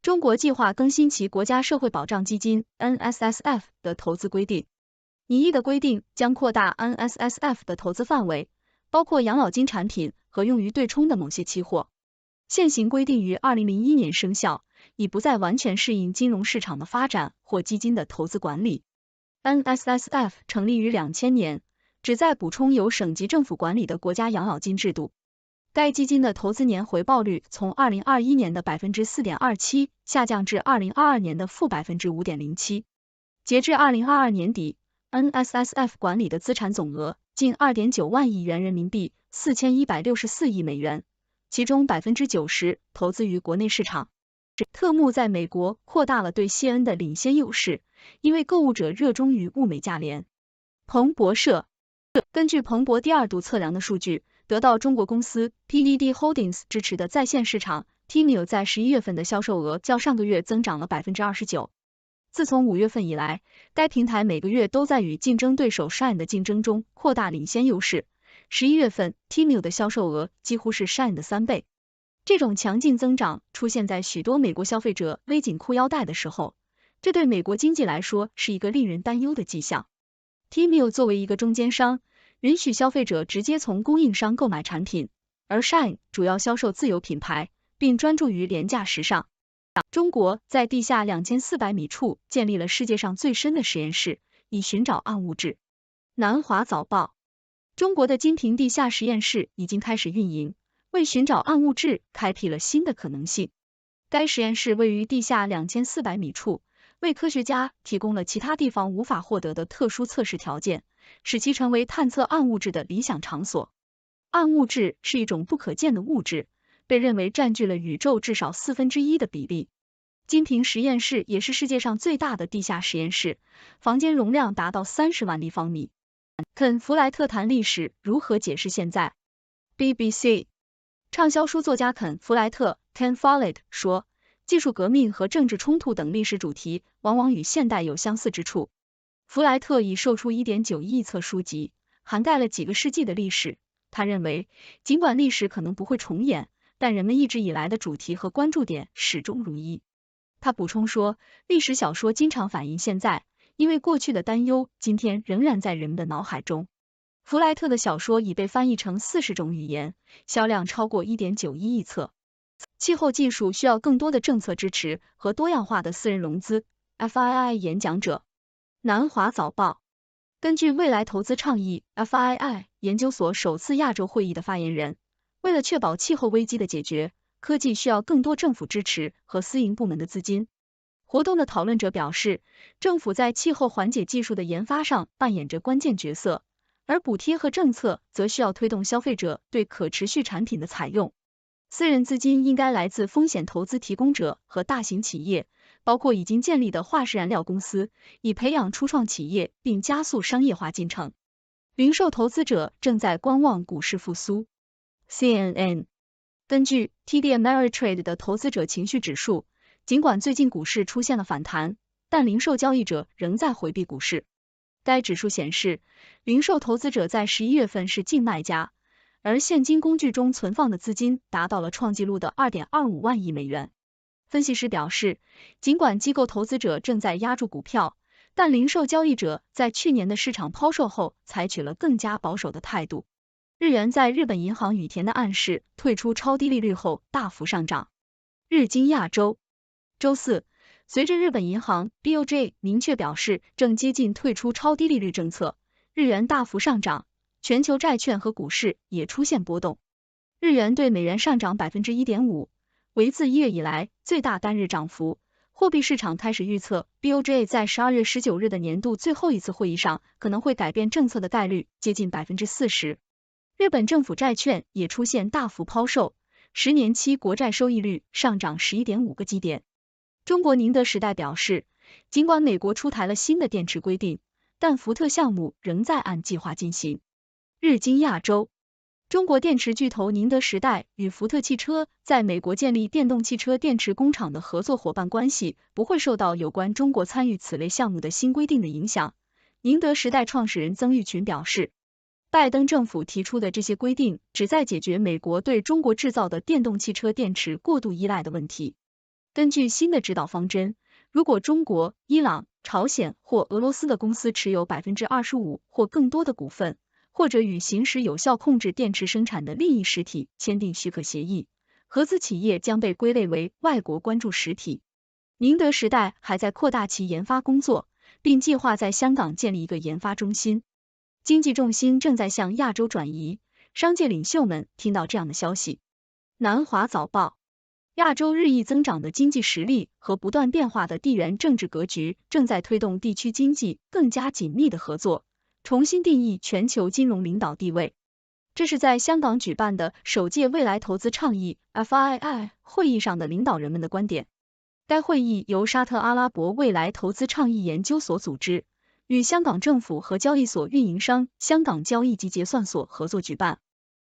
中国计划更新其国家社会保障基金 NSSF 的投资规定。拟议的规定将扩大 NSSF 的投资范围，包括养老金产品和用于对冲的某些期货。现行规定于2001年生效，已不再完全适应金融市场的发展或基金的投资管理。NSSF 成立于2000年，旨在补充由省级政府管理的国家养老金制度。该基金的投资年回报率从2021年的 4.27% 下降至2022年的负 5.07%。截至2022年底， NSSF 管理的资产总额近 2.9 万亿元人民币，4164亿美元，其中 90% 投资于国内市场。特目在美国扩大了对谢恩的领先优势，因为购物者热衷于物美价廉。彭博社，根据彭博第二度测量的数据，得到中国公司 PDD Holdings 支持的在线市场 Tmall 在11月份的销售额较上个月增长了 29%。自从5月份以来，该平台每个月都在与竞争对手 Shine 的竞争中扩大领先优势。11月份 Tmall 的销售额几乎是 Shine 的3倍。这种强劲增长出现在许多美国消费者勒紧裤腰带的时候，这对美国经济来说是一个令人担忧的迹象。Tmall 作为一个中间商，允许消费者直接从供应商购买产品，而 Shine 主要销售自有品牌，并专注于廉价时尚。中国在地下2400米处建立了世界上最深的实验室，以寻找暗物质。南华早报，中国的金平地下实验室已经开始运营，为寻找暗物质开辟了新的可能性。该实验室位于地下2400米处，为科学家提供了其他地方无法获得的特殊测试条件，使其成为探测暗物质的理想场所。暗物质是一种不可见的物质，被认为占据了宇宙至少1/4的比例。金平实验室也是世界上最大的地下实验室，房间容量达到30万立方米。肯·弗莱特谈历史如何解释现在。BBC 畅销书作家肯·弗莱特 Ken Follett 说，技术革命和政治冲突等历史主题往往与现代有相似之处。弗莱特已售出 1.9亿册书籍，涵盖了几个世纪的历史。他认为，尽管历史可能不会重演，但人们一直以来的主题和关注点始终如一。他补充说，历史小说经常反映现在，因为过去的担忧今天仍然在人们的脑海中。弗莱特的小说已被翻译成40种语言，销量超过 1.9亿册。气候技术需要更多的政策支持和多样化的私人融资。FII 演讲者，南华早报。根据未来投资倡议 FII 研究所首次亚洲会议的发言人，为了确保气候危机的解决，科技需要更多政府支持和私营部门的资金。活动的讨论者表示，政府在气候缓解技术的研发上扮演着关键角色，而补贴和政策则需要推动消费者对可持续产品的采用。私人资金应该来自风险投资提供者和大型企业，包括已经建立的化石燃料公司，以培养初创企业并加速商业化进程。零售投资者正在观望股市复苏。CNN 根据 TD Ameritrade 的投资者情绪指数，尽管最近股市出现了反弹，但零售交易者仍在回避股市。该指数显示，零售投资者在11月份是净卖家，而现金工具中存放的资金达到了创纪录的 2.25 万亿美元。分析师表示，尽管机构投资者正在压住股票，但零售交易者在去年的市场抛售后采取了更加保守的态度。日元在日本银行羽田的暗示退出超低利率后大幅上涨。日经亚洲，周四，随着日本银行 BOJ 明确表示正接近退出超低利率政策，日元大幅上涨，全球债券和股市也出现波动。日元对美元上涨 1.5%， 为自1月以来最大单日涨幅。货币市场开始预测 BOJ 在12月19日的年度最后一次会议上可能会改变政策的概率接近 40%。日本政府债券也出现大幅抛售，10年期国债收益率上涨 11.5 个基点。中国宁德时代表示，尽管美国出台了新的电池规定，但福特项目仍在按计划进行。日经亚洲，中国电池巨头宁德时代与福特汽车在美国建立电动汽车电池工厂的合作伙伴关系不会受到有关中国参与此类项目的新规定的影响。宁德时代创始人曾毓群表示，拜登政府提出的这些规定旨在解决美国对中国制造的电动汽车电池过度依赖的问题。根据新的指导方针，如果中国、伊朗、朝鲜或俄罗斯的公司持有 25% 或更多的股份，或者与行使有效控制电池生产的另一实体签订许可协议，合资企业将被归类为外国关注实体。宁德时代还在扩大其研发工作，并计划在香港建立一个研发中心。经济重心正在向亚洲转移，商界领袖们听到这样的消息。南华早报，亚洲日益增长的经济实力和不断变化的地缘政治格局正在推动地区经济更加紧密的合作，重新定义全球金融领导地位。这是在香港举办的首届未来投资倡议 FII 会议上的领导人们的观点。该会议由沙特阿拉伯未来投资倡议研究所组织，与香港政府和交易所运营商香港交易及结算所合作举办。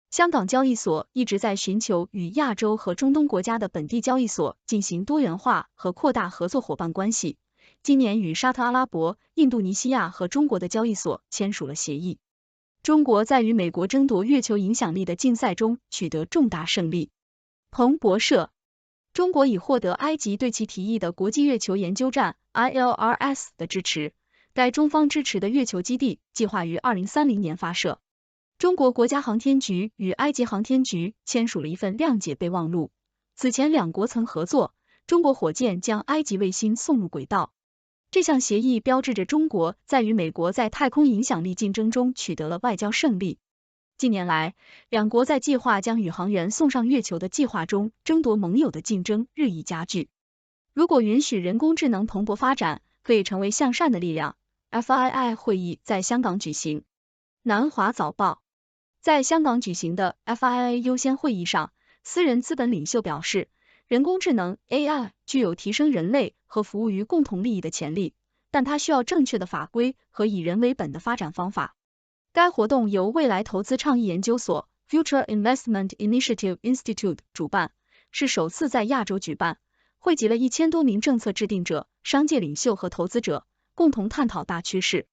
香港交易所一直在寻求与亚洲和中东国家的本地交易所进行多元化和扩大合作伙伴关系。今年与沙特阿拉伯、印度尼西亚和中国的交易所签署了协议。中国在与美国争夺月球影响力的竞赛中取得重大胜利。彭博社，中国已获得埃及对其提议的国际月球研究站 ILRS 的支持。该中方支持的月球基地计划于2030年发射。中国国家航天局与埃及航天局签署了一份谅解备忘录。此前两国曾合作，中国火箭将埃及卫星送入轨道。这项协议标志着中国在与美国在太空影响力竞争中取得了外交胜利。近年来，两国在计划将宇航员送上月球的计划中争夺盟友的竞争日益加剧。如果允许人工智能蓬勃发展，可以成为向善的力量。FII 会议在香港举行。南华早报。在香港举行的 FII 优先会议上，私人资本领袖表示，人工智能 AI 具有提升人类和服务于共同利益的潜力，但它需要正确的法规和以人为本的发展方法。该活动由未来投资倡议研究所 Future Investment Initiative Institute 主办，是首次在亚洲举办，汇集了1000多名政策制定者、商界领袖和投资者，共同探讨大趋势。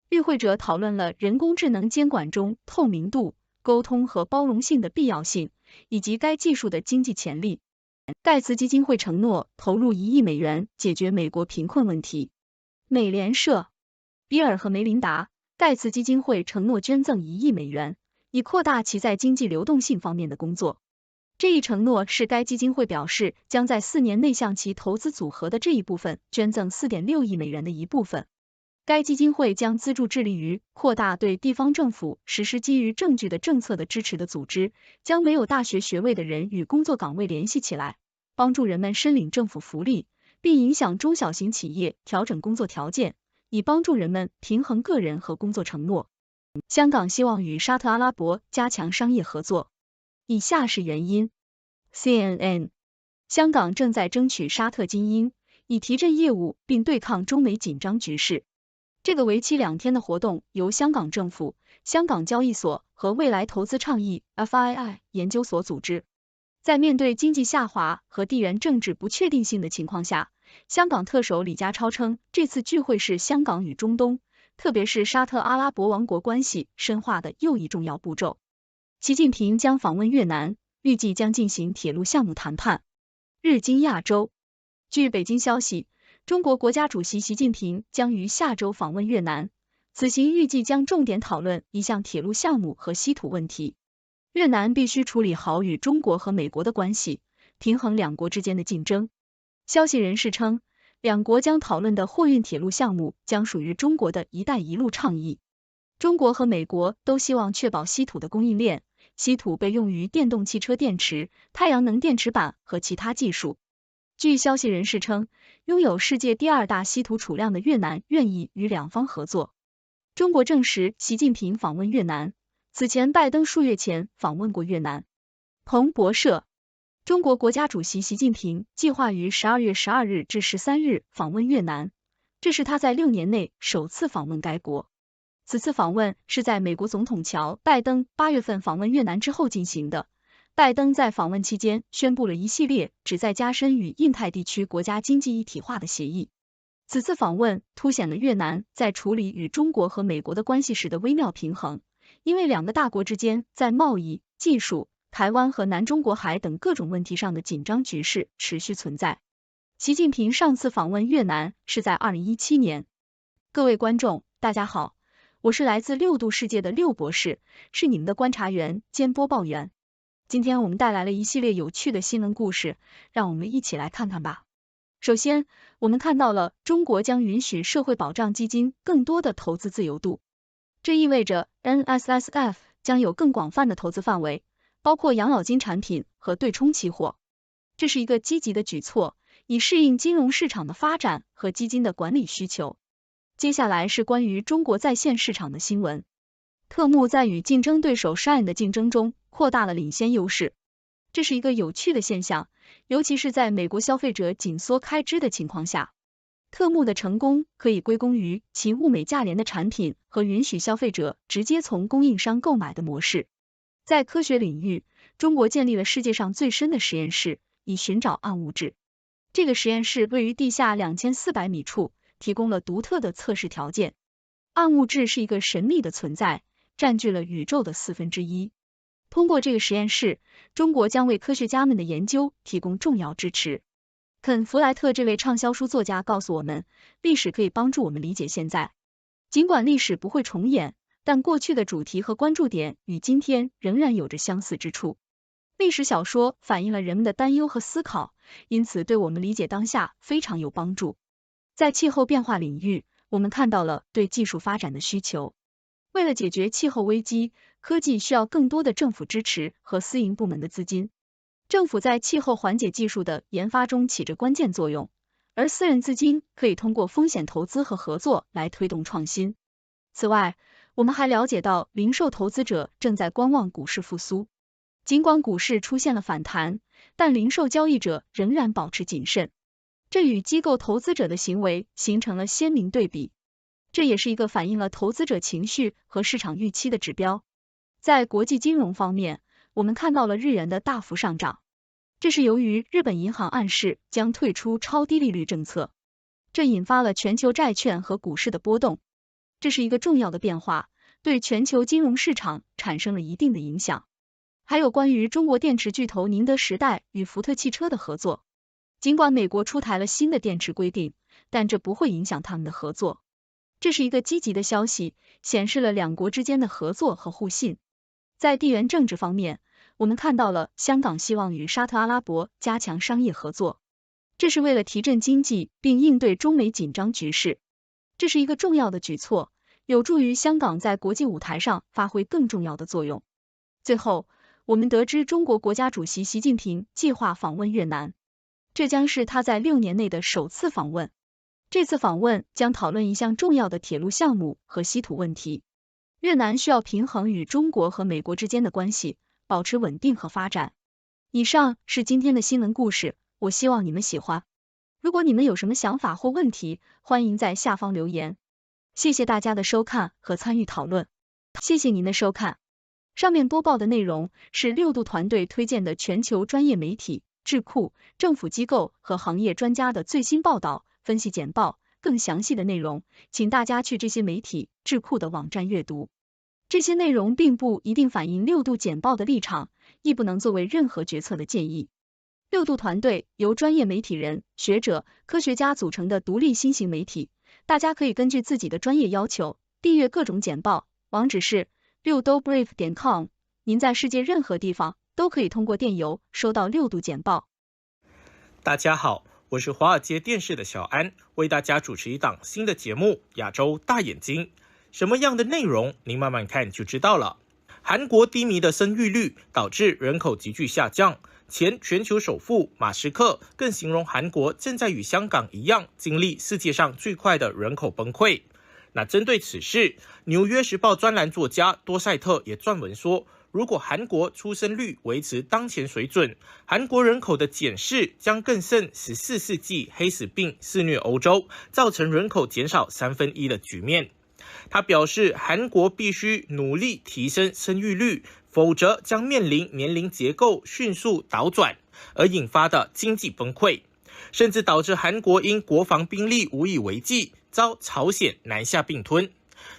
与会者讨论了人工智能监管中透明度、沟通和包容性的必要性，以及该技术的经济潜力。盖茨基金会承诺投入1亿美元解决美国贫困问题。美联社。比尔和梅琳达·盖茨基金会承诺捐赠1亿美元，以扩大其在经济流动性方面的工作。这一承诺是该基金会表示将在4年内向其投资组合的这一部分捐赠4.6亿美元的一部分。该基金会将资助致力于扩大对地方政府实施基于证据的政策的支持的组织，将没有大学学位的人与工作岗位联系起来，帮助人们申领政府福利，并影响中小型企业调整工作条件，以帮助人们平衡个人和工作承诺。香港希望与沙特阿拉伯加强商业合作。以下是原因。CNN。香港正在争取沙特精英，以提振业务并对抗中美紧张局势。这个为期2天的活动由香港政府、香港交易所和未来投资倡议 FII 研究所组织。在面对经济下滑和地缘政治不确定性的情况下，香港特首李家超称，这次聚会是香港与中东，特别是沙特阿拉伯王国关系深化的又一重要步骤。习近平将访问越南，预计将进行铁路项目谈判。日经亚洲。据北京消息，中国国家主席习近平将于下周访问越南，此行预计将重点讨论一项铁路项目和稀土问题。越南必须处理好与中国和美国的关系，平衡两国之间的竞争。消息人士称，两国将讨论的货运铁路项目将属于中国的一带一路倡议。中国和美国都希望确保稀土的供应链，稀土被用于电动汽车电池、太阳能电池板和其他技术。据消息人士称，拥有世界第2大稀土储量的越南愿意与两方合作。中国证实习近平访问越南，此前拜登数月前访问过越南。彭博社。中国国家主席习近平计划于12月12日至13日访问越南，这是他在6年内首次访问该国。此次访问是在美国总统乔·拜登8月份访问越南之后进行的。拜登在访问期间宣布了一系列旨在加深与印太地区国家经济一体化的协议。此次访问凸显了越南在处理与中国和美国的关系时的微妙平衡，因为两个大国之间在贸易、技术、台湾和南中国海等各种问题上的紧张局势持续存在。习近平上次访问越南是在2017年。各位观众，大家好，我是来自6度世界的6博士，是你们的观察员兼播报员。今天我们带来了一系列有趣的新闻故事，让我们一起来看看吧。首先，我们看到了中国将允许社会保障基金更多的投资自由度，这意味着 NSSF 将有更广泛的投资范围，包括养老金产品和对冲期货。这是一个积极的举措，以适应金融市场的发展和基金的管理需求。接下来是关于中国在线市场的新闻。特目在与竞争对手 Shine 的竞争中扩大了领先优势，这是一个有趣的现象，尤其是在美国消费者紧缩开支的情况下。特目的成功可以归功于其物美价廉的产品和允许消费者直接从供应商购买的模式。在科学领域，中国建立了世界上最深的实验室，以寻找暗物质。这个实验室位于地下2400米处，提供了独特的测试条件。暗物质是一个神秘的存在，占据了宇宙的1/4。通过这个实验室，中国将为科学家们的研究提供重要支持。肯·弗莱特这位畅销书作家告诉我们，历史可以帮助我们理解现在。尽管历史不会重演，但过去的主题和关注点与今天仍然有着相似之处。历史小说反映了人们的担忧和思考，因此对我们理解当下非常有帮助。在气候变化领域，我们看到了对技术发展的需求。为了解决气候危机，科技需要更多的政府支持和私营部门的资金。政府在气候缓解技术的研发中起着关键作用，而私人资金可以通过风险投资和合作来推动创新。此外，我们还了解到，零售投资者正在观望股市复苏。尽管股市出现了反弹，但零售交易者仍然保持谨慎，这与机构投资者的行为形成了鲜明对比。这也是一个反映了投资者情绪和市场预期的指标。在国际金融方面，我们看到了日元的大幅上涨，这是由于日本银行暗示将退出超低利率政策，这引发了全球债券和股市的波动。这是一个重要的变化，对全球金融市场产生了一定的影响。还有关于中国电池巨头宁德时代与福特汽车的合作，尽管美国出台了新的电池规定，但这不会影响他们的合作。这是一个积极的消息，显示了两国之间的合作和互信。在地缘政治方面，我们看到了香港希望与沙特阿拉伯加强商业合作，这是为了提振经济并应对中美紧张局势。这是一个重要的举措，有助于香港在国际舞台上发挥更重要的作用。最后，我们得知中国国家主席习近平计划访问越南，这将是他在6年内的首次访问。这次访问将讨论一项重要的铁路项目和稀土问题。越南需要平衡与中国和美国之间的关系，保持稳定和发展。以上是今天的新闻故事，我希望你们喜欢。如果你们有什么想法或问题，欢迎在下方留言。谢谢大家的收看和参与讨论。谢谢您的收看。上面播报的内容是6度团队推荐的全球专业媒体、智库、政府机构和行业专家的最新报道、分析简报。更详细的内容，请大家去这些媒体、智库的网站阅读。这些内容并不一定反映6度简报的立场，亦不能作为任何决策的建议。6度团队由专业媒体人、学者、科学家组成的独立新型媒体，大家可以根据自己的专业要求订阅各种简报，网址是6dobrief.com。您在世界任何地方都可以通过电邮收到6度简报。大家好，我是华尔街电视的小安，为大家主持一档新的节目《亚洲大眼睛》。什么样的内容，您慢慢看就知道了。韩国低迷的生育率导致人口急剧下降，前全球首富马斯克更形容韩国正在与香港一样经历世界上最快的人口崩溃。那针对此事，《纽约时报》专栏作家多塞特也撰文说，如果韩国出生率维持当前水准，韩国人口的减势将更胜14世纪黑死病肆虐欧洲，造成人口减少1/3的局面。他表示，韩国必须努力提升生育率，否则将面临年龄结构迅速倒转而引发的经济崩溃，甚至导致韩国因国防兵力无以为继，遭朝鲜南下并吞。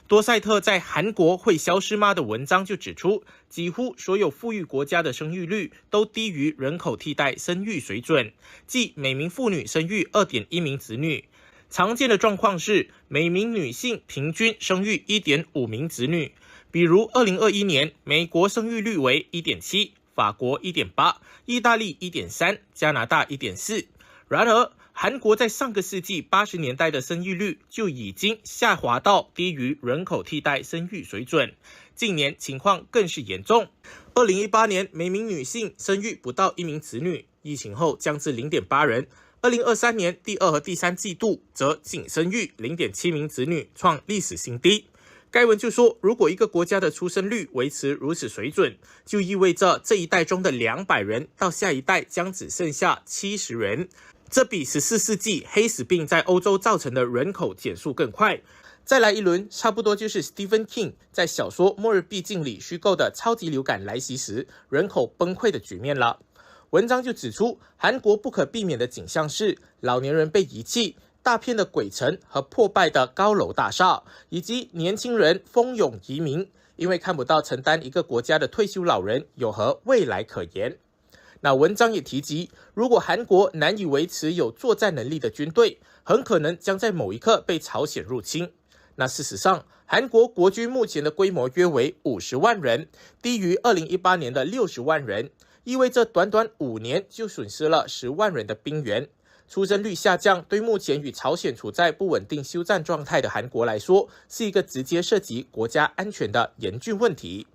多塞特在《韩国会消失吗》的文章就指出，几乎所有富裕国家的生育率都低于人口替代生育水准，即每名妇女生育 2.1 名子女。常见的状况是每名女性平均生育 1.5 名子女，比如2021年美国生育率为 1.7， 法国 1.8， 意大利 1.3， 加拿大 1.4。 然而韩国在上个世纪80年代的生育率就已经下滑到低于人口替代生育水准，近年情况更是严重。2018年每名女性生育不到1名子女，疫情后降至 0.8 人。2023年第2和第3季度则仅生育 0.7 名子女，创历史新低。该文就说，如果一个国家的出生率维持如此水准，就意味着这一代中的200人到下一代将只剩下70人，这比14世纪黑死病在欧洲造成的人口减速更快。再来一轮，差不多就是 Stephen King 在小说《末日必境》里虚构的超级流感来袭时人口崩溃的局面了。文章就指出，韩国不可避免的景象是老年人被遗弃，大片的鬼城和破败的高楼大厦，以及年轻人蜂拥移民，因为看不到承担一个国家的退休老人有何未来可言。那文章也提及，如果韩国难以维持有作战能力的军队，很可能将在某一刻被朝鲜入侵。那事实上，韩国国军目前的规模约为50万人，低于2018年的60万人，意味着短短5年就损失了10万人的兵员。出生率下降对目前与朝鲜处在不稳定休战状态的韩国来说，是一个直接涉及国家安全的严峻问题。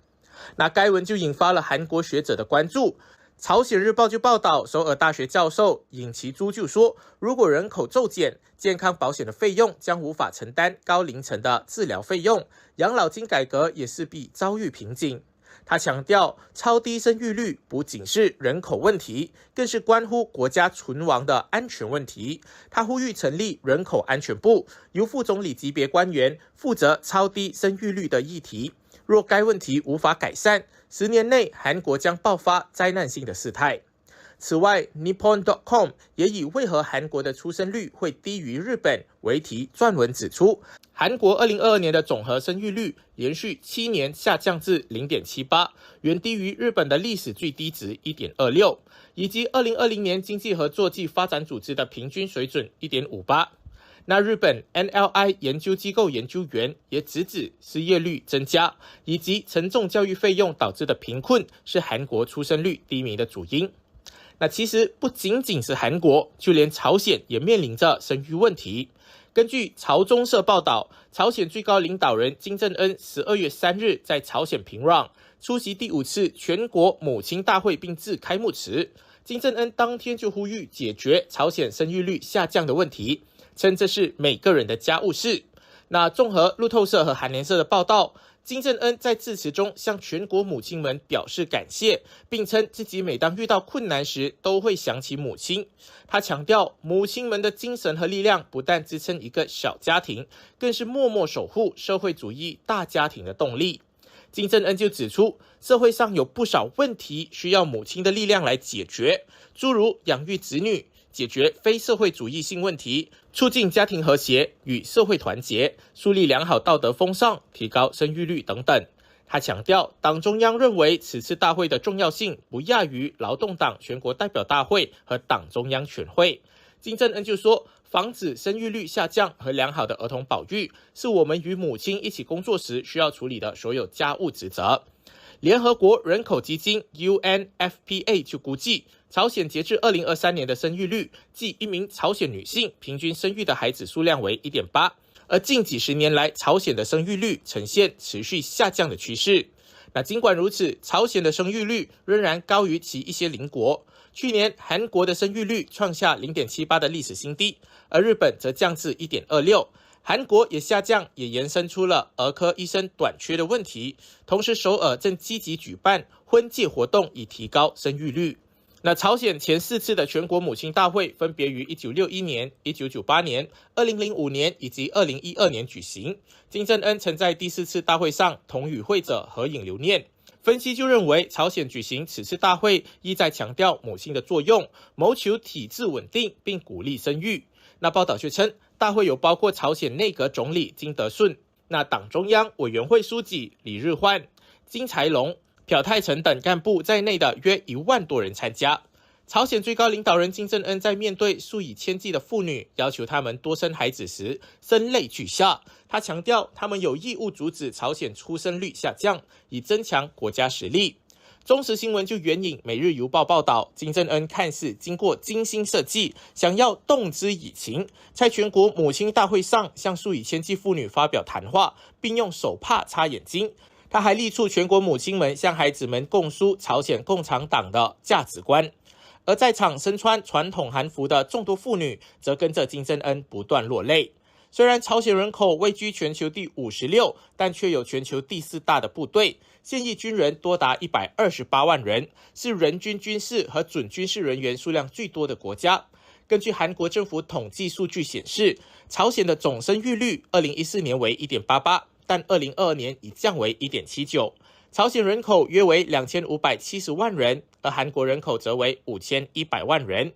那该文就引发了韩国学者的关注。朝鲜日报就报道，首尔大学教授尹其洙就说，如果人口骤减，健康保险的费用将无法承担高龄层的治疗费用，养老金改革也势必遭遇瓶颈。他强调，超低生育率不仅是人口问题，更是关乎国家存亡的安全问题。他呼吁成立人口安全部，由副总理级别官员负责超低生育率的议题。若该问题无法改善，10年内韩国将爆发灾难性的事态。此外 Nippon.com 也以为何韩国的出生率会低于日本为题撰文指出，韩国2022年的总和生育率连续7年下降至 0.78， 远低于日本的历史最低值 1.26， 以及2020年经济合作暨发展组织的平均水准 1.58。那日本 NLI 研究机构研究员也直指失业率增加以及沉重教育费用导致的贫困是韩国出生率低迷的主因。那其实不仅仅是韩国，就连朝鲜也面临着生育问题。根据朝中社报道，朝鲜最高领导人金正恩12月3日在朝鲜平壤出席第5次全国母亲大会并致开幕词。金正恩当天就呼吁解决朝鲜生育率下降的问题，称这是每个人的家务事。那综合路透社和韩联社的报道，金正恩在致辞中向全国母亲们表示感谢，并称自己每当遇到困难时都会想起母亲。他强调，母亲们的精神和力量不但支撑一个小家庭，更是默默守护社会主义大家庭的动力。金正恩就指出，社会上有不少问题需要母亲的力量来解决，诸如养育子女、解决非社会主义性问题、促进家庭和谐与社会团结、树立良好道德风尚、提高生育率等等。他强调，党中央认为此次大会的重要性不亚于劳动党全国代表大会和党中央全会。金正恩就说，防止生育率下降和良好的儿童保育是我们与母亲一起工作时需要处理的所有家务职责。联合国人口基金 UNFPA 就估计，朝鲜截至2023年的生育率，即一名朝鲜女性平均生育的孩子数量为 1.8， 而近几十年来朝鲜的生育率呈现持续下降的趋势。那尽管如此，朝鲜的生育率仍然高于其一些邻国。去年韩国的生育率创下 0.78 的历史新低，而日本则降至 1.26。韩国也下降，也延伸出了儿科医生短缺的问题。同时，首尔正积极举办婚介活动，以提高生育率。那朝鲜前4次的全国母亲大会分别于1961年、1998年、2005年以及2012年举行。金正恩曾在第4次大会上同与会者合影留念。分析就认为，朝鲜举行此次大会意在强调母亲的作用，谋求体制稳定，并鼓励生育。那报道却称，大会有包括朝鲜内阁总理金德顺、那党中央委员会书记李日焕、金才龙、朴泰成等干部在内的约1万多人参加。朝鲜最高领导人金正恩在面对数以千计的妇女，要求他们多生孩子时，声泪俱下。他强调，他们有义务阻止朝鲜出生率下降，以增强国家实力。中时新闻就援引《每日邮报》报道，金正恩看似经过精心设计，想要动之以情，在全国母亲大会上向数以千计妇女发表谈话，并用手帕擦眼睛。他还力促全国母亲们向孩子们供输朝鲜共产党的价值观。而在场身穿传统韩服的众多妇女，则跟着金正恩不断落泪。虽然朝鲜人口位居全球第56，但却有全球第4大的部队，现役军人多达128万人，是人均军事和准军事人员数量最多的国家。根据韩国政府统计数据显示，朝鲜的总生育率2014年为 1.88， 但2022年已降为 1.79。朝鲜人口约为2570万人，而韩国人口则为5100万人。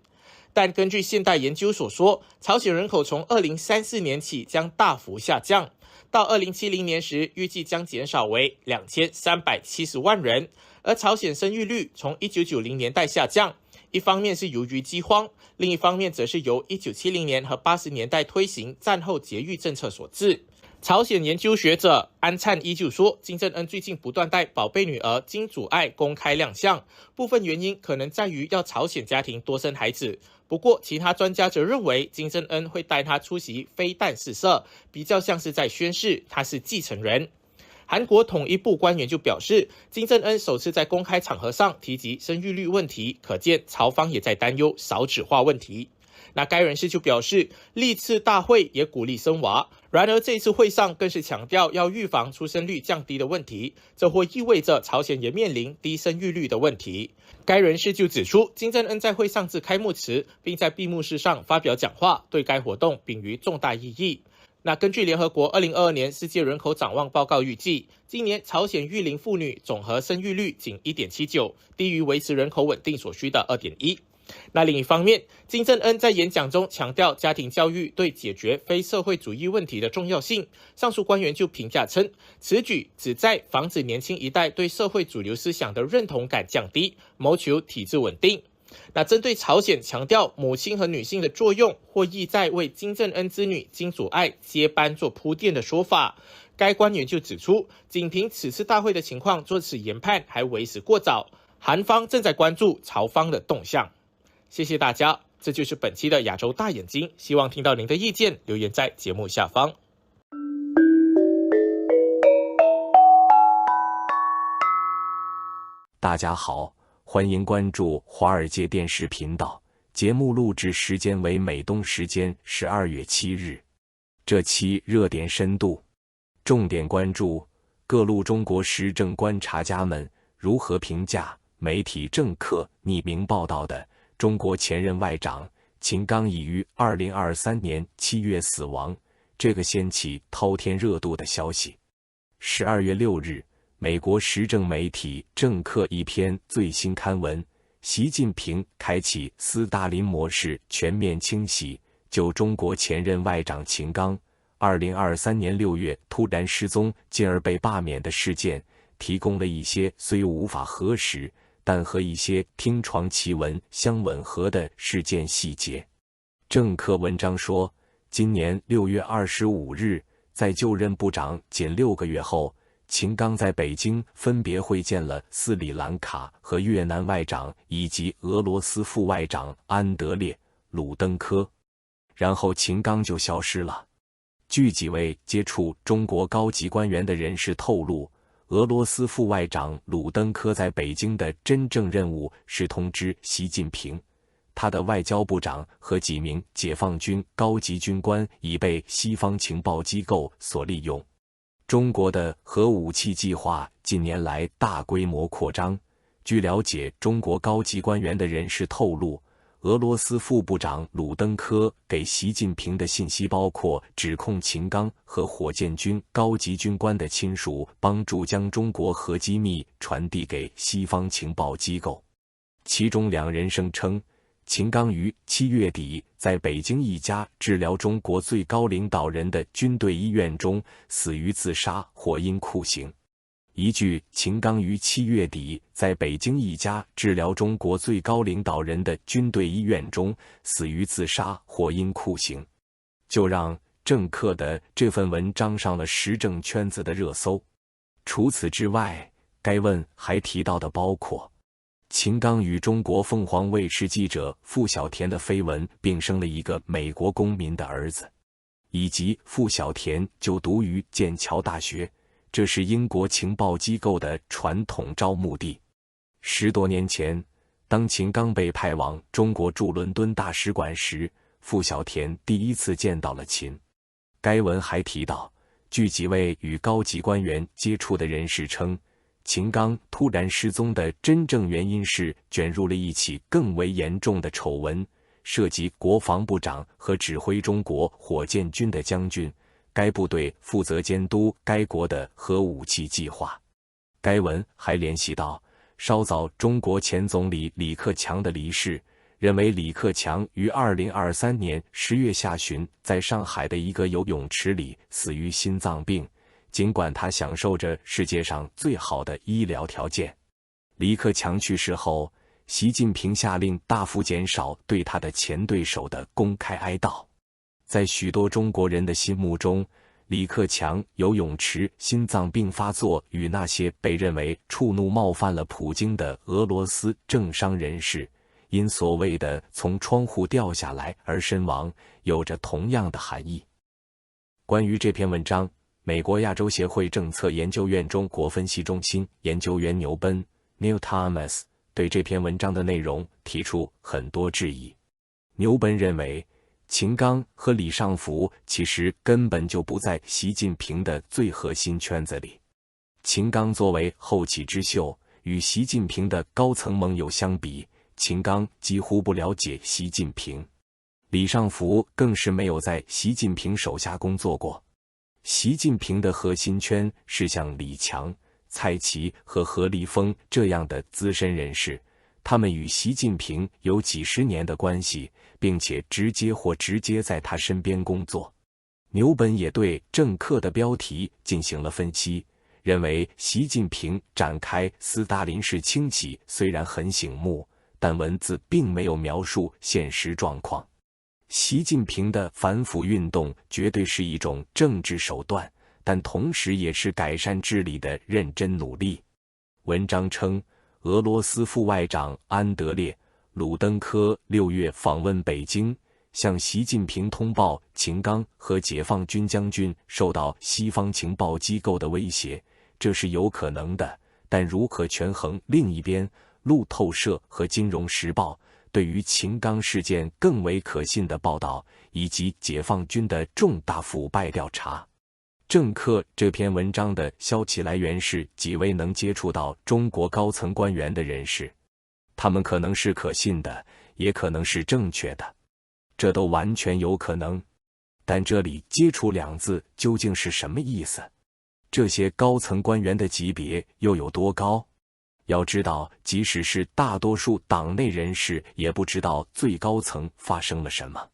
但根据现代研究所说，朝鲜人口从2034年起将大幅下降，到2070年时预计将减少为2370万人。而朝鲜生育率从1990年代下降，一方面是由于饥荒，另一方面则是由1970年和80年代推行战后节育政策所致。朝鲜研究学者安灿依旧说，金正恩最近不断带宝贝女儿金主爱公开亮相，部分原因可能在于要朝鲜家庭多生孩子，不过，其他专家则认为，金正恩会带他出席飞弹试射，比较像是在宣示他是继承人。韩国统一部官员就表示，金正恩首次在公开场合上提及生育率问题，可见朝方也在担忧少子化问题。那该人士就表示，历次大会也鼓励生娃，然而这次会上更是强调要预防出生率降低的问题，这或意味着朝鲜也面临低生育率的问题。该人士就指出，金正恩在会上致开幕词，并在闭幕式上发表讲话，对该活动秉予重大意义。那根据联合国2022年世界人口展望报告预计，今年朝鲜育龄妇女总和生育率仅 1.79， 低于维持人口稳定所需的 2.1。那另一方面，金正恩在演讲中强调家庭教育对解决非社会主义问题的重要性。上述官员就评价称，此举旨在防止年轻一代对社会主流思想的认同感降低，谋求体制稳定。那针对朝鲜强调母亲和女性的作用，或意在为金正恩之女金祖爱接班做铺垫的说法，该官员就指出，仅凭此次大会的情况做此研判还为时过早，韩方正在关注朝方的动向。谢谢大家，这就是本期的亚洲大眼睛，希望听到您的意见，留言在节目下方。大家好，欢迎关注华尔街电视频道，节目录制时间为美东时间12月7日。这期热点深度，重点关注各路中国时政观察家们如何评价媒体政客匿名报道的中国前任外长秦刚已于2023年7月死亡这个掀起滔天热度的消息。12月6日，美国时政媒体政客一篇最新刊文，习近平开启斯大林模式全面清洗，就中国前任外长秦刚2023年6月突然失踪进而被罢免的事件提供了一些虽无法核实但和一些听传奇闻相吻合的事件细节。政客文章说，今年6月25日，在就任部长仅6个月后，秦刚在北京分别会见了斯里兰卡和越南外长以及俄罗斯副外长安德烈·鲁登科，然后秦刚就消失了。据几位接触中国高级官员的人士透露，俄罗斯副外长鲁登科在北京的真正任务是通知习近平，他的外交部长和几名解放军高级军官已被西方情报机构所利用。中国的核武器计划近年来大规模扩张。据了解，中国高级官员的人士透露，俄罗斯副部长鲁登科给习近平的信息包括指控秦刚和火箭军高级军官的亲属帮助将中国核机密传递给西方情报机构。其中2人声称，秦刚于7月底在北京一家治疗中国最高领导人的军队医院中死于自杀或因酷刑。一句秦刚于7月底在北京一家治疗中国最高领导人的军队医院中死于自杀或因酷刑，就让政客的这份文章上了时政圈子的热搜。除此之外，该文还提到的包括秦刚与中国凤凰卫视记者傅小田的绯闻，并生了一个美国公民的儿子，以及傅小田就读于剑桥大学，这是英国情报机构的传统招募地。10多年前，当秦刚被派往中国驻伦敦大使馆时，傅小田第一次见到了秦。该文还提到，据几位与高级官员接触的人士称，秦刚突然失踪的真正原因是卷入了一起更为严重的丑闻，涉及国防部长和指挥中国火箭军的将军，该部队负责监督该国的核武器计划。该文还联系到稍早中国前总理李克强的离世，认为李克强于2023年10月下旬在上海的一个游泳池里死于心脏病，尽管他享受着世界上最好的医疗条件。李克强去世后，习近平下令大幅减少对他的前对手的公开哀悼。在许多中国人的心目中，李克强游泳池心脏病发作与那些被认为触怒冒犯了普京的俄罗斯政商人士，因所谓的从窗户掉下来而身亡，有着同样的含义。关于这篇文章，美国亚洲协会政策研究院中国分析中心研究员牛奔 Neil Thomas 对这篇文章的内容提出很多质疑。牛奔认为，秦刚和李尚福其实根本就不在习近平的最核心圈子里。秦刚作为后起之秀，与习近平的高层盟友相比，秦刚几乎不了解习近平。李尚福更是没有在习近平手下工作过。习近平的核心圈是像李强、蔡奇和何立峰这样的资深人士，他们与习近平有几十年的关系，并且直接或直接在他身边工作。牛本也对政客的标题进行了分析，认为习近平展开斯大林式清洗虽然很醒目，但文字并没有描述现实状况。习近平的反腐运动绝对是一种政治手段，但同时也是改善治理的认真努力。文章称，俄罗斯副外长安德烈·鲁登科6月访问北京，向习近平通报秦刚和解放军将军受到西方情报机构的威胁，这是有可能的，但如何权衡？另一边，路透社和金融时报对于秦刚事件更为可信的报道，以及解放军的重大腐败调查。政客这篇文章的消息来源是几位能接触到中国高层官员的人士，他们可能是可信的，也可能是正确的，这都完全有可能。但这里接触两字究竟是什么意思？这些高层官员的级别又有多高？要知道，即使是大多数党内人士也不知道最高层发生了什么。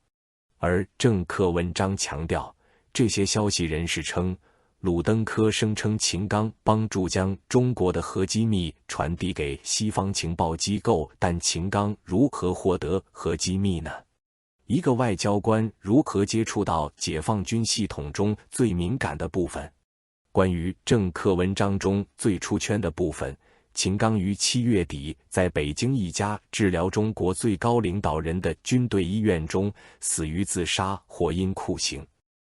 而政客文章强调，这些消息人士称，鲁登科声称秦刚帮助将中国的核机密传递给西方情报机构，但秦刚如何获得核机密呢？一个外交官如何接触到解放军系统中最敏感的部分？关于政客文章中最出圈的部分，秦刚于7月底在北京一家治疗中国最高领导人的军队医院中死于自杀或因酷刑。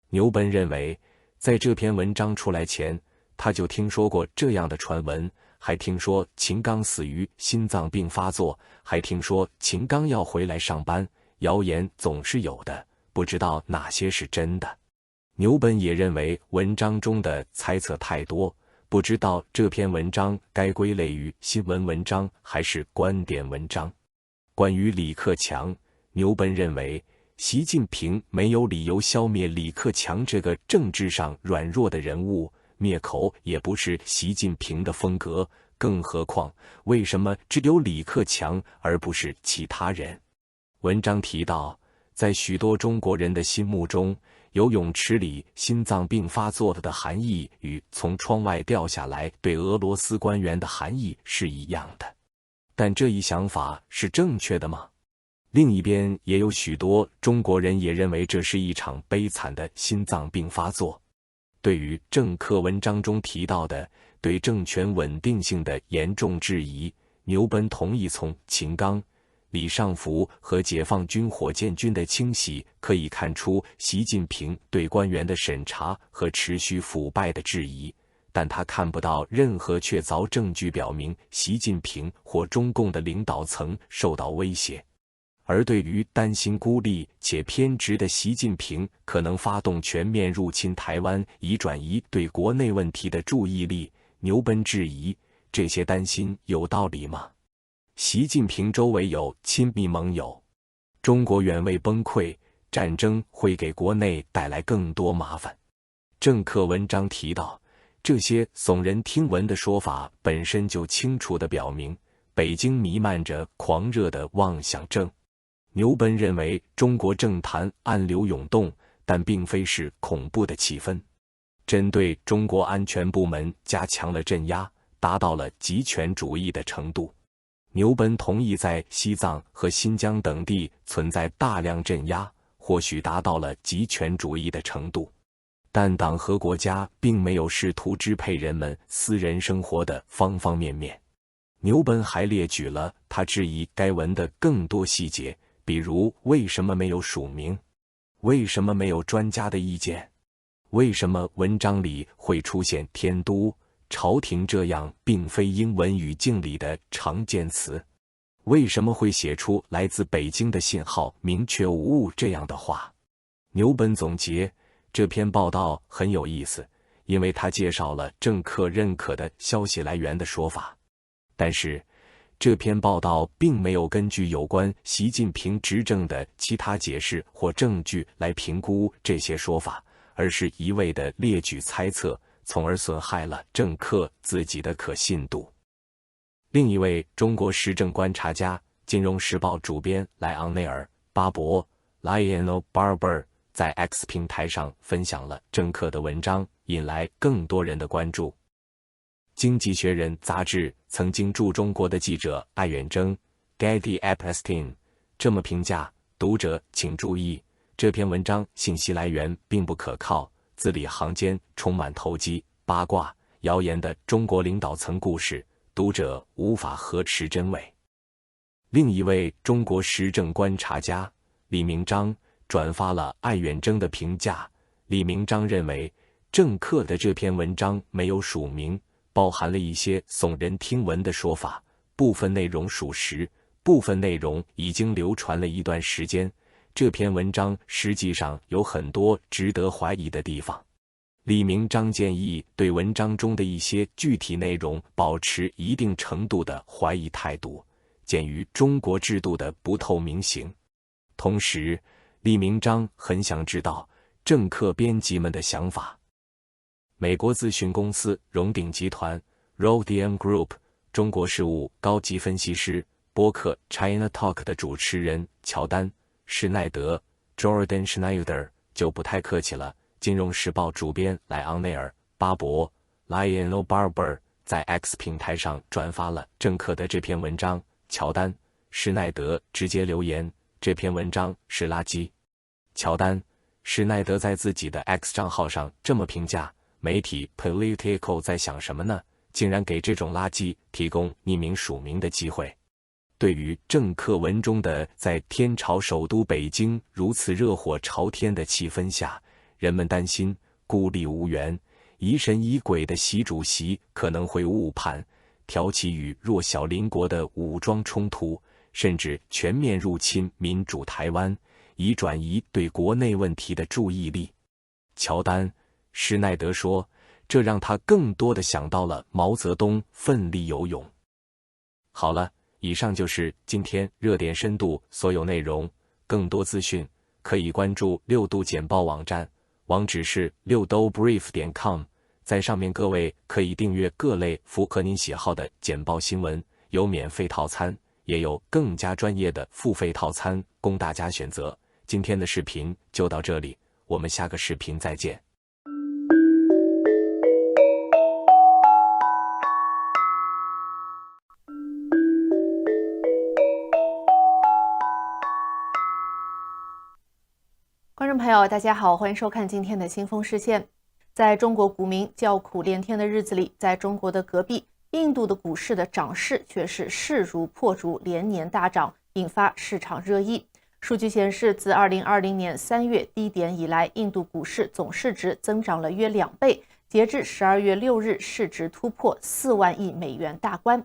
牛本认为，在这篇文章出来前，他就听说过这样的传闻，还听说秦刚死于心脏病发作，还听说秦刚要回来上班，谣言总是有的，不知道哪些是真的。牛本也认为文章中的猜测太多，不知道这篇文章该归类于新闻文章还是观点文章。关于李克强，牛本认为习近平没有理由消灭李克强这个政治上软弱的人物，灭口也不是习近平的风格，更何况为什么只有李克强而不是其他人？文章提到，在许多中国人的心目中，游泳池里心脏病发作的含义与从窗外掉下来对俄罗斯官员的含义是一样的。但这一想法是正确的吗？另一边也有许多中国人也认为这是一场悲惨的心脏病发作。对于政客文章中提到的对政权稳定性的严重质疑，牛本同意从秦刚、李尚福和解放军火箭军的清洗可以看出习近平对官员的审查和持续腐败的质疑，但他看不到任何确凿证据表明习近平或中共的领导层受到威胁。而对于担心孤立且偏执的习近平可能发动全面入侵台湾，以转移对国内问题的注意力，牛本质疑这些担心有道理吗？习近平周围有亲密盟友，中国远未崩溃，战争会给国内带来更多麻烦。政客文章提到，这些耸人听闻的说法本身就清楚地表明，北京弥漫着狂热的妄想症。牛本认为，中国政坛暗流涌动，但并非是恐怖的气氛。针对中国安全部门加强了镇压，达到了极权主义的程度。牛本同意在西藏和新疆等地存在大量镇压，或许达到了极权主义的程度，但党和国家并没有试图支配人们私人生活的方方面面。牛本还列举了他质疑该文的更多细节，比如为什么没有署名，为什么没有专家的意见，为什么文章里会出现天都、朝廷这样并非英文语境里的常见词，为什么会写出来自北京的信号明确无误这样的话。牛本总结，这篇报道很有意思，因为他介绍了政客认可的消息来源的说法。但是这篇报道并没有根据有关习近平执政的其他解释或证据来评估这些说法，而是一味地列举猜测，从而损害了政客自己的可信度。另一位中国时政观察家、《金融时报》主编莱昂内尔·巴伯 （Lionel Barber） 在 X 平台上分享了政客的文章，引来更多人的关注。经济学人杂志曾经驻中国的记者艾远征 Gadi Epstein 这么评价：读者请注意，这篇文章信息来源并不可靠，字里行间充满投机、八卦、谣言的中国领导层故事，读者无法核实真伪。另一位中国时政观察家李明章转发了艾远征的评价。李明章认为，政客的这篇文章没有署名，包含了一些耸人听闻的说法，部分内容属实，部分内容已经流传了一段时间。这篇文章实际上有很多值得怀疑的地方。李明章建议对文章中的一些具体内容保持一定程度的怀疑态度，鉴于中国制度的不透明性。同时，李明章很想知道政客编辑们的想法。美国咨询公司荣鼎集团 Rodian Group 中国事务高级分析师播客 China Talk 的主持人乔丹·施耐德 Jordan Schneider 就不太客气了。金融时报主编莱昂内尔·巴伯 Lionel Barber 在 X 平台上转发了政客的这篇文章，乔丹·施耐德直接留言：这篇文章是垃圾。乔丹·施耐德在自己的 X 账号上这么评价，媒体 Politico 在想什么呢？竟然给这种垃圾提供匿名署名的机会。对于政客文中的在天朝首都北京如此热火朝天的气氛下，人们担心孤立无援、疑神疑鬼的习主席可能会误判，挑起与弱小邻国的武装冲突，甚至全面入侵民主台湾，以转移对国内问题的注意力。乔丹·施耐德说，这让他更多地想到了毛泽东奋力游泳。好了，以上就是今天热点深度所有内容，更多资讯可以关注6度简报网站，网址是6dobrief.com， 在上面各位可以订阅各类符合您喜好的简报新闻，有免费套餐，也有更加专业的付费套餐供大家选择。今天的视频就到这里，我们下个视频再见。观众朋友，大家好，欢迎收看今天的辛枫视线。在中国股民叫苦连天的日子里，在中国的隔壁印度的股市的涨势却是势如破竹，连年大涨，引发市场热议。数据显示，自2020年3月低点以来，印度股市总市值增长了约2倍，截至12月6日，市值突破4万亿美元大关。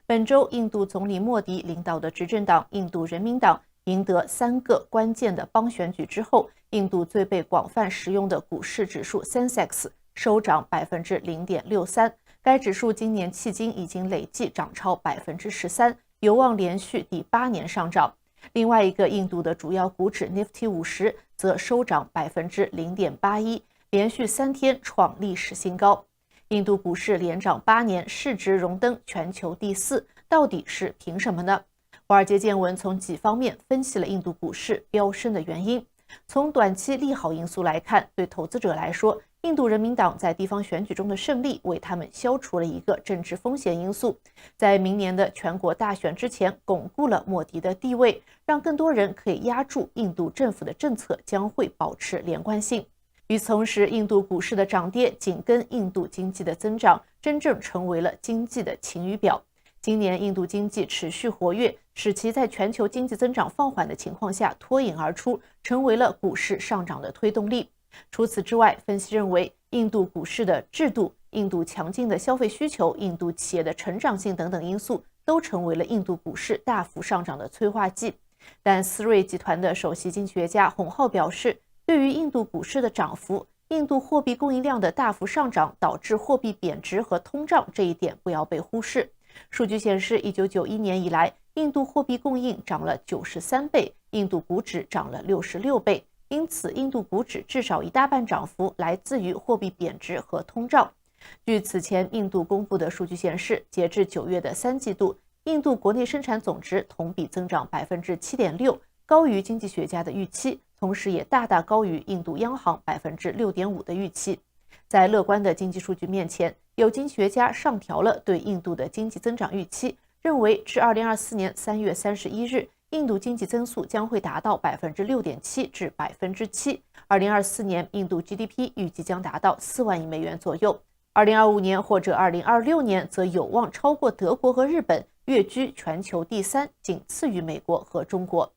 本周，印度总理莫迪领导的执政党印度人民党赢得3个关键的邦选举之后，印度最被广泛使用的股市指数 CSIS 收涨 0.63%， 该指数今年迄今已经累计涨超 13%， 有望连续第8年上涨。另外一个印度的主要股指 Nifty 50则收涨 0.81%， 连续3天创历史新高。印度股市连涨8年，市值荣登全球第4，到底是凭什么呢？华尔街见闻从几方面分析了印度股市飙升的原因。从短期利好因素来看，对投资者来说，印度人民党在地方选举中的胜利为他们消除了一个政治风险因素，在明年的全国大选之前巩固了莫迪的地位，让更多人可以押注印度政府的政策将会保持连贯性。与此同时，印度股市的涨跌紧跟印度经济的增长，真正成为了经济的晴雨表。今年印度经济持续活跃，使其在全球经济增长放缓的情况下脱颖而出，成为了股市上涨的推动力。除此之外，分析认为，印度股市的制度、印度强劲的消费需求、印度企业的成长性等等因素，都成为了印度股市大幅上涨的催化剂。但思瑞集团的首席经济学家洪浩表示，对于印度股市的涨幅，印度货币供应量的大幅上涨导致货币贬值和通胀这一点不要被忽视。数据显示，1991年以来，印度货币供应涨了93倍，印度股指涨了66倍。因此，印度股指至少一大半涨幅来自于货币贬值和通胀。据此前印度公布的数据显示，截至9月的3季度，印度国内生产总值同比增长 7.6%， 高于经济学家的预期，同时也大大高于印度央行 6.5% 的预期。在乐观的经济数据面前，有经济学家上调了对印度的经济增长预期，认为至2024年3月31日，印度经济增速将会达到 6.7% 至 7%。2024年，印度 GDP 预计将达到4万亿美元左右。2025年或者2026年则有望超过德国和日本，跃居全球第3，仅次于美国和中国。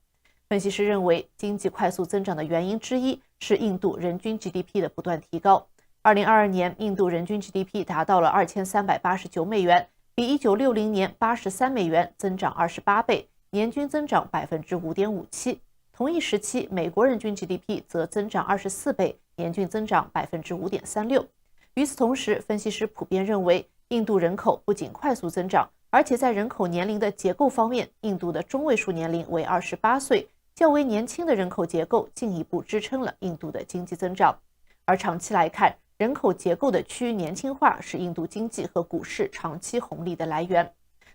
分析师认为，经济快速增长的原因之一是印度人均 GDP 的不断提高。2022年，印度人均 GDP 达到了2389美元，比1960年83美元增长28倍，年均增长 5.57%。同一时期，美国人均 GDP 则增长24倍，年均增长 5.36%。与此同时，分析师普遍认为，印度人口不仅快速增长，而且在人口年龄的结构方面，印度的中位数年龄为28岁，较为年轻的人口结构进一步支撑了印度的经济增长。而长期来看，人口结构的趋于年轻化是印度经济和股市长期红利的来源。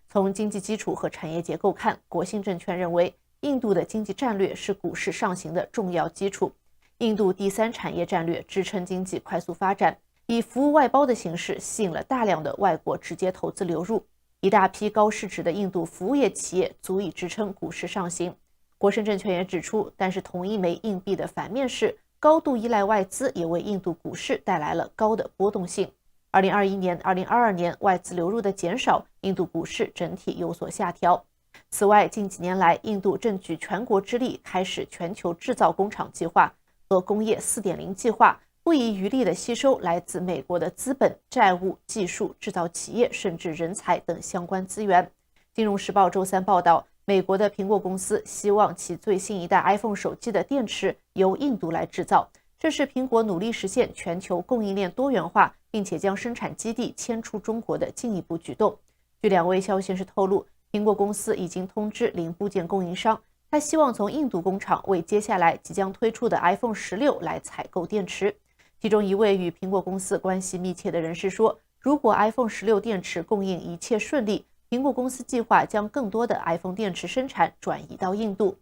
从经济基础和产业结构看，国信证券认为，印度的经济战略是股市上行的重要基础。印度第3产业战略支撑经济快速发展，以服务外包的形式吸引了大量的外国直接投资流入，一大批高市值的印度服务业企业足以支撑股市上行。国盛证券也指出，但是同一枚硬币的反面是，高度依赖外资也为印度股市带来了高的波动性。2021年、2022年外资流入的减少，印度股市整体有所下调。此外，近几年来，印度正举全国之力开始全球制造工厂计划和工业 4.0 计划，不遗余力地吸收来自美国的资本、债务、技术、制造企业甚至人才等相关资源。金融时报周三报道，美国的苹果公司希望其最新一代 iPhone 手机的电池由印度来制造，这是苹果努力实现全球供应链多元化，并且将生产基地迁出中国的进一步举动。据2位消息人士透露，苹果公司已经通知零部件供应商，他希望从印度工厂为接下来即将推出的 iPhone 16来采购电池。其中一位与苹果公司关系密切的人士说，如果 iPhone 16电池供应一切顺利，苹果公司计划将更多的 iPhone 电池生产转移到印度。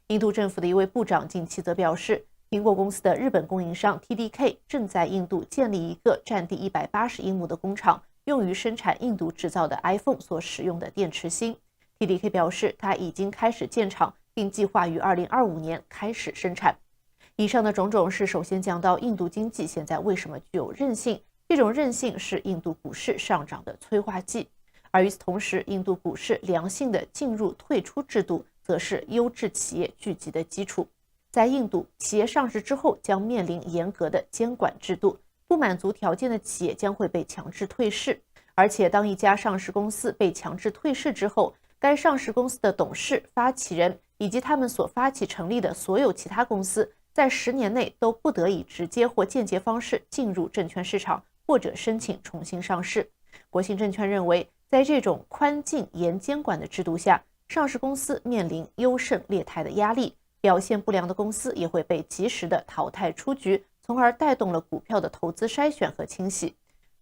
印度政府的一位部长近期则表示，苹果公司的日本供应商 TDK 正在印度建立一个占地180英亩的工厂，用于生产印度制造的 iPhone 所使用的电池芯。TDK 表示，他已经开始建厂，并计划于2025年开始生产。以上的种种是首先讲到印度经济现在为什么具有韧性，这种韧性是印度股市上涨的催化剂。而与此同时，印度股市良性的进入退出制度则是优质企业聚集的基础。在印度，企业上市之后将面临严格的监管制度，不满足条件的企业将会被强制退市。而且当一家上市公司被强制退市之后，该上市公司的董事、发起人以及他们所发起成立的所有其他公司，在10年内都不得以直接或间接方式进入证券市场或者申请重新上市。国信证券认为，在这种宽进严监管的制度下，上市公司面临优胜劣汰的压力，表现不良的公司也会被及时的淘汰出局，从而带动了股票的投资筛选和清洗。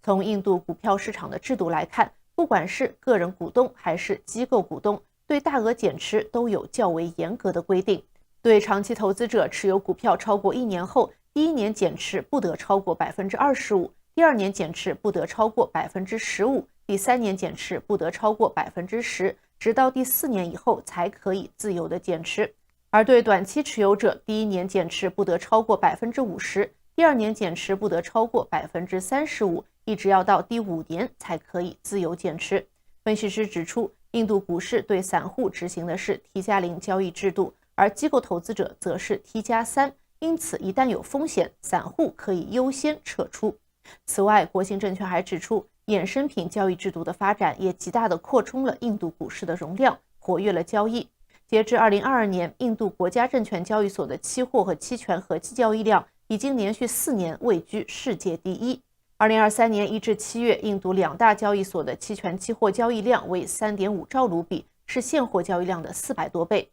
从印度股票市场的制度来看，不管是个人股东还是机构股东，对大额减持都有较为严格的规定。对长期投资者持有股票超过1年后，第1年减持不得超过 25%， 第2年减持不得超过 15%， 第3年减持不得超过 10%， 直到第4年以后才可以自由的减持。而对短期持有者，第1年减持不得超过 50%， 第2年减持不得超过 35%， 一直要到第5年才可以自由减持。分析师指出，印度股市对散户执行的是 T+0 交易制度，而机构投资者则是 T+3， 因此一旦有风险，散户可以优先撤出。此外，国信证券还指出，衍生品交易制度的发展也极大地扩充了印度股市的容量，活跃了交易。截至2022年，印度国家证券交易所的期货和期权合计交易量已经连续4年位居世界第一。2023年1至7月，印度2大交易所的期权期货交易量为 3.5 兆卢比，是现货交易量的400多倍。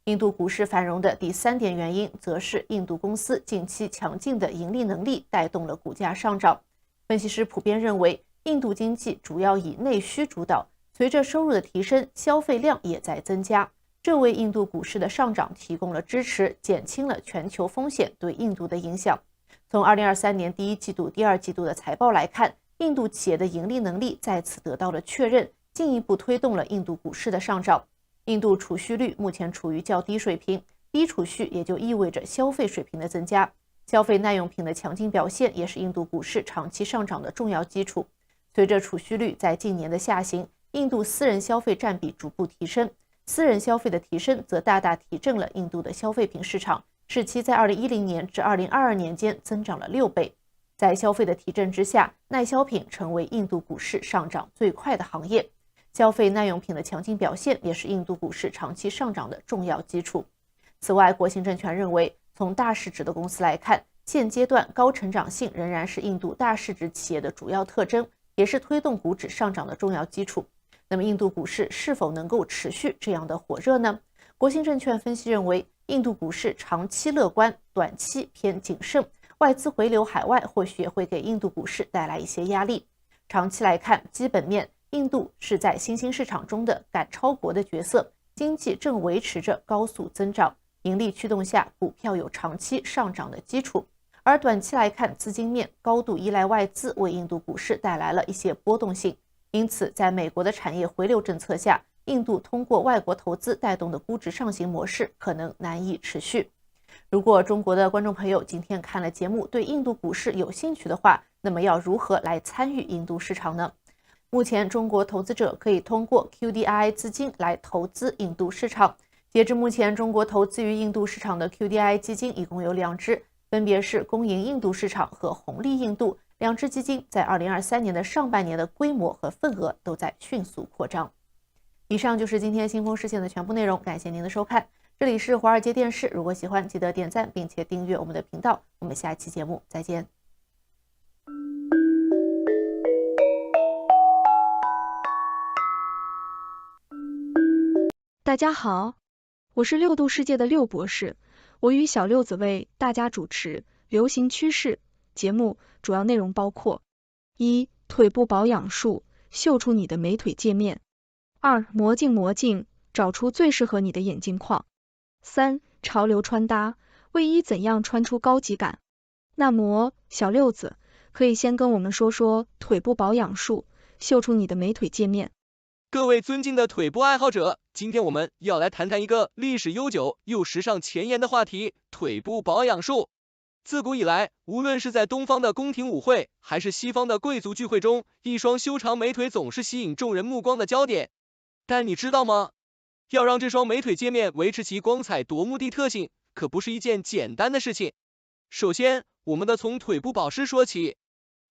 印度股市繁荣的第3点原因，则是印度公司近期强劲的盈利能力带动了股价上涨。分析师普遍认为，印度经济主要以内需主导，随着收入的提升，消费量也在增加，这为印度股市的上涨提供了支持，减轻了全球风险对印度的影响。从2023年第1季度、第2季度的财报来看，印度企业的盈利能力再次得到了确认，进一步推动了印度股市的上涨。印度储蓄率目前处于较低水平，低储蓄也就意味着消费水平的增加。消费耐用品的强劲表现也是印度股市长期上涨的重要基础。随着储蓄率在近年的下行，印度私人消费占比逐步提升，私人消费的提升则大大提振了印度的消费品市场，使其在2010年至2022年间增长了6倍。在消费的提振之下，耐消品成为印度股市上涨最快的行业。消费耐用品的强劲表现也是印度股市长期上涨的重要基础。此外，国信证券认为，从大市值的公司来看，现阶段高成长性仍然是印度大市值企业的主要特征，也是推动股指上涨的重要基础。那么，印度股市是否能够持续这样的火热呢？国信证券分析认为，印度股市长期乐观，短期偏谨慎，外资回流海外或许也会给印度股市带来一些压力。长期来看，基本面，印度是在新兴市场中的赶超国的角色，经济正维持着高速增长，盈利驱动下，股票有长期上涨的基础。而短期来看，资金面高度依赖外资，为印度股市带来了一些波动性。因此，在美国的产业回流政策下，印度通过外国投资带动的估值上行模式可能难以持续。如果中国的观众朋友今天看了节目，对印度股市有兴趣的话，那么要如何来参与印度市场呢？目前，中国投资者可以通过 QDII 资金来投资印度市场。截至目前，中国投资于印度市场的 QDII 基金一共有2支，分别是公营印度市场和红利印度。2支基金在2023年的上半年的规模和份额都在迅速扩张。以上就是今天新风视线的全部内容，感谢您的收看。这里是华尔街电视，如果喜欢，记得点赞并且订阅我们的频道。我们下期节目再见。大家好，我是6度世界的6博士，我与小六子为大家主持流行趋势节目，主要内容包括：1. 腿部保养术，秀出你的美腿界面； 2. 魔镜魔镜，找出最适合你的眼镜框； 3. 潮流穿搭，卫衣怎样穿出高级感。那么，小六子可以先跟我们说说腿部保养术，秀出你的美腿界面。各位尊敬的腿部爱好者，今天我们要来谈谈一个历史悠久又时尚前沿的话题——腿部保养术。自古以来，无论是在东方的宫廷舞会，还是西方的贵族聚会中，一双修长美腿总是吸引众人目光的焦点。但你知道吗？要让这双美腿界面维持其光彩夺目的特性，可不是一件简单的事情。首先，我们得从腿部保湿说起。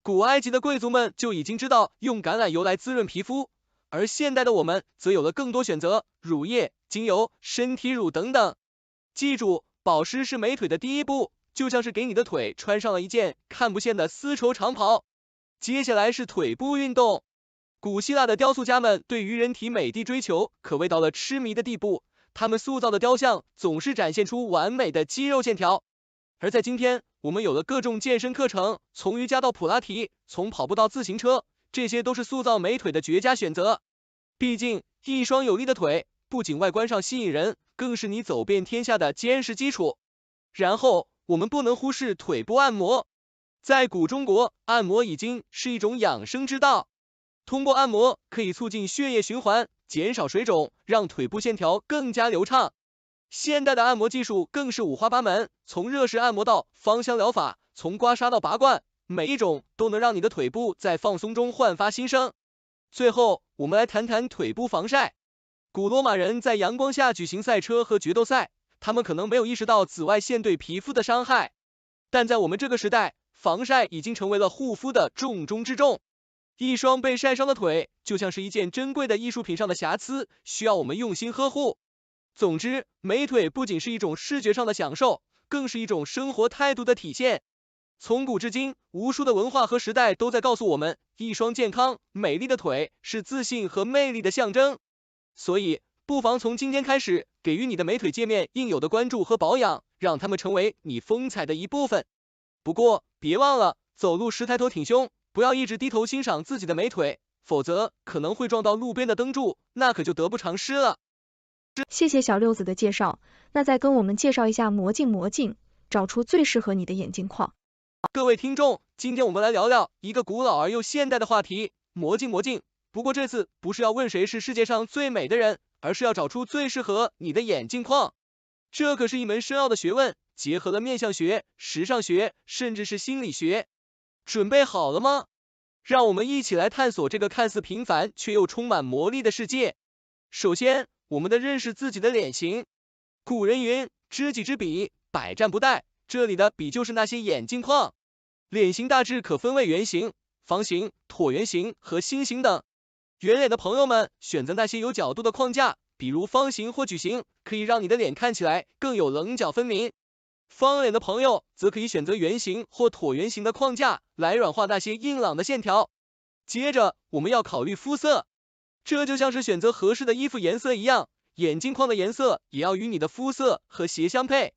古埃及的贵族们就已经知道用橄榄油来滋润皮肤，而现代的我们则有了更多选择，乳液、精油、身体乳等等。记住，保湿是美腿的第一步，就像是给你的腿穿上了一件看不见的丝绸长袍。接下来是腿部运动。古希腊的雕塑家们对于人体美的追求可谓到了痴迷的地步，他们塑造的雕像总是展现出完美的肌肉线条。而在今天，我们有了各种健身课程，从瑜伽到普拉提，从跑步到自行车，这些都是塑造美腿的绝佳选择。毕竟，一双有力的腿不仅外观上吸引人，更是你走遍天下的坚实基础。然后，我们不能忽视腿部按摩。在古中国，按摩已经是一种养生之道。通过按摩，可以促进血液循环，减少水肿，让腿部线条更加流畅。现代的按摩技术更是五花八门，从热式按摩到芳香疗法，从刮痧到拔罐，每一种都能让你的腿部在放松中焕发新生。最后，我们来谈谈腿部防晒。古罗马人在阳光下举行赛车和决斗赛，他们可能没有意识到紫外线对皮肤的伤害，但在我们这个时代，防晒已经成为了护肤的重中之重。一双被晒伤的腿就像是一件珍贵的艺术品上的瑕疵，需要我们用心呵护。总之，美腿不仅是一种视觉上的享受，更是一种生活态度的体现。从古至今，无数的文化和时代都在告诉我们，一双健康、美丽的腿是自信和魅力的象征。所以，不妨从今天开始，给予你的美腿界面应有的关注和保养，让它们成为你风采的一部分。不过，别忘了，走路时抬头挺胸，不要一直低头欣赏自己的美腿，否则可能会撞到路边的灯柱，那可就得不偿失了。谢谢小六子的介绍，那再跟我们介绍一下魔镜，找出最适合你的眼镜框。各位听众，今天我们来聊聊一个古老而又现代的话题——魔镜。不过这次不是要问谁是世界上最美的人，而是要找出最适合你的眼镜框。这可是一门深奥的学问，结合了面相学、时尚学，甚至是心理学。准备好了吗？让我们一起来探索这个看似平凡却又充满魔力的世界。首先，我们得认识自己的脸型。古人云：知己知彼，百战不殆。这里的彼就是那些眼镜框。脸型大致可分为圆形、方形、椭圆形和心形等。圆脸的朋友们选择那些有角度的框架，比如方形或矩形，可以让你的脸看起来更有棱角分明。方脸的朋友则可以选择圆形或椭圆形的框架，来软化那些硬朗的线条。接着，我们要考虑肤色，这就像是选择合适的衣服颜色一样，眼镜框的颜色也要与你的肤色和谐相配。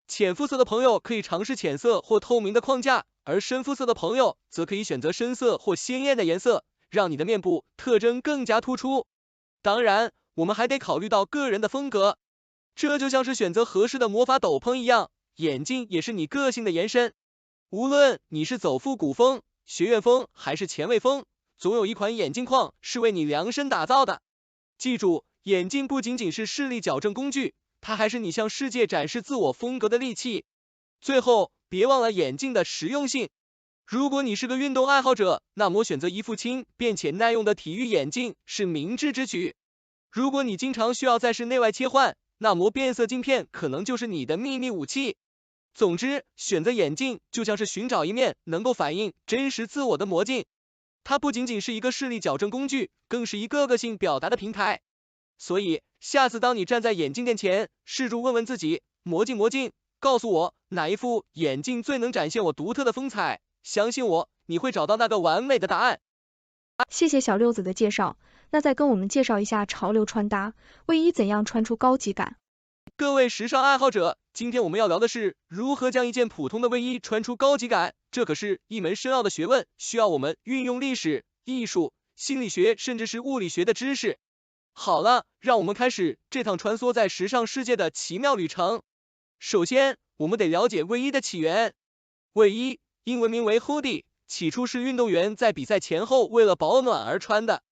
浅肤色的朋友可以尝试浅色或透明的框架，而深肤色的朋友则可以选择深色或鲜艳的颜色，让你的面部特征更加突出。当然，我们还得考虑到个人的风格，这就像是选择合适的魔法斗篷一样，眼镜也是你个性的延伸。无论你是走复古风、学院风还是前卫风，总有一款眼镜框是为你量身打造的。记住，眼镜不仅仅是视力矫正工具，它还是你向世界展示自我风格的利器。最后，别忘了眼镜的实用性。如果你是个运动爱好者，那么选择一副轻便且耐用的体育眼镜是明智之举。如果你经常需要在室内外切换，那么变色镜片可能就是你的秘密武器。总之，选择眼镜就像是寻找一面能够反映真实自我的魔镜。它不仅仅是一个视力矫正工具，更是一个个性表达的平台。所以，下次当你站在眼镜店前，试着问问自己：魔镜，告诉我哪一副眼镜最能展现我独特的风采？相信我，你会找到那个完美的答案。谢谢小六子的介绍，那再跟我们介绍一下潮流穿搭，卫衣怎样穿出高级感？各位时尚爱好者，今天我们要聊的是如何将一件普通的卫衣穿出高级感。这可是一门深奥的学问，需要我们运用历史、艺术、心理学甚至是物理学的知识。好了，让我们开始这趟穿梭在时尚世界的奇妙旅程。首先，我们得了解卫衣的起源。卫衣英文名为 hoodie， 起初是运动员在比赛前后为了保暖而穿的。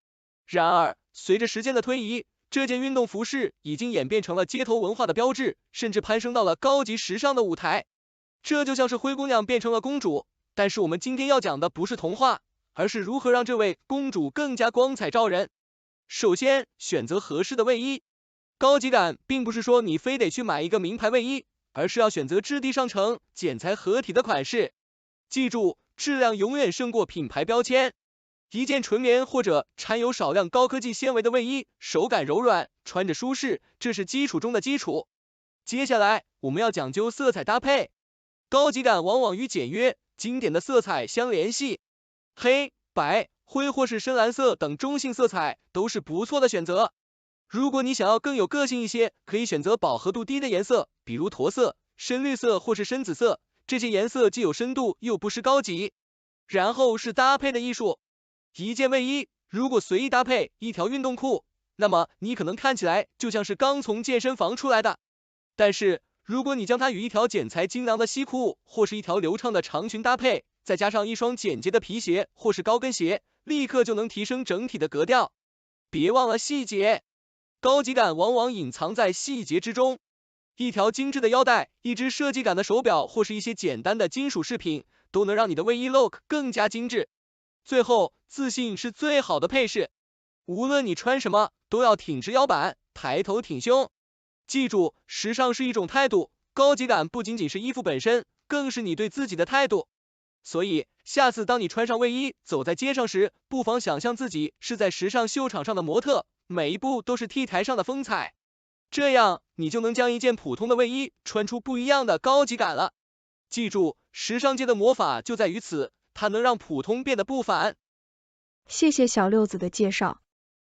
然而，随着时间的推移，这件运动服饰已经演变成了街头文化的标志，甚至攀升到了高级时尚的舞台。这就像是灰姑娘变成了公主，但是我们今天要讲的不是童话，而是如何让这位公主更加光彩照人。首先，选择合适的卫衣。高级感并不是说你非得去买一个名牌卫衣，而是要选择质地上乘、剪裁合体的款式。记住，质量永远胜过品牌标签。一件纯棉或者掺有少量高科技纤维的卫衣，手感柔软，穿着舒适，这是基础中的基础。接下来，我们要讲究色彩搭配。高级感往往与简约、经典的色彩相联系，黑、白、灰或是深蓝色等中性色彩都是不错的选择。如果你想要更有个性一些，可以选择饱和度低的颜色，比如驼色、深绿色或是深紫色，这些颜色既有深度又不失高级。然后是搭配的艺术。一件卫衣如果随意搭配一条运动裤，那么你可能看起来就像是刚从健身房出来的。但是如果你将它与一条剪裁精良的西裤或是一条流畅的长裙搭配，再加上一双简洁的皮鞋或是高跟鞋，立刻就能提升整体的格调。别忘了细节，高级感往往隐藏在细节之中。一条精致的腰带，一只设计感的手表，或是一些简单的金属饰品，都能让你的卫衣 look 更加精致。最后，自信是最好的配饰。无论你穿什么，都要挺直腰板，抬头挺胸。记住，时尚是一种态度，高级感不仅仅是衣服本身，更是你对自己的态度。所以，下次当你穿上卫衣走在街上时，不妨想象自己是在时尚秀场上的模特，每一步都是 T 台上的风采。这样，你就能将一件普通的卫衣穿出不一样的高级感了。记住，时尚界的魔法就在于此，它能让普通变得不凡。谢谢小六子的介绍。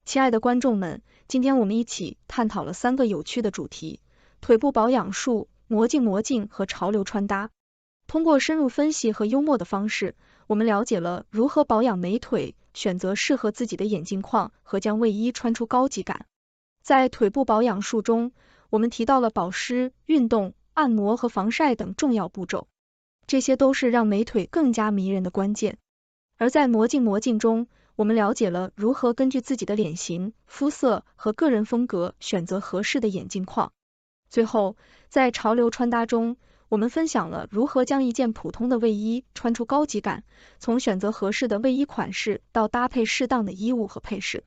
亲爱的观众们，今天我们一起探讨了3个有趣的主题：腿部保养术、魔镜和潮流穿搭。通过深入分析和幽默的方式，我们了解了如何保养美腿，选择适合自己的眼镜框和将卫衣穿出高级感。在腿部保养术中，我们提到了保湿、运动、按摩和防晒等重要步骤，这些都是让美腿更加迷人的关键。而在魔镜中，我们了解了如何根据自己的脸型、肤色和个人风格选择合适的眼镜框。最后，在潮流穿搭中，我们分享了如何将一件普通的卫衣穿出高级感，从选择合适的卫衣款式到搭配适当的衣物和配饰。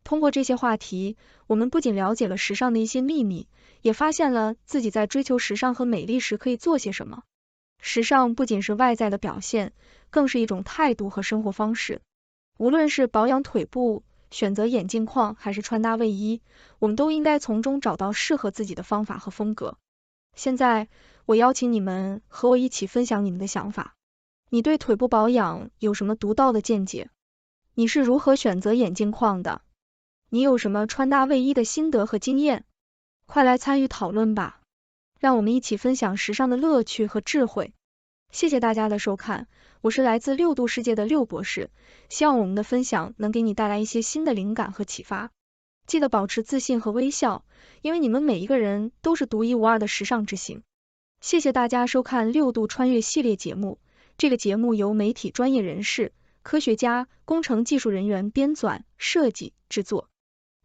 通过这些话题，我们不仅了解了时尚的一些秘密，也发现了自己在追求时尚和美丽时可以做些什么。时尚不仅是外在的表现，更是一种态度和生活方式。无论是保养腿部、选择眼镜框还是穿搭卫衣，我们都应该从中找到适合自己的方法和风格。现在，我邀请你们和我一起分享你们的想法。你对腿部保养有什么独到的见解？你是如何选择眼镜框的？你有什么穿搭卫衣的心得和经验？快来参与讨论吧！让我们一起分享时尚的乐趣和智慧。谢谢大家的收看，我是来自6度世界的6博士，希望我们的分享能给你带来一些新的灵感和启发。记得保持自信和微笑，因为你们每一个人都是独一无二的时尚之星。谢谢大家收看6度穿越系列节目，这个节目由媒体专业人士、科学家、工程技术人员编纂、设计、制作。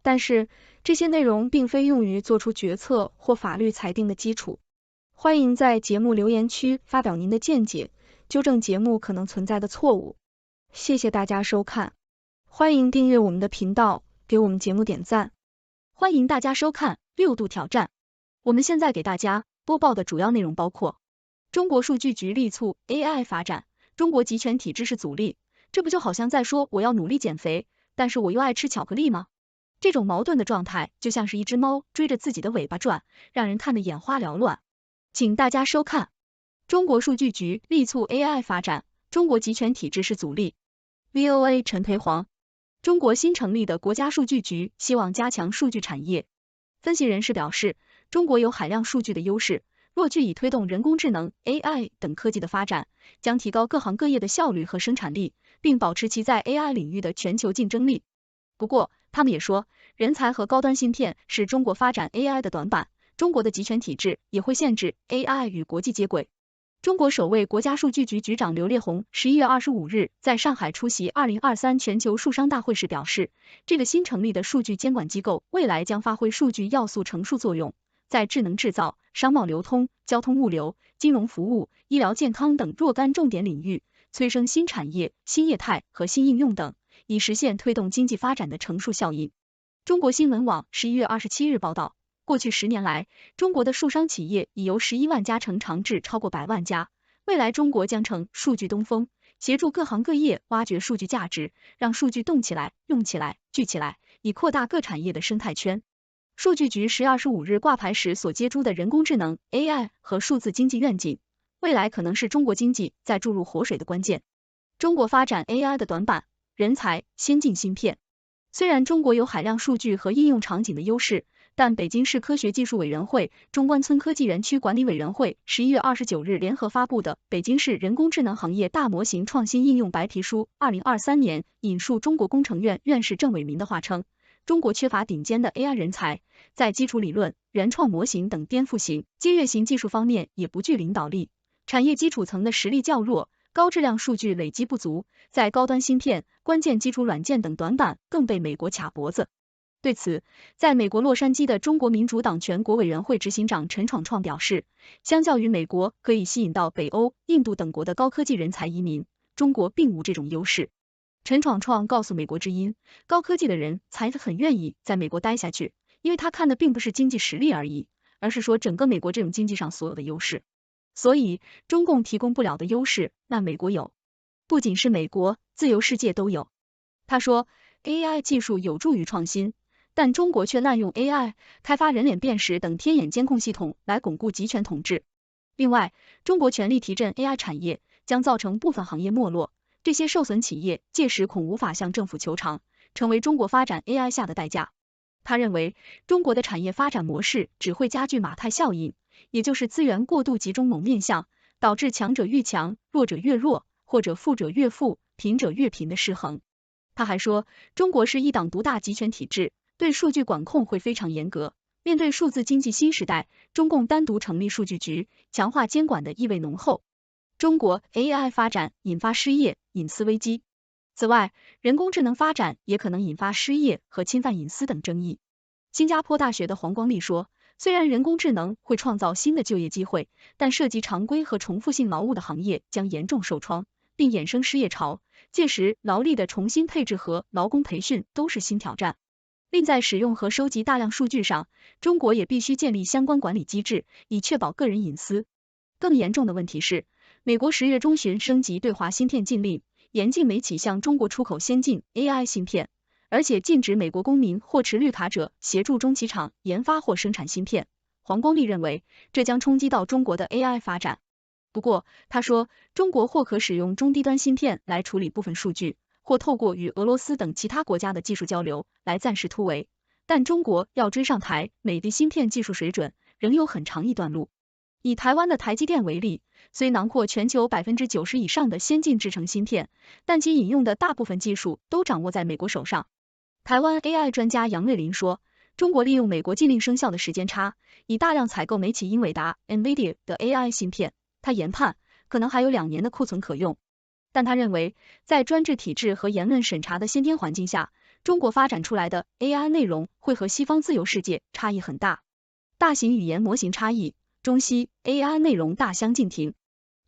但是，这些内容并非用于做出决策或法律裁定的基础。欢迎在节目留言区发表您的见解，纠正节目可能存在的错误。谢谢大家收看，欢迎订阅我们的频道，给我们节目点赞。欢迎大家收看6度挑战。我们现在给大家播报的主要内容包括：中国数据局力促 AI 发展，中国集权体制是阻力。这不就好像在说我要努力减肥，但是我又爱吃巧克力吗？这种矛盾的状态就像是一只猫追着自己的尾巴转，让人看得眼花缭乱。请大家收看：中国数据局力促 AI 发展，中国集权体制是阻力。VOA 陈培煌，中国新成立的国家数据局希望加强数据产业。分析人士表示，中国有海量数据的优势，若据以推动人工智能、AI 等科技的发展，将提高各行各业的效率和生产力，并保持其在 AI 领域的全球竞争力。不过，他们也说，人才和高端芯片是中国发展 AI 的短板，中国的集权体制也会限制 AI 与国际接轨。中国首位国家数据局局长刘烈宏11月25日在上海出席2023全球数商大会时表示，这个新成立的数据监管机构未来将发挥数据要素乘数作用，在智能制造、商贸流通、交通物流、金融服务、医疗健康等若干重点领域，催生新产业、新业态和新应用等，以实现推动经济发展的乘数效应。中国新闻网11月27日报道，过去10年来，中国的数商企业已由11万家成长至超过100万家。未来中国将成数据东风，协助各行各业挖掘数据价值，让数据动起来、用起来、聚起来，以扩大各产业的生态圈。数据局10月25日挂牌时所接诸的人工智能、AI 和数字经济愿景，未来可能是中国经济再注入活水的关键。中国发展 AI 的短板，人才、先进芯片。虽然中国有海量数据和应用场景的优势，但北京市科学技术委员会、中关村科技园区管理委员会11月29日联合发布的《北京市人工智能行业大模型创新应用白皮书2023年》引述中国工程院院士郑伟民的话称，中国缺乏顶尖的 AI 人才，在基础理论、原创模型等颠覆型、激越型技术方面也不具领导力，产业基础层的实力较弱，高质量数据累积不足，在高端芯片、关键基础软件等短板更被美国卡脖子。对此，在美国洛杉矶的中国民主党全国委员会执行长陈闯创表示，相较于美国可以吸引到北欧、印度等国的高科技人才移民，中国并无这种优势。陈闯创告诉美国之音，高科技的人才很愿意在美国待下去，因为他看的并不是经济实力而已，而是说整个美国这种经济上所有的优势。所以中共提供不了的优势，那美国有，不仅是美国，自由世界都有。他说 AI 技术有助于创新，但中国却滥用 AI 开发人脸辨识等天眼监控系统来巩固集权统治。另外，中国全力提振 AI 产业，将造成部分行业没落，这些受损企业届时恐无法向政府求偿，成为中国发展 AI 下的代价。他认为，中国的产业发展模式只会加剧马太效应，也就是资源过度集中某面向，导致强者愈强，弱者越弱，或者富者越富，贫者越贫的失衡。他还说，中国是一党独大集权体制，对数据管控会非常严格。面对数字经济新时代，中共单独成立数据局，强化监管的意味浓厚。中国 AI 发展引发失业、隐私危机。此外，人工智能发展也可能引发失业和侵犯隐私等争议。新加坡大学的黄光丽说，虽然人工智能会创造新的就业机会，但涉及常规和重复性劳务的行业将严重受创，并衍生失业潮，届时劳力的重新配置和劳工培训都是新挑战。另在使用和收集大量数据上，中国也必须建立相关管理机制，以确保个人隐私。更严重的问题是，美国10月中旬升级对华芯片禁令，严禁美企向中国出口先进 AI 芯片，而且禁止美国公民或持绿卡者协助中企厂研发或生产芯片。黄光丽认为，这将冲击到中国的 AI 发展。不过，他说，中国或可使用中低端芯片来处理部分数据，或透过与俄罗斯等其他国家的技术交流来暂时突围，但中国要追上台美的芯片技术水准，仍有很长一段路。以台湾的台积电为例，虽囊括全球 90% 以上的先进制程芯片，但其引用的大部分技术都掌握在美国手上。台湾 AI 专家杨瑞麟说，中国利用美国禁令生效的时间差，以大量采购美企英伟达 NVIDIA 的 AI 芯片，他研判可能还有2年的库存可用。但他认为，在专制体制和言论审查的先天环境下，中国发展出来的 AI 内容会和西方自由世界差异很大。大型语言模型差异，中西 AI 内容大相径庭。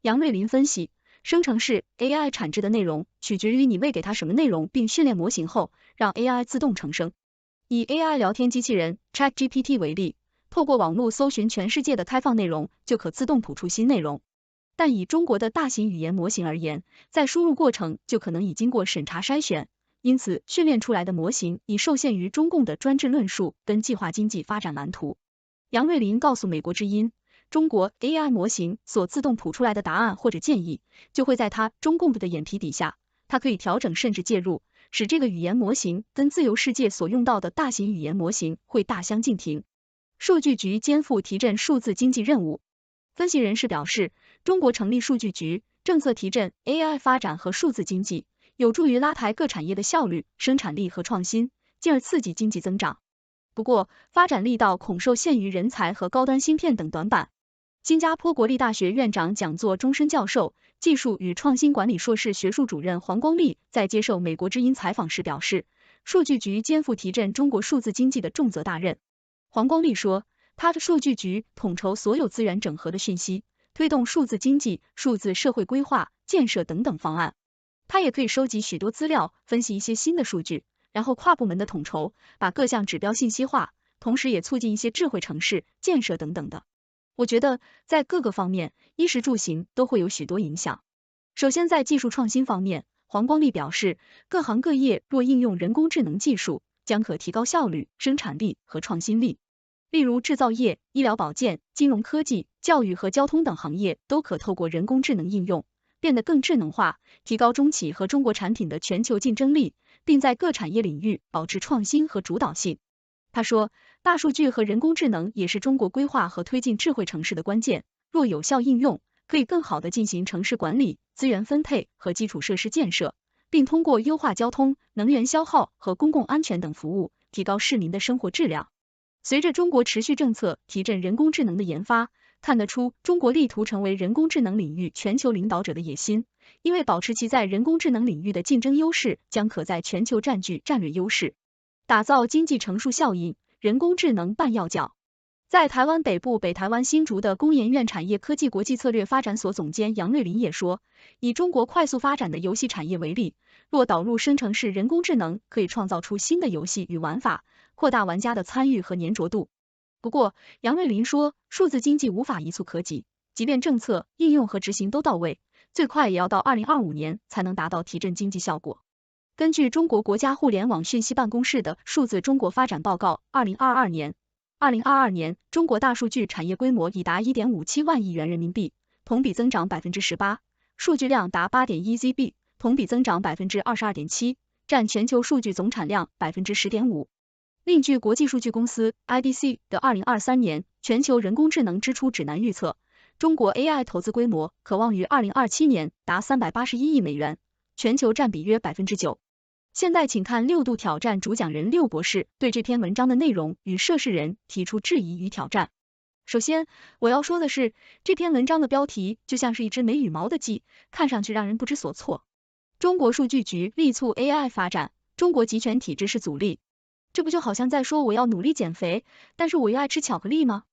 杨瑞麟分析，生成式 AI 产制的内容取决于你喂给它什么内容，并训练模型后，让 AI 自动生成。以 AI 聊天机器人 ChatGPT 为例，透过网络搜寻全世界的开放内容，就可自动吐出新内容。但以中国的大型语言模型而言，在输入过程就可能已经过审查筛选，因此训练出来的模型已受限于中共的专制论述跟计划经济发展蓝图。杨瑞麟告诉美国之音，中国 AI 模型所自动吐出来的答案或者建议，就会在它中共的眼皮底下，它可以调整甚至介入，使这个语言模型跟自由世界所用到的大型语言模型会大相径庭。数据局肩负提振数字经济任务。分析人士表示，中国成立数据局，政策提振 AI 发展和数字经济，有助于拉抬各产业的效率、生产力和创新，进而刺激经济增长。不过，发展力道恐受限于人才和高端芯片等短板。新加坡国立大学院长讲座终身教授、技术与创新管理硕士学术主任黄光丽在接受美国之音采访时表示，数据局肩负提振中国数字经济的重责大任。黄光丽说，他的数据局统筹所有资源整合的讯息，推动数字经济、数字社会规划、建设等等方案。他也可以收集许多资料，分析一些新的数据，然后跨部门的统筹，把各项指标信息化，同时也促进一些智慧城市建设等等的。我觉得在各个方面，衣食住行都会有许多影响。首先在技术创新方面，黄光丽表示，各行各业若应用人工智能技术，将可提高效率、生产力和创新力。例如制造业、医疗保健、金融科技、教育和交通等行业都可透过人工智能应用，变得更智能化，提高中企和中国产品的全球竞争力，并在各产业领域保持创新和主导性。他说，大数据和人工智能也是中国规划和推进智慧城市的关键，若有效应用，可以更好地进行城市管理、资源分配和基础设施建设，并通过优化交通、能源消耗和公共安全等服务，提高市民的生活质量。随着中国持续政策提振人工智能的研发，看得出中国力图成为人工智能领域全球领导者的野心，因为保持其在人工智能领域的竞争优势，将可在全球占据战略优势，打造经济乘数效应，人工智能绊要脚。在台湾北部北台湾新竹的工研院产业科技国际策略发展所总监杨瑞麟也说，以中国快速发展的游戏产业为例，若导入生成式人工智能，可以创造出新的游戏与玩法，扩大玩家的参与和粘着度。不过，杨瑞麟说，数字经济无法一蹴可及，即便政策、应用和执行都到位，最快也要到2025年才能达到提振经济效果。根据中国国家互联网信息办公室的数字中国发展报告，2022年，中国大数据产业规模已达 1.57 万亿元人民币，同比增长 18%， 数据量达 8.1 ZB， 同比增长 22.7%， 占全球数据总产量 10.5%。另据国际数据公司 IDC 的2023年全球人工智能支出指南预测，中国 AI 投资规模可望于2027年达381亿美元，全球占比约 9%。现在请看6度挑战主讲人六博士对这篇文章的内容与涉事人提出质疑与挑战。首先，我要说的是，这篇文章的标题就像是一只没羽毛的鸡，看上去让人不知所措。中国数据局力促 AI 发展，中国集权体制是阻力。这不就好像在说我要努力减肥，但是我又爱吃巧克力吗？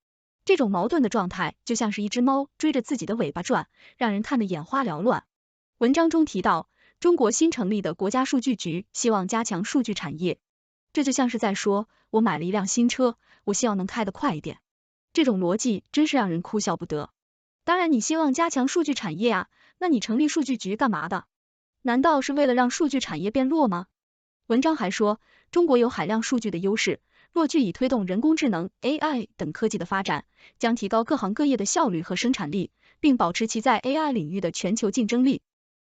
这种矛盾的状态就像是一只猫追着自己的尾巴转，让人看得眼花缭乱。文章中提到，中国新成立的国家数据局希望加强数据产业，这就像是在说，我买了一辆新车，我希望能开得快一点。这种逻辑真是让人哭笑不得。当然你希望加强数据产业啊，那你成立数据局干嘛的？难道是为了让数据产业变弱吗？文章还说，中国有海量数据的优势，若据以推动人工智能 AI 等科技的发展，将提高各行各业的效率和生产力，并保持其在 AI 领域的全球竞争力。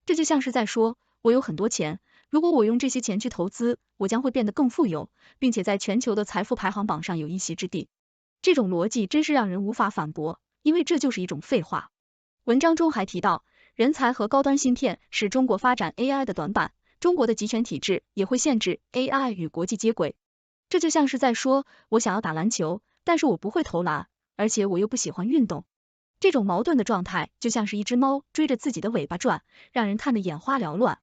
这就像是在说，我有很多钱，如果我用这些钱去投资，我将会变得更富有，并且在全球的财富排行榜上有一席之地。这种逻辑真是让人无法反驳，因为这就是一种废话。文章中还提到，人才和高端芯片是中国发展 AI 的短板，中国的集权体制也会限制 AI 与国际接轨。这就像是在说，我想要打篮球，但是我不会投篮，而且我又不喜欢运动。这种矛盾的状态就像是一只猫追着自己的尾巴转，让人看得眼花缭乱。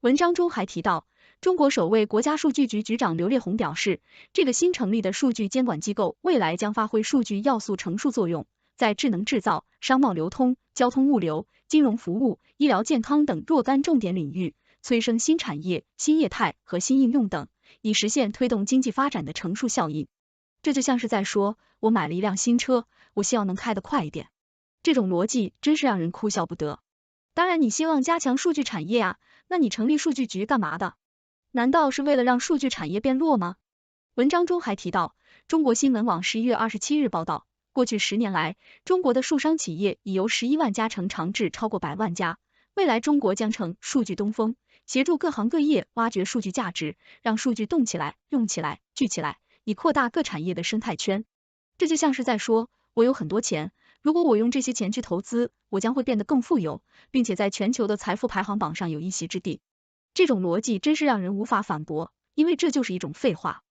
文章中还提到，中国首位国家数据局局长刘烈宏表示，这个新成立的数据监管机构未来将发挥数据要素乘数作用，在智能制造、商贸流通、交通物流、金融服务、医疗健康等若干重点领域催生新产业、新业态和新应用等，以实现推动经济发展的乘数效应。这就像是在说，我买了一辆新车，我希望能开得快一点。这种逻辑真是让人哭笑不得。当然你希望加强数据产业啊，那你成立数据局干嘛的？难道是为了让数据产业变弱吗？文章中还提到，中国新闻网11月27日报道，过去10年来，中国的数商企业已由11万家成长至超过100万家，未来中国将成数据东风，协助各行各业挖掘数据价值，让数据动起来、用起来、聚起来，以扩大各产业的生态圈。这就像是在说，我有很多钱，如果我用这些钱去投资，我将会变得更富有，并且在全球的财富排行榜上有一席之地。这种逻辑真是让人无法反驳，因为这就是一种废话。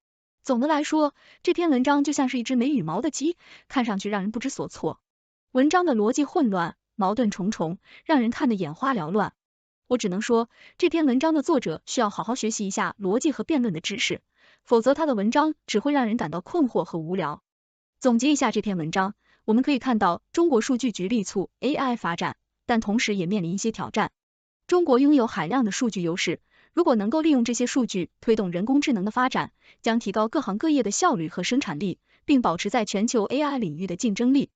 总的来说，这篇文章就像是一只没羽毛的鸡，看上去让人不知所措。文章的逻辑混乱，矛盾重重，让人看得眼花缭乱。我只能说，这篇文章的作者需要好好学习一下逻辑和辩论的知识，否则他的文章只会让人感到困惑和无聊。总结一下这篇文章，我们可以看到，中国数据局力促 AI 发展，但同时也面临一些挑战。中国拥有海量的数据优势，如果能够利用这些数据推动人工智能的发展，将提高各行各业的效率和生产力，并保持在全球 AI 领域的竞争力。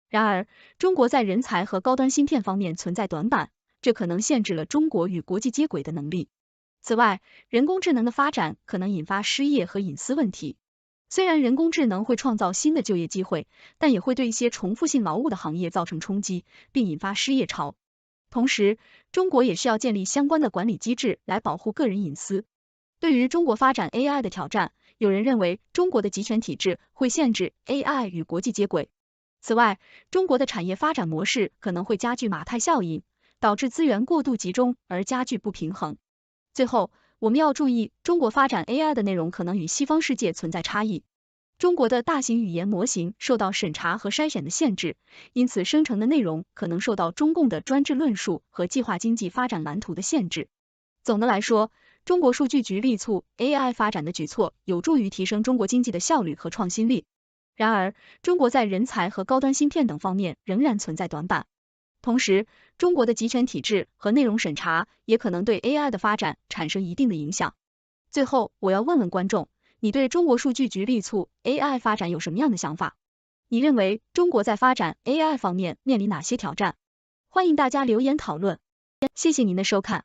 然而，中国在人才和高端芯片方面存在短板，这可能限制了中国与国际接轨的能力。此外，人工智能的发展可能引发失业和隐私问题。虽然人工智能会创造新的就业机会，但也会对一些重复性劳务的行业造成冲击，并引发失业潮。同时，中国也需要建立相关的管理机制来保护个人隐私。对于中国发展 AI 的挑战，有人认为中国的集权体制会限制 AI 与国际接轨。此外，中国的产业发展模式可能会加剧马太效应，导致资源过度集中而加剧不平衡。最后，我们要注意，中国发展 AI 的内容可能与西方世界存在差异。中国的大型语言模型受到审查和筛选的限制，因此生成的内容可能受到中共的专制论述和计划经济发展蓝图的限制。总的来说，中国数据局力促 AI 发展的举措有助于提升中国经济的效率和创新力。然而，中国在人才和高端芯片等方面仍然存在短板。同时，中国的集权体制和内容审查也可能对 AI 的发展产生一定的影响。最后，我要问问观众，你对中国数据局力促 AI 发展有什么样的想法？你认为中国在发展 AI 方面面临哪些挑战？欢迎大家留言讨论。谢谢您的收看。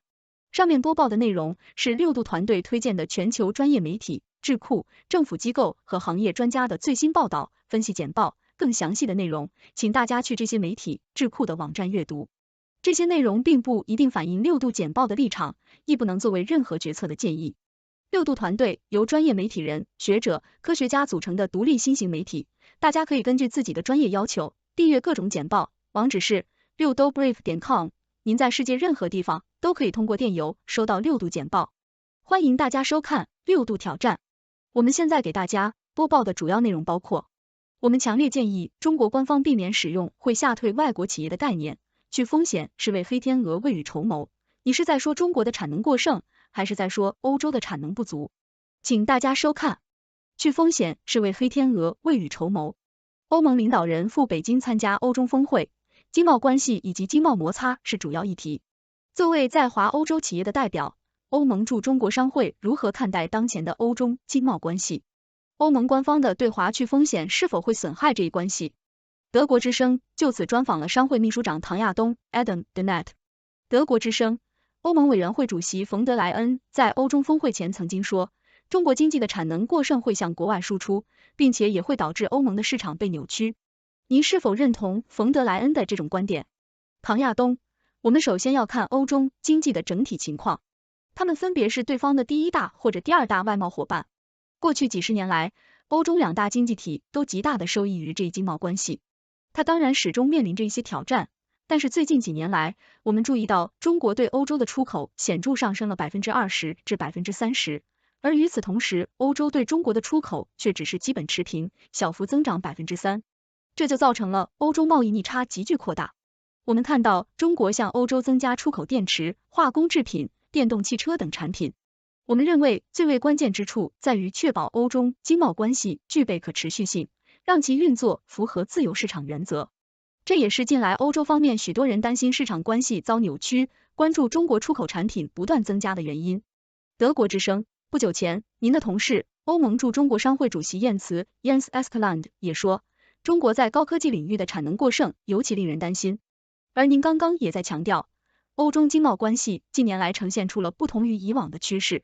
上面播报的内容是6度团队推荐的全球专业媒体、智库、政府机构和行业专家的最新报道、分析简报。更详细的内容，请大家去这些媒体、智库的网站阅读。这些内容并不一定反映6度简报的立场，亦不能作为任何决策的建议。6度团队由专业媒体人、学者、科学家组成的独立新型媒体，大家可以根据自己的专业要求订阅各种简报，网址是6dobrief.com。您在世界任何地方都可以通过电邮收到6度简报。欢迎大家收看6度挑战。我们现在给大家播报的主要内容包括：我们强烈建议中国官方避免使用会吓退外国企业的概念，去风险是为黑天鹅未雨绸缪。你是在说中国的产能过剩，还是在说欧洲的产能不足？请大家收看。去风险是为黑天鹅未雨绸缪。欧盟领导人赴北京参加欧中峰会，经贸关系以及经贸摩擦是主要议题。作为在华欧洲企业的代表，欧盟驻中国商会如何看待当前的欧中经贸关系？欧盟官方的对华去风险是否会损害这一关系？德国之声就此专访了商会秘书长唐亚东 Adam Denet。德国之声，欧盟委员会主席冯德莱恩在欧中峰会前曾经说，中国经济的产能过剩会向国外输出，并且也会导致欧盟的市场被扭曲。您是否认同冯德莱恩的这种观点？唐亚东，我们首先要看欧中经济的整体情况，他们分别是对方的第1大或者第2大外贸伙伴。过去几十年来，欧中2大经济体都极大的受益于这一经贸关系。它当然始终面临着一些挑战，但是最近几年来，我们注意到中国对欧洲的出口显著上升了20%至30%，而与此同时，欧洲对中国的出口却只是基本持平，小幅增长3%，这就造成了欧洲贸易逆差急剧扩大。我们看到中国向欧洲增加出口电池、化工制品、电动汽车等产品。我们认为最为关键之处在于确保欧中经贸关系具备可持续性，让其运作符合自由市场原则。这也是近来欧洲方面许多人担心市场关系遭扭曲，关注中国出口产品不断增加的原因。德国之声，不久前，您的同事欧盟驻中国商会主席燕茨 Jens Eskeland 也说，中国在高科技领域的产能过剩尤其令人担心。而您刚刚也在强调，欧中经贸关系近年来呈现出了不同于以往的趋势。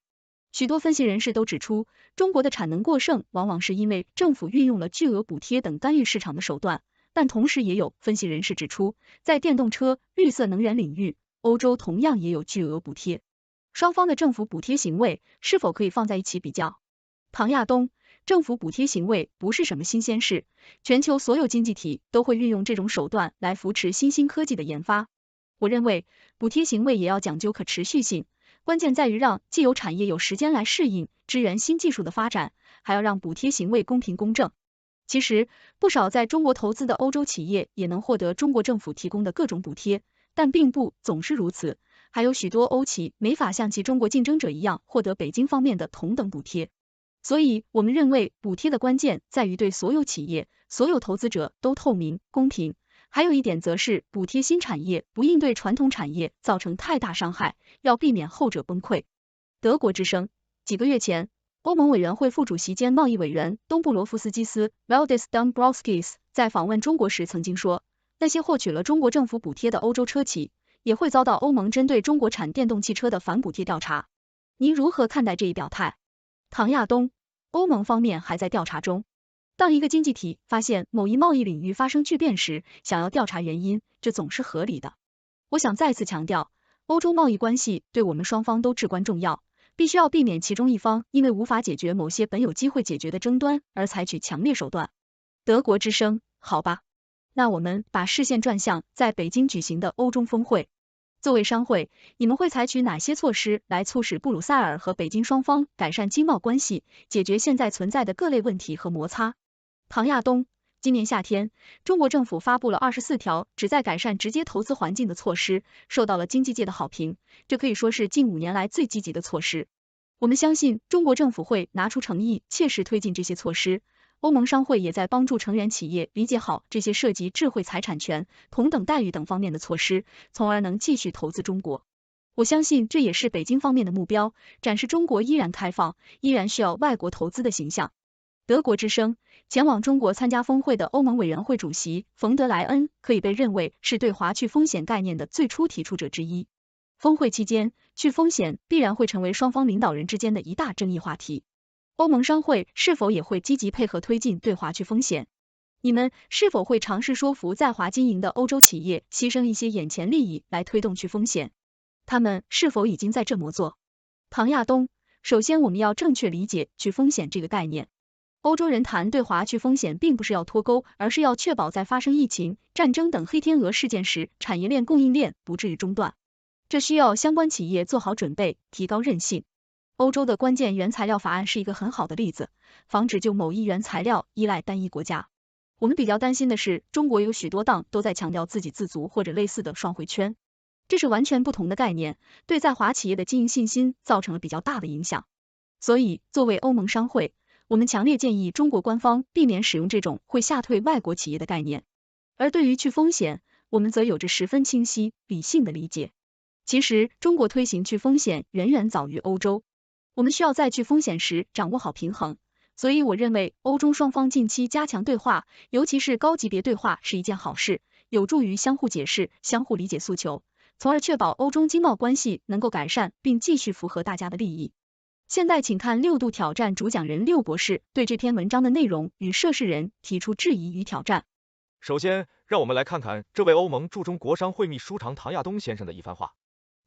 许多分析人士都指出，中国的产能过剩往往是因为政府运用了巨额补贴等干预市场的手段，但同时也有分析人士指出，在电动车、绿色能源领域，欧洲同样也有巨额补贴。双方的政府补贴行为是否可以放在一起比较？唐亚东，政府补贴行为不是什么新鲜事，全球所有经济体都会运用这种手段来扶持新兴科技的研发。我认为，补贴行为也要讲究可持续性。关键在于让既有产业有时间来适应、支援新技术的发展，还要让补贴行为公平公正。其实，不少在中国投资的欧洲企业也能获得中国政府提供的各种补贴，但并不总是如此。还有许多欧企没法像其中国竞争者一样获得北京方面的同等补贴。所以，我们认为补贴的关键在于对所有企业、所有投资者都透明、公平。还有一点则是补贴新产业不应对传统产业造成太大伤害，要避免后者崩溃。德国之声，几个月前，欧盟委员会副主席兼贸易委员东布罗夫斯基斯 Valdis Dombrovskis 在访问中国时曾经说，那些获取了中国政府补贴的欧洲车企也会遭到欧盟针对中国产电动汽车的反补贴调查。您如何看待这一表态？唐亚东，欧盟方面还在调查中。当一个经济体发现某一贸易领域发生巨变时，想要调查原因，这总是合理的。我想再次强调，欧洲贸易关系对我们双方都至关重要，必须要避免其中一方因为无法解决某些本有机会解决的争端而采取强烈手段。德国之声，好吧，那我们把视线转向在北京举行的欧中峰会。作为商会，你们会采取哪些措施来促使布鲁塞尔和北京双方改善经贸关系，解决现在存在的各类问题和摩擦？唐亚东，今年夏天，中国政府发布了24条旨在改善直接投资环境的措施，受到了经济界的好评，这可以说是近5年来最积极的措施。我们相信中国政府会拿出诚意，切实推进这些措施。欧盟商会也在帮助成员企业理解好这些涉及智慧财产权、同等待遇等方面的措施，从而能继续投资中国。我相信这也是北京方面的目标，展示中国依然开放，依然需要外国投资的形象。德国之声，前往中国参加峰会的欧盟委员会主席冯德莱恩可以被认为是对华去风险概念的最初提出者之一。峰会期间，去风险必然会成为双方领导人之间的一大争议话题。欧盟商会是否也会积极配合推进对华去风险？你们是否会尝试说服在华经营的欧洲企业牺牲一些眼前利益来推动去风险？他们是否已经在这么做？唐亚东，首先我们要正确理解去风险这个概念。欧洲人谈对华去风险并不是要脱钩，而是要确保在发生疫情、战争等黑天鹅事件时，产业链供应链不至于中断。这需要相关企业做好准备，提高韧性。欧洲的关键原材料法案是一个很好的例子，防止就某一原材料依赖单一国家。我们比较担心的是，中国有许多党都在强调自给自足或者类似的双回圈，这是完全不同的概念，对在华企业的经营信心造成了比较大的影响。所以，作为欧盟商会，我们强烈建议中国官方避免使用这种会吓退外国企业的概念。而对于去风险，我们则有着十分清晰、理性的理解。其实，中国推行去风险远远早于欧洲。我们需要在去风险时掌握好平衡，所以我认为欧中双方近期加强对话，尤其是高级别对话是一件好事，有助于相互解释、相互理解诉求，从而确保欧中经贸关系能够改善并继续符合大家的利益。现在请看6度挑战主讲人6博士对这篇文章的内容与涉事人提出质疑与挑战。首先，让我们来看看这位欧盟驻中国商会秘书长唐亚东先生的一番话。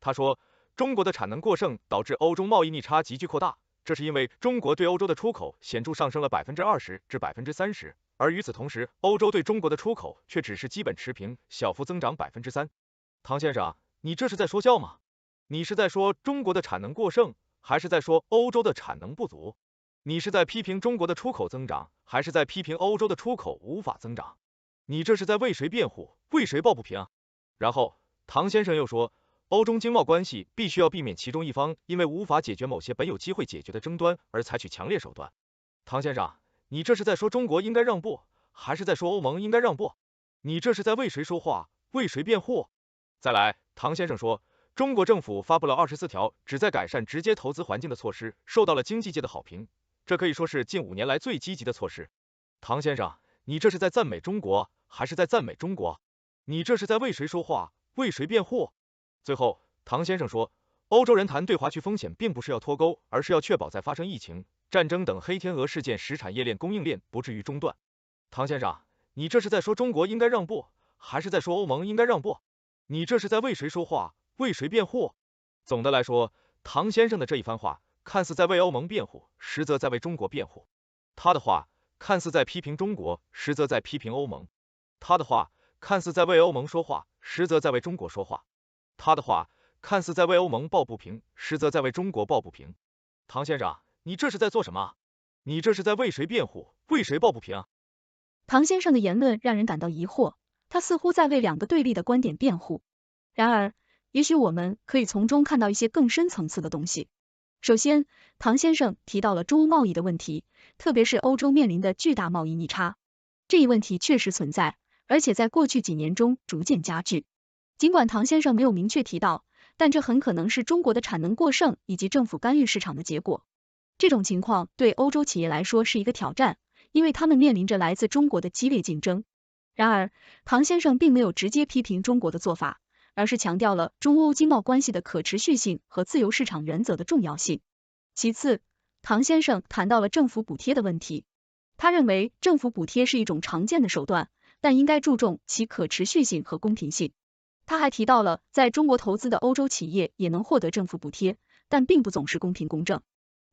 他说，中国的产能过剩导致欧中贸易逆差急剧扩大，这是因为中国对欧洲的出口显著上升了20%至30%，而与此同时，欧洲对中国的出口却只是基本持平，小幅增长3%。唐先生，你这是在说笑吗？你是在说中国的产能过剩，还是在说欧洲的产能不足？你是在批评中国的出口增长，还是在批评欧洲的出口无法增长？你这是在为谁辩护，为谁抱不平？然后，唐先生又说，欧中经贸关系必须要避免其中一方因为无法解决某些本有机会解决的争端而采取强烈手段。唐先生，你这是在说中国应该让步，还是在说欧盟应该让步？你这是在为谁说话，为谁辩护？再来，唐先生说，中国政府发布了24条旨在改善直接投资环境的措施，受到了经济界的好评，这可以说是近5年来最积极的措施。唐先生，你这是在赞美中国，还是在赞美中国？你这是在为谁说话，为谁辩护？最后，唐先生说，欧洲人谈对华去风险并不是要脱钩，而是要确保在发生疫情、战争等黑天鹅事件时，产业链供应链不至于中断。唐先生，你这是在说中国应该让步，还是在说欧盟应该让步？你这是在为谁说话，为谁辩护？总的来说，唐先生的这一番话看似在为欧盟辩护，实则在为中国辩护。他的话看似在批评中国，实则在批评欧盟。他的话看似在为欧盟说话，实则在为中国说话。他的话看似在为欧盟抱不平，实则在为中国抱不平。唐先生，你这是在做什么？你这是在为谁辩护，为谁抱不平？唐先生的言论让人感到疑惑，他似乎在为2个对立的观点辩护。然而，也许我们可以从中看到一些更深层次的东西。首先，唐先生提到了中欧贸易的问题，特别是欧洲面临的巨大贸易逆差。这一问题确实存在，而且在过去几年中逐渐加剧。尽管唐先生没有明确提到，但这很可能是中国的产能过剩以及政府干预市场的结果。这种情况对欧洲企业来说是一个挑战，因为他们面临着来自中国的激烈竞争。然而，唐先生并没有直接批评中国的做法，而是强调了中欧经贸关系的可持续性和自由市场原则的重要性。其次，唐先生谈到了政府补贴的问题。他认为政府补贴是一种常见的手段，但应该注重其可持续性和公平性。他还提到了在中国投资的欧洲企业也能获得政府补贴，但并不总是公平公正。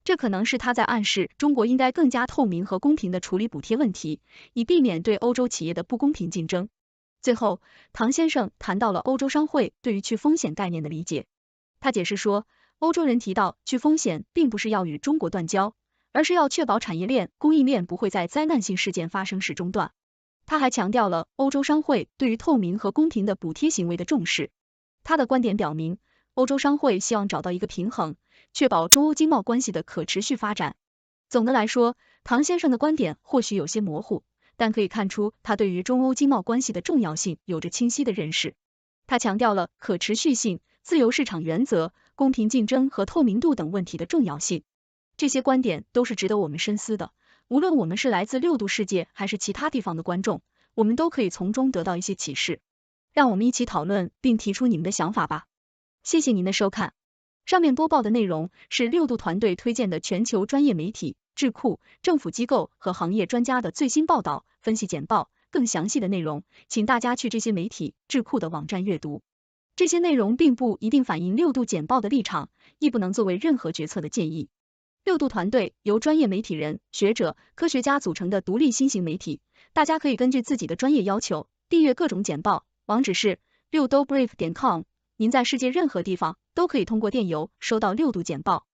这可能是他在暗示中国应该更加透明和公平地处理补贴问题，以避免对欧洲企业的不公平竞争。最后，唐先生谈到了欧洲商会对于去风险概念的理解。他解释说，欧洲人提到去风险并不是要与中国断交，而是要确保产业链、供应链不会在灾难性事件发生时中断。他还强调了欧洲商会对于透明和公平的补贴行为的重视。他的观点表明，欧洲商会希望找到一个平衡，确保中欧经贸关系的可持续发展。总的来说，唐先生的观点或许有些模糊，但可以看出他对于中欧经贸关系的重要性有着清晰的认识。他强调了可持续性、自由市场原则、公平竞争和透明度等问题的重要性。这些观点都是值得我们深思的，无论我们是来自6度世界还是其他地方的观众，我们都可以从中得到一些启示。让我们一起讨论并提出你们的想法吧。谢谢您的收看。上面播报的内容是6度团队推荐的全球专业媒体、智库、政府机构和行业专家的最新报道、分析简报。更详细的内容，请大家去这些媒体、智库的网站阅读。这些内容并不一定反映6度简报的立场，亦不能作为任何决策的建议。6度团队由专业媒体人、学者、科学家组成的独立新型媒体，大家可以根据自己的专业要求订阅各种简报，网址是6dobrief.com。您在世界任何地方都可以通过电邮收到6度简报。